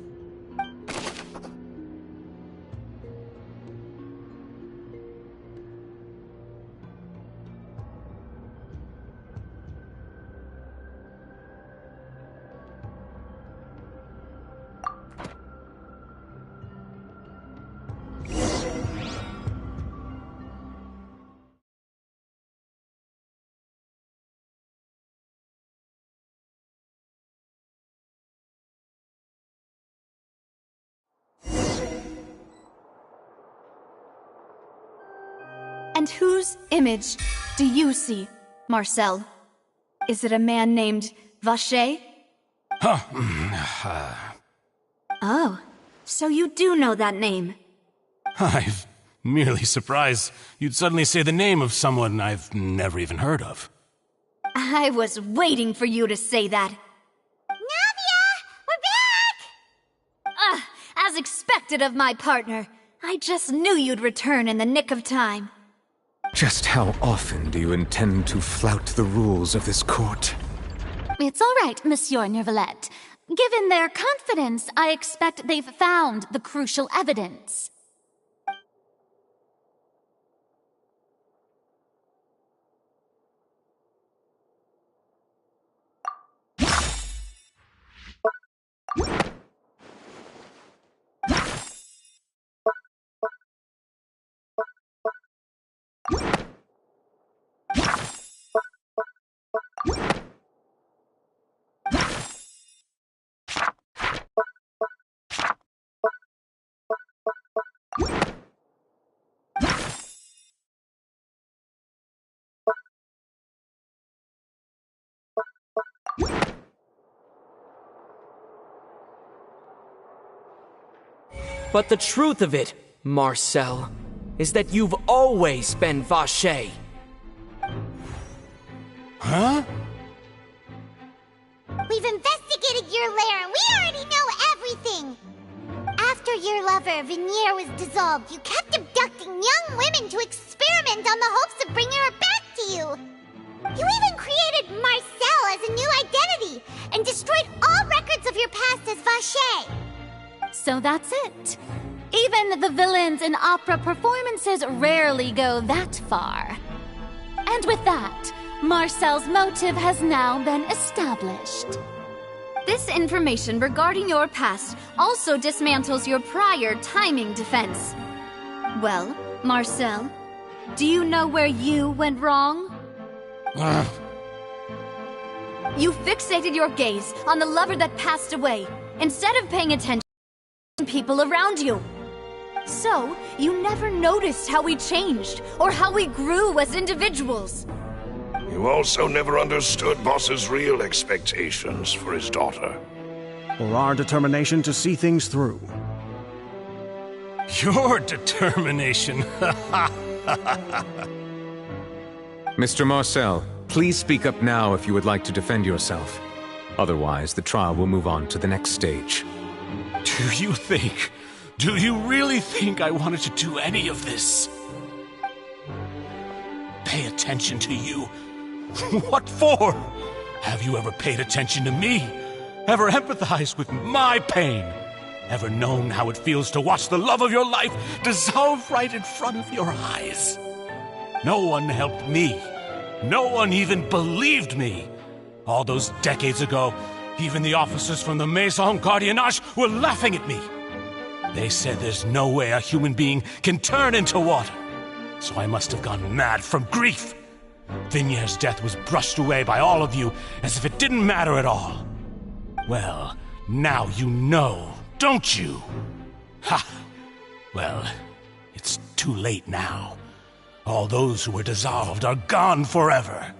And whose image do you see, Marcel? Is it a man named Vache? Oh, so you do know that name. I'm merely surprised you'd suddenly say the name of someone I've never even heard of. I was waiting for you to say that. Navia! We're back! As expected of my partner. I just knew you'd return in the nick of time. Just how often do you intend to flout the rules of this court? It's all right, Monsieur Nervalette. Given their confidence, I expect they've found the crucial evidence. But the truth of it, Marcel, is that you've always been Vache. Huh? We've investigated your lair and we already know everything! After your lover, Venier, was dissolved, you kept abducting young women to experiment on the hopes of bringing her back to you! You even created Marcel as a new identity and destroyed all records of your past as Vache! So that's it. Even the villains in opera performances rarely go that far. And with that, Marcel's motive has now been established. This information regarding your past also dismantles your prior timing defense. Well, Marcel, do you know where you went wrong? You fixated your gaze on the lover that passed away, instead of paying attention to people around you. So, you never noticed how we changed, or how we grew as individuals. You also never understood Boss's real expectations for his daughter. Or our determination to see things through. Your determination. Mr. Marcel, please speak up now if you would like to defend yourself. Otherwise, the trial will move on to the next stage. Do you really think I wanted to do any of this? Pay attention to you? What for? Have you ever paid attention to me? Ever empathized with my pain? Ever known how it feels to watch the love of your life dissolve right in front of your eyes? No one helped me. No one even believed me. All those decades ago, even the officers from the Maison Gardiennage were laughing at me. They said there's no way a human being can turn into water. So I must have gone mad from grief. Vinier's death was brushed away by all of you as if it didn't matter at all. Well, now you know, don't you? Ha! Well, it's too late now. All those who were dissolved are gone forever.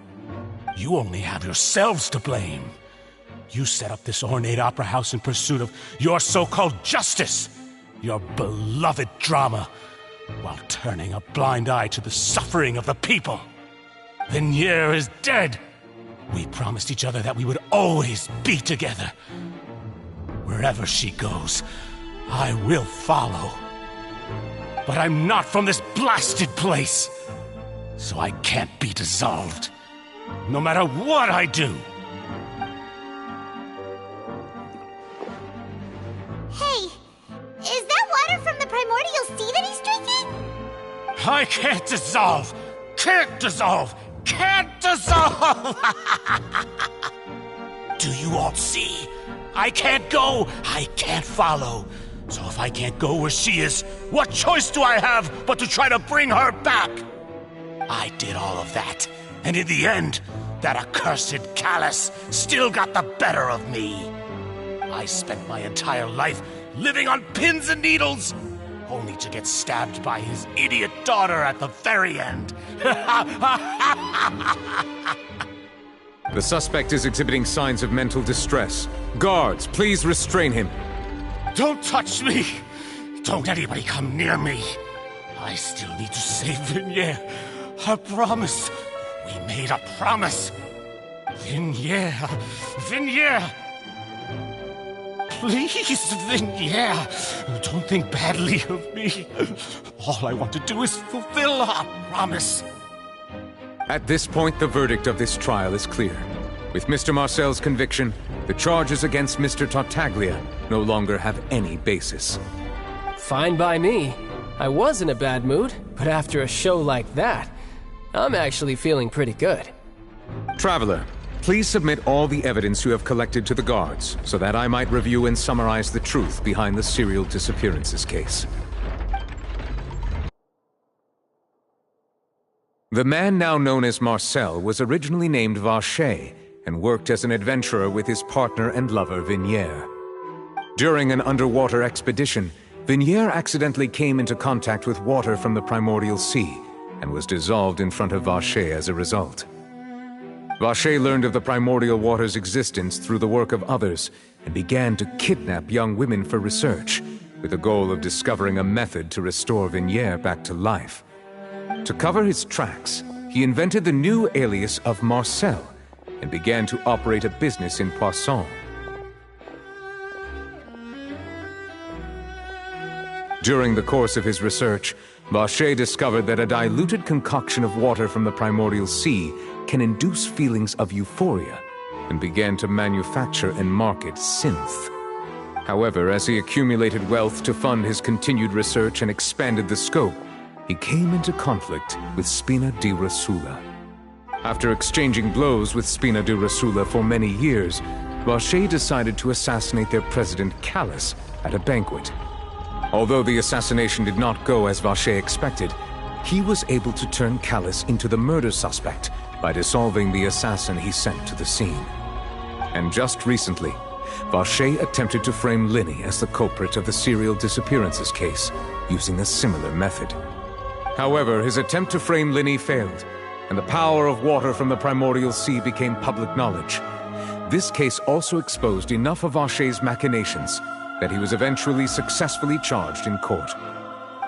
You only have yourselves to blame. You set up this ornate opera house in pursuit of your so-called justice, your beloved drama, while turning a blind eye to the suffering of the people. Venier is dead. We promised each other that we would always be together. Wherever she goes, I will follow. But I'm not from this blasted place, so I can't be dissolved, no matter what I do. Hey, is that water from the primordial sea that he's drinking? I can't dissolve! Can't dissolve! Can't dissolve! Do you all see? I can't go! I can't follow! So if I can't go where she is, what choice do I have but to try to bring her back? I did all of that, and in the end, that accursed Callus still got the better of me. I spent my entire life living on pins and needles, only to get stabbed by his idiot daughter at the very end. The suspect is exhibiting signs of mental distress. Guards, please restrain him. Don't touch me! Don't anybody come near me! I still need to save Venier. I promise. We made a promise. Venier. Venier! Please, Venier. Don't think badly of me. All I want to do is fulfill our promise. At this point, the verdict of this trial is clear. With Mr. Marcel's conviction, the charges against Mr. Tartaglia no longer have any basis. Fine by me. I was in a bad mood, but after a show like that, I'm actually feeling pretty good. Traveler, please submit all the evidence you have collected to the guards, so that I might review and summarize the truth behind the serial disappearances case. The man now known as Marcel was originally named Vacher, and worked as an adventurer with his partner and lover Vignier. During an underwater expedition, Vignier accidentally came into contact with water from the primordial sea, and was dissolved in front of Vacher as a result. Vacher learned of the primordial water's existence through the work of others, and began to kidnap young women for research, with the goal of discovering a method to restore Vignier back to life. To cover his tracks, he invented the new alias of Marcel, and began to operate a business in Poisson. During the course of his research, Vacher discovered that a diluted concoction of water from the primordial sea can induce feelings of euphoria, and began to manufacture and market synth. However, as he accumulated wealth to fund his continued research and expanded the scope, he came into conflict with Spina di Rosula. After exchanging blows with Spina di Rosula for many years, Vacher decided to assassinate their president Callus at a banquet. Although the assassination did not go as Vacher expected, he was able to turn Callus into the murder suspect by dissolving the assassin he sent to the scene. And just recently, Vacher attempted to frame Linny as the culprit of the serial disappearances case, using a similar method. However, his attempt to frame Linny failed, and the power of water from the primordial sea became public knowledge. This case also exposed enough of Vacher's machinations that he was eventually successfully charged in court.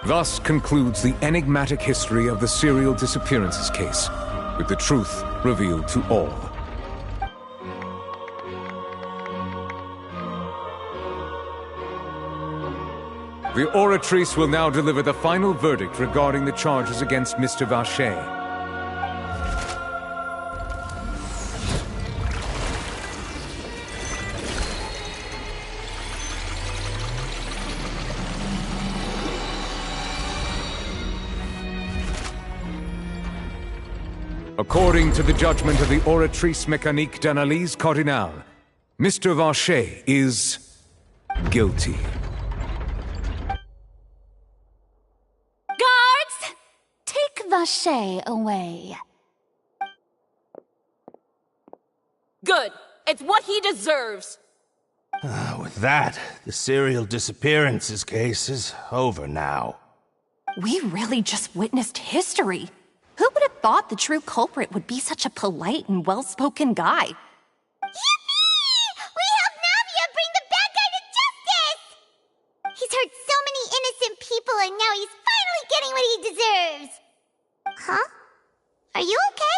Thus concludes the enigmatic history of the serial disappearances case, with the truth revealed to all. The Oratrice will now deliver the final verdict regarding the charges against Mr. Vacher. According to the judgment of the Oratrice Mécanique d'Analyse Cardinale, Mr. Vacher is guilty. Guards! Take Vacher away. Good. It's what he deserves. With that, the serial disappearances case is over now. We really just witnessed history. Who would have thought the true culprit would be such a polite and well-spoken guy? Yippee! We helped Navia bring the bad guy to justice! He's hurt so many innocent people and now he's finally getting what he deserves! Huh? Are you okay?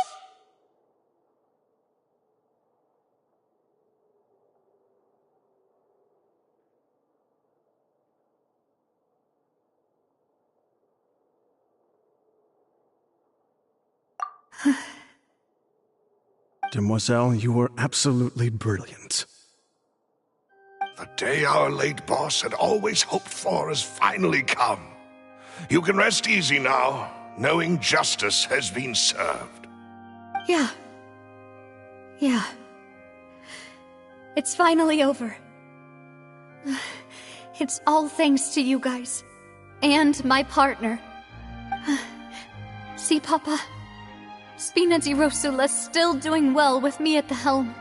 Demoiselle, you were absolutely brilliant. The day our late boss had always hoped for has finally come. You can rest easy now, knowing justice has been served. Yeah. It's finally over. It's all thanks to you guys. And my partner. See, Papa? Spina di Rosula's still doing well with me at the helm.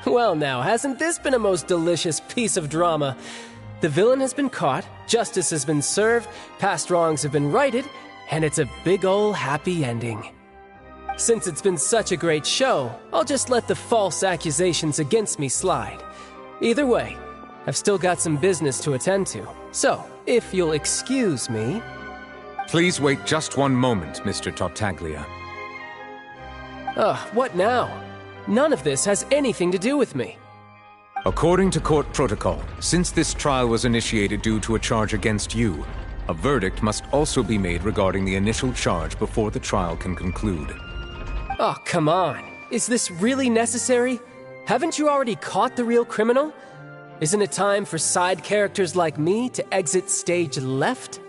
Well now, hasn't this been a most delicious piece of drama? The villain has been caught, justice has been served, past wrongs have been righted, and it's a big ol' happy ending. Since it's been such a great show, I'll just let the false accusations against me slide. Either way, I've still got some business to attend to, so if you'll excuse me... Please wait just one moment, Mr. Tartaglia. What now? None of this has anything to do with me. According to court protocol, since this trial was initiated due to a charge against you, a verdict must also be made regarding the initial charge before the trial can conclude. Oh, come on. Is this really necessary? Haven't you already caught the real criminal? Isn't it time for side characters like me to exit stage left?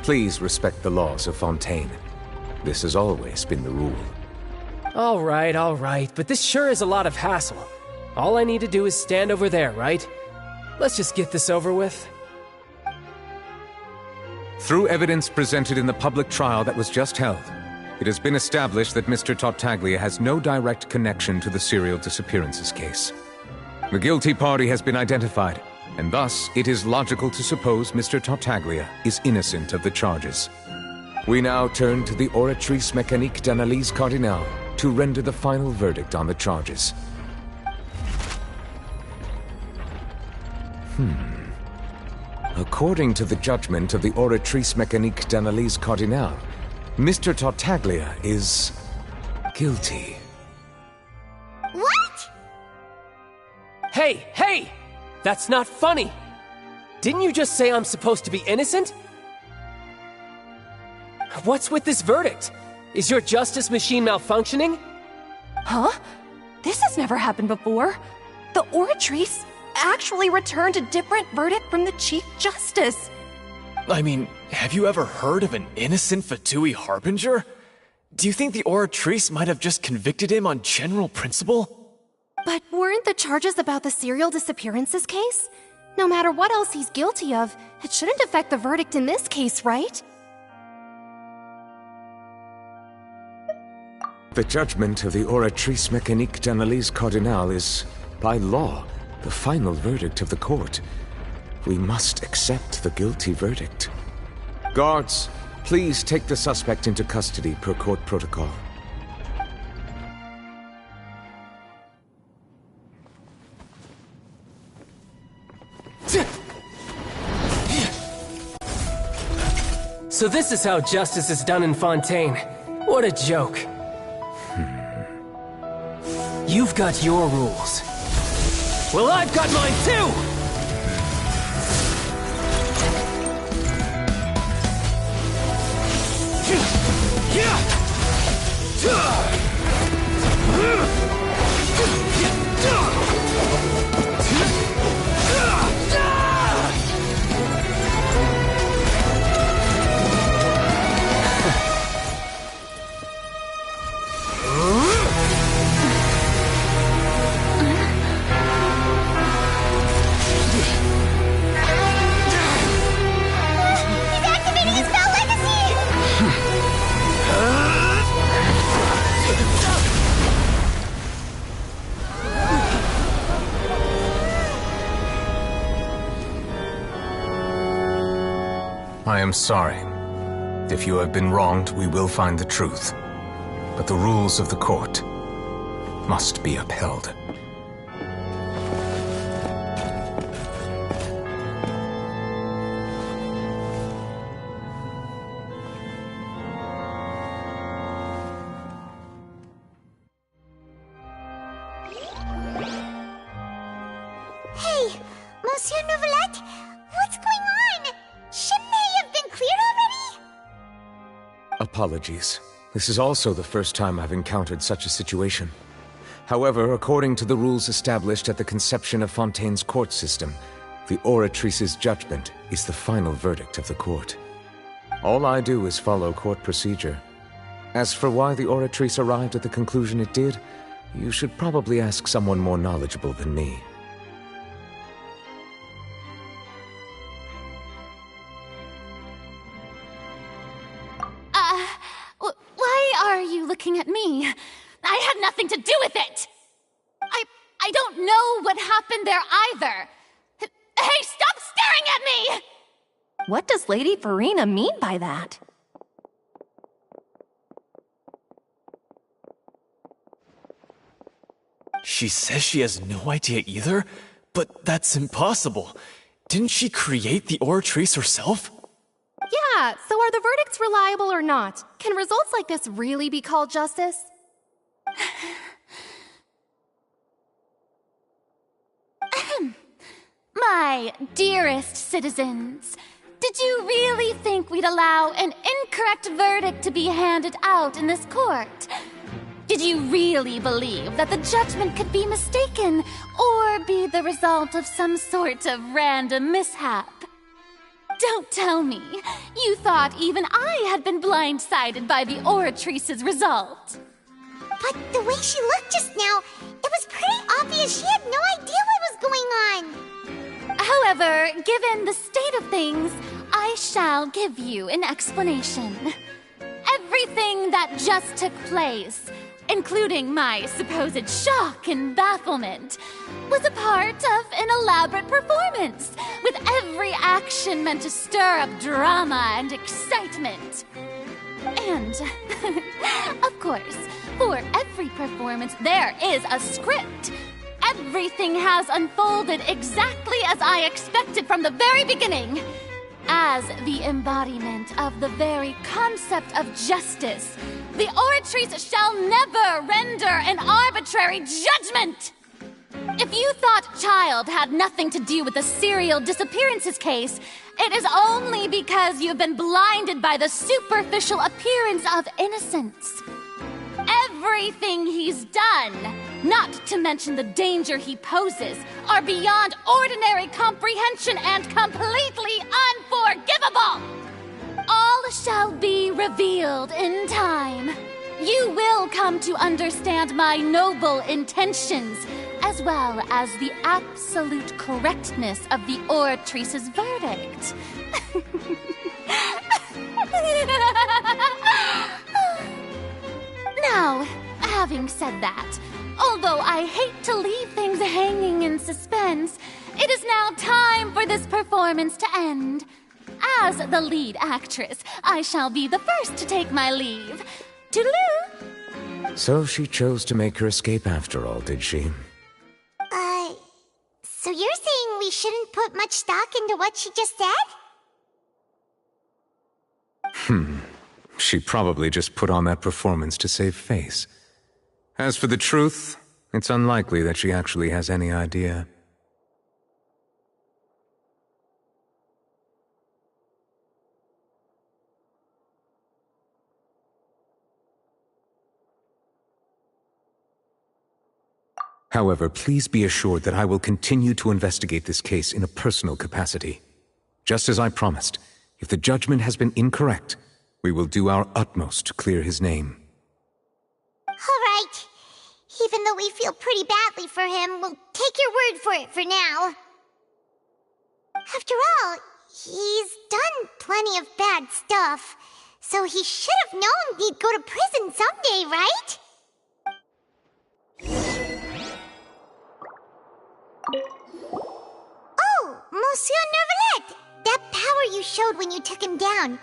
Please respect the laws of Fontain. This has always been the rule. All right, but this sure is a lot of hassle. All I need to do is stand over there, right? Let's just get this over with. Through evidence presented in the public trial that was just held, it has been established that Mr. Tartaglia has no direct connection to the serial disappearances case. The guilty party has been identified, and thus it is logical to suppose Mr. Tartaglia is innocent of the charges. We now turn to the Oratrice Mécanique d'Analyse Cardinale to render the final verdict on the charges. According to the judgment of the Oratrice Mécanique d'Analyse Cardinale, Mr. Tartaglia is guilty. What? Hey! That's not funny! Didn't you just say I'm supposed to be innocent? What's with this verdict? Is your justice machine malfunctioning? Huh? This has never happened before. The Oratrice actually returned a different verdict from the Chief Justice. I mean, have you ever heard of an innocent Fatui Harbinger? Do you think the Oratrice might have just convicted him on general principle? But weren't the charges about the serial disappearances case? No matter what else he's guilty of, it shouldn't affect the verdict in this case, right? The judgment of the Oratrice Mécanique d'Analyse Cardinale is, by law, the final verdict of the court. We must accept the guilty verdict. Guards, please take the suspect into custody per court protocol. So this is how justice is done in Fontaine. What a joke. You've got your rules. Well, I've got mine too! I am sorry. If you have been wronged, we will find the truth. But the rules of the court must be upheld. Hey, Monsieur Novelette, what's going on? Shouldn't they have been cleared already? Apologies. This is also the first time I've encountered such a situation. However, according to the rules established at the conception of Fontaine's court system, the Oratrice's judgment is the final verdict of the court. All I do is follow court procedure. As for why the Oratrice arrived at the conclusion it did, you should probably ask someone more knowledgeable than me. Why are you looking at me? I had nothing to do with it! I don't know what happened there either! Hey, stop staring at me! What does Lady Farina mean by that? She says she has no idea either, but that's impossible. Didn't she create the Oratrice herself? Yeah, so are the verdicts reliable or not? Can results like this really be called justice? My dearest citizens, did you really think we'd allow an incorrect verdict to be handed out in this court? Did you really believe that the judgment could be mistaken, or be the result of some sort of random mishap? Don't tell me you thought even I had been blindsided by the Oratrice's result. But the way she looked just now, it was pretty obvious she had no idea what was going on. However, given the state of things, I shall give you an explanation. Everything that just took place, including my supposed shock and bafflement, was a part of an elaborate performance, with every action meant to stir up drama and excitement. And, of course, for every performance there is a script. Everything has unfolded exactly as I expected from the very beginning. As the embodiment of the very concept of justice, the Oratrice shall never render an arbitrary judgment! If you thought Child had nothing to do with the serial disappearances case, it is only because you've been blinded by the superficial appearance of innocence. Everything he's done, not to mention the danger he poses, are beyond ordinary comprehension and completely unforgivable! All shall be revealed in time. You will come to understand my noble intentions, as well as the absolute correctness of the Oratrice's verdict. Now, having said that, although I hate to leave things hanging in suspense, it is now time for this performance to end. As the lead actress, I shall be the first to take my leave. Toodaloo! So she chose to make her escape after all, did she? So you're saying we shouldn't put much stock into what she just said? She probably just put on that performance to save face. As for the truth, it's unlikely that she actually has any idea. However, please be assured that I will continue to investigate this case in a personal capacity. Just as I promised, if the judgment has been incorrect, we will do our utmost to clear his name. All right. Even though we feel pretty badly for him, we'll take your word for it for now. After all, he's done plenty of bad stuff, so he should have known he'd go to prison someday, right? Oh, Monsieur Neuvillette! That power you showed when you took him down.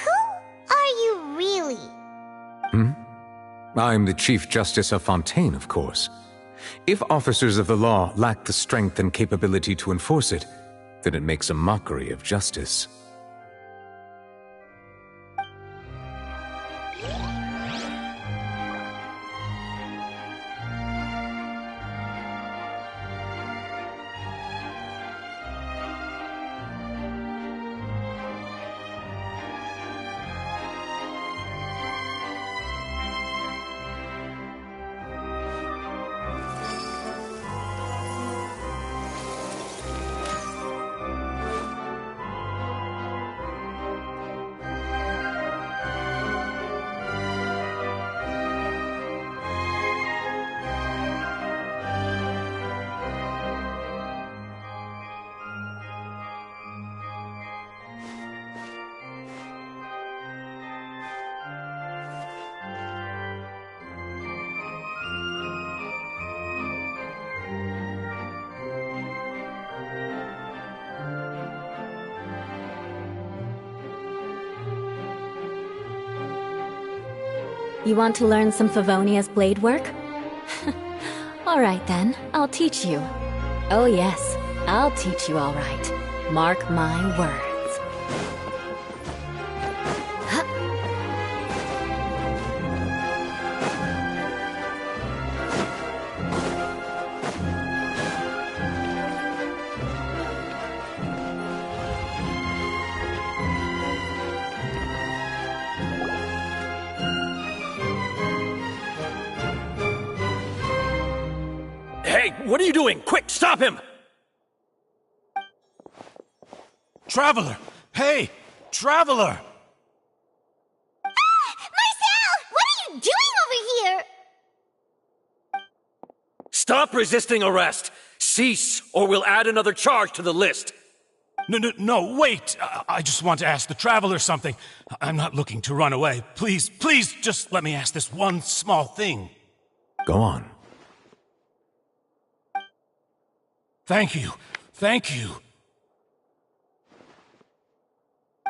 Who are you really? I'm the Chief Justice of Fontain, of course. If officers of the law lack the strength and capability to enforce it, then it makes a mockery of justice. You want to learn some Favonia's blade work? Alright then, I'll teach you. Oh yes, I'll teach you alright. Mark my words. what are you doing? Quick, stop him! Traveler! Hey! Traveler! Marcel! What are you doing over here? Stop resisting arrest! Cease, or we'll add another charge to the list! No, wait! I just want to ask the Traveler something. I'm not looking to run away. Please, just let me ask this one small thing. Go on. Thank you.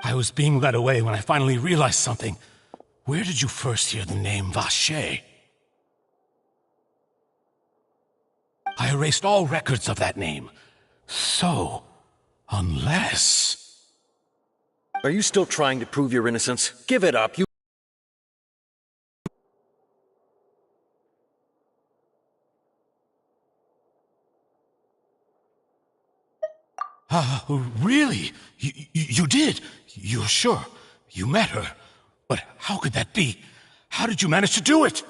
I was being led away when I finally realized something. Where did you first hear the name Vache? I erased all records of that name. So, unless... Are you still trying to prove your innocence? Give it up, you... Really? You did? You're sure? You met her? But how could that be? How did you manage to do it?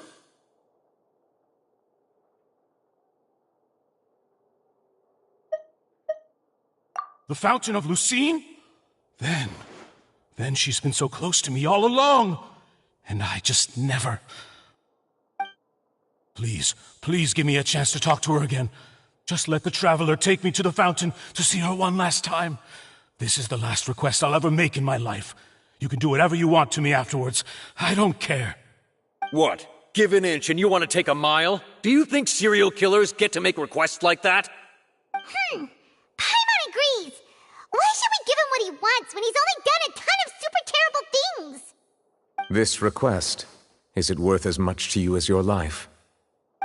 The Fountain of Lucine? Then she's been so close to me all along. And I just never... Please give me a chance to talk to her again. Just let the Traveler take me to the fountain to see her one last time. This is the last request I'll ever make in my life. You can do whatever you want to me afterwards. I don't care. What? Give an inch and you want to take a mile? Do you think serial killers get to make requests like that? Paimon agrees. Why should we give him what he wants when he's only done a ton of super terrible things? This request, is it worth as much to you as your life?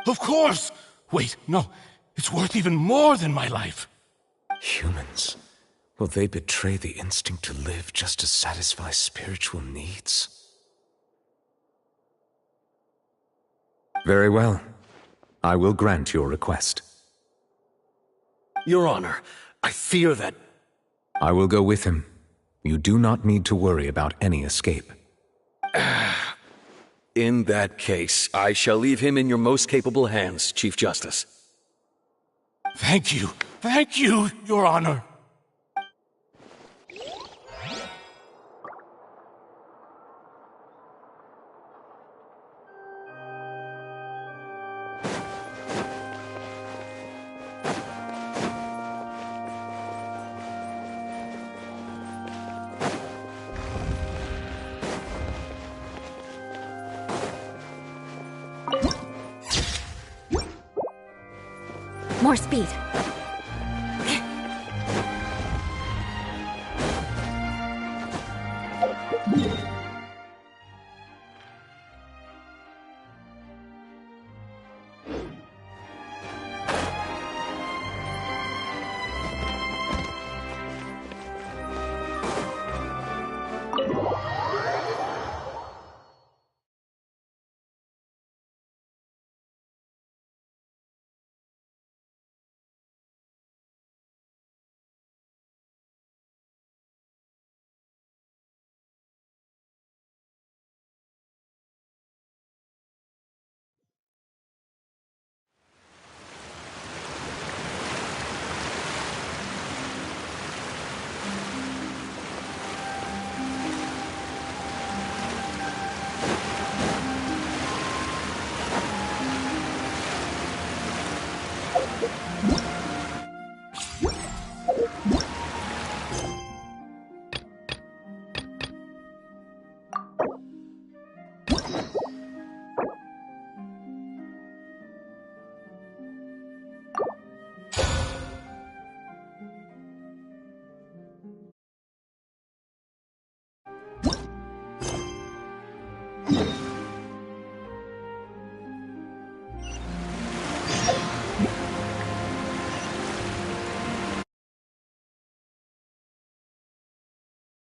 Of course! Wait, no. It's worth even more than my life. Humans. Will they betray the instinct to live just to satisfy spiritual needs? Very well. I will grant your request. Your Honor, I fear that... I will go with him. You do not need to worry about any escape. In that case, I shall leave him in your most capable hands, Chief Justice. Thank you, Your Honor. More speed.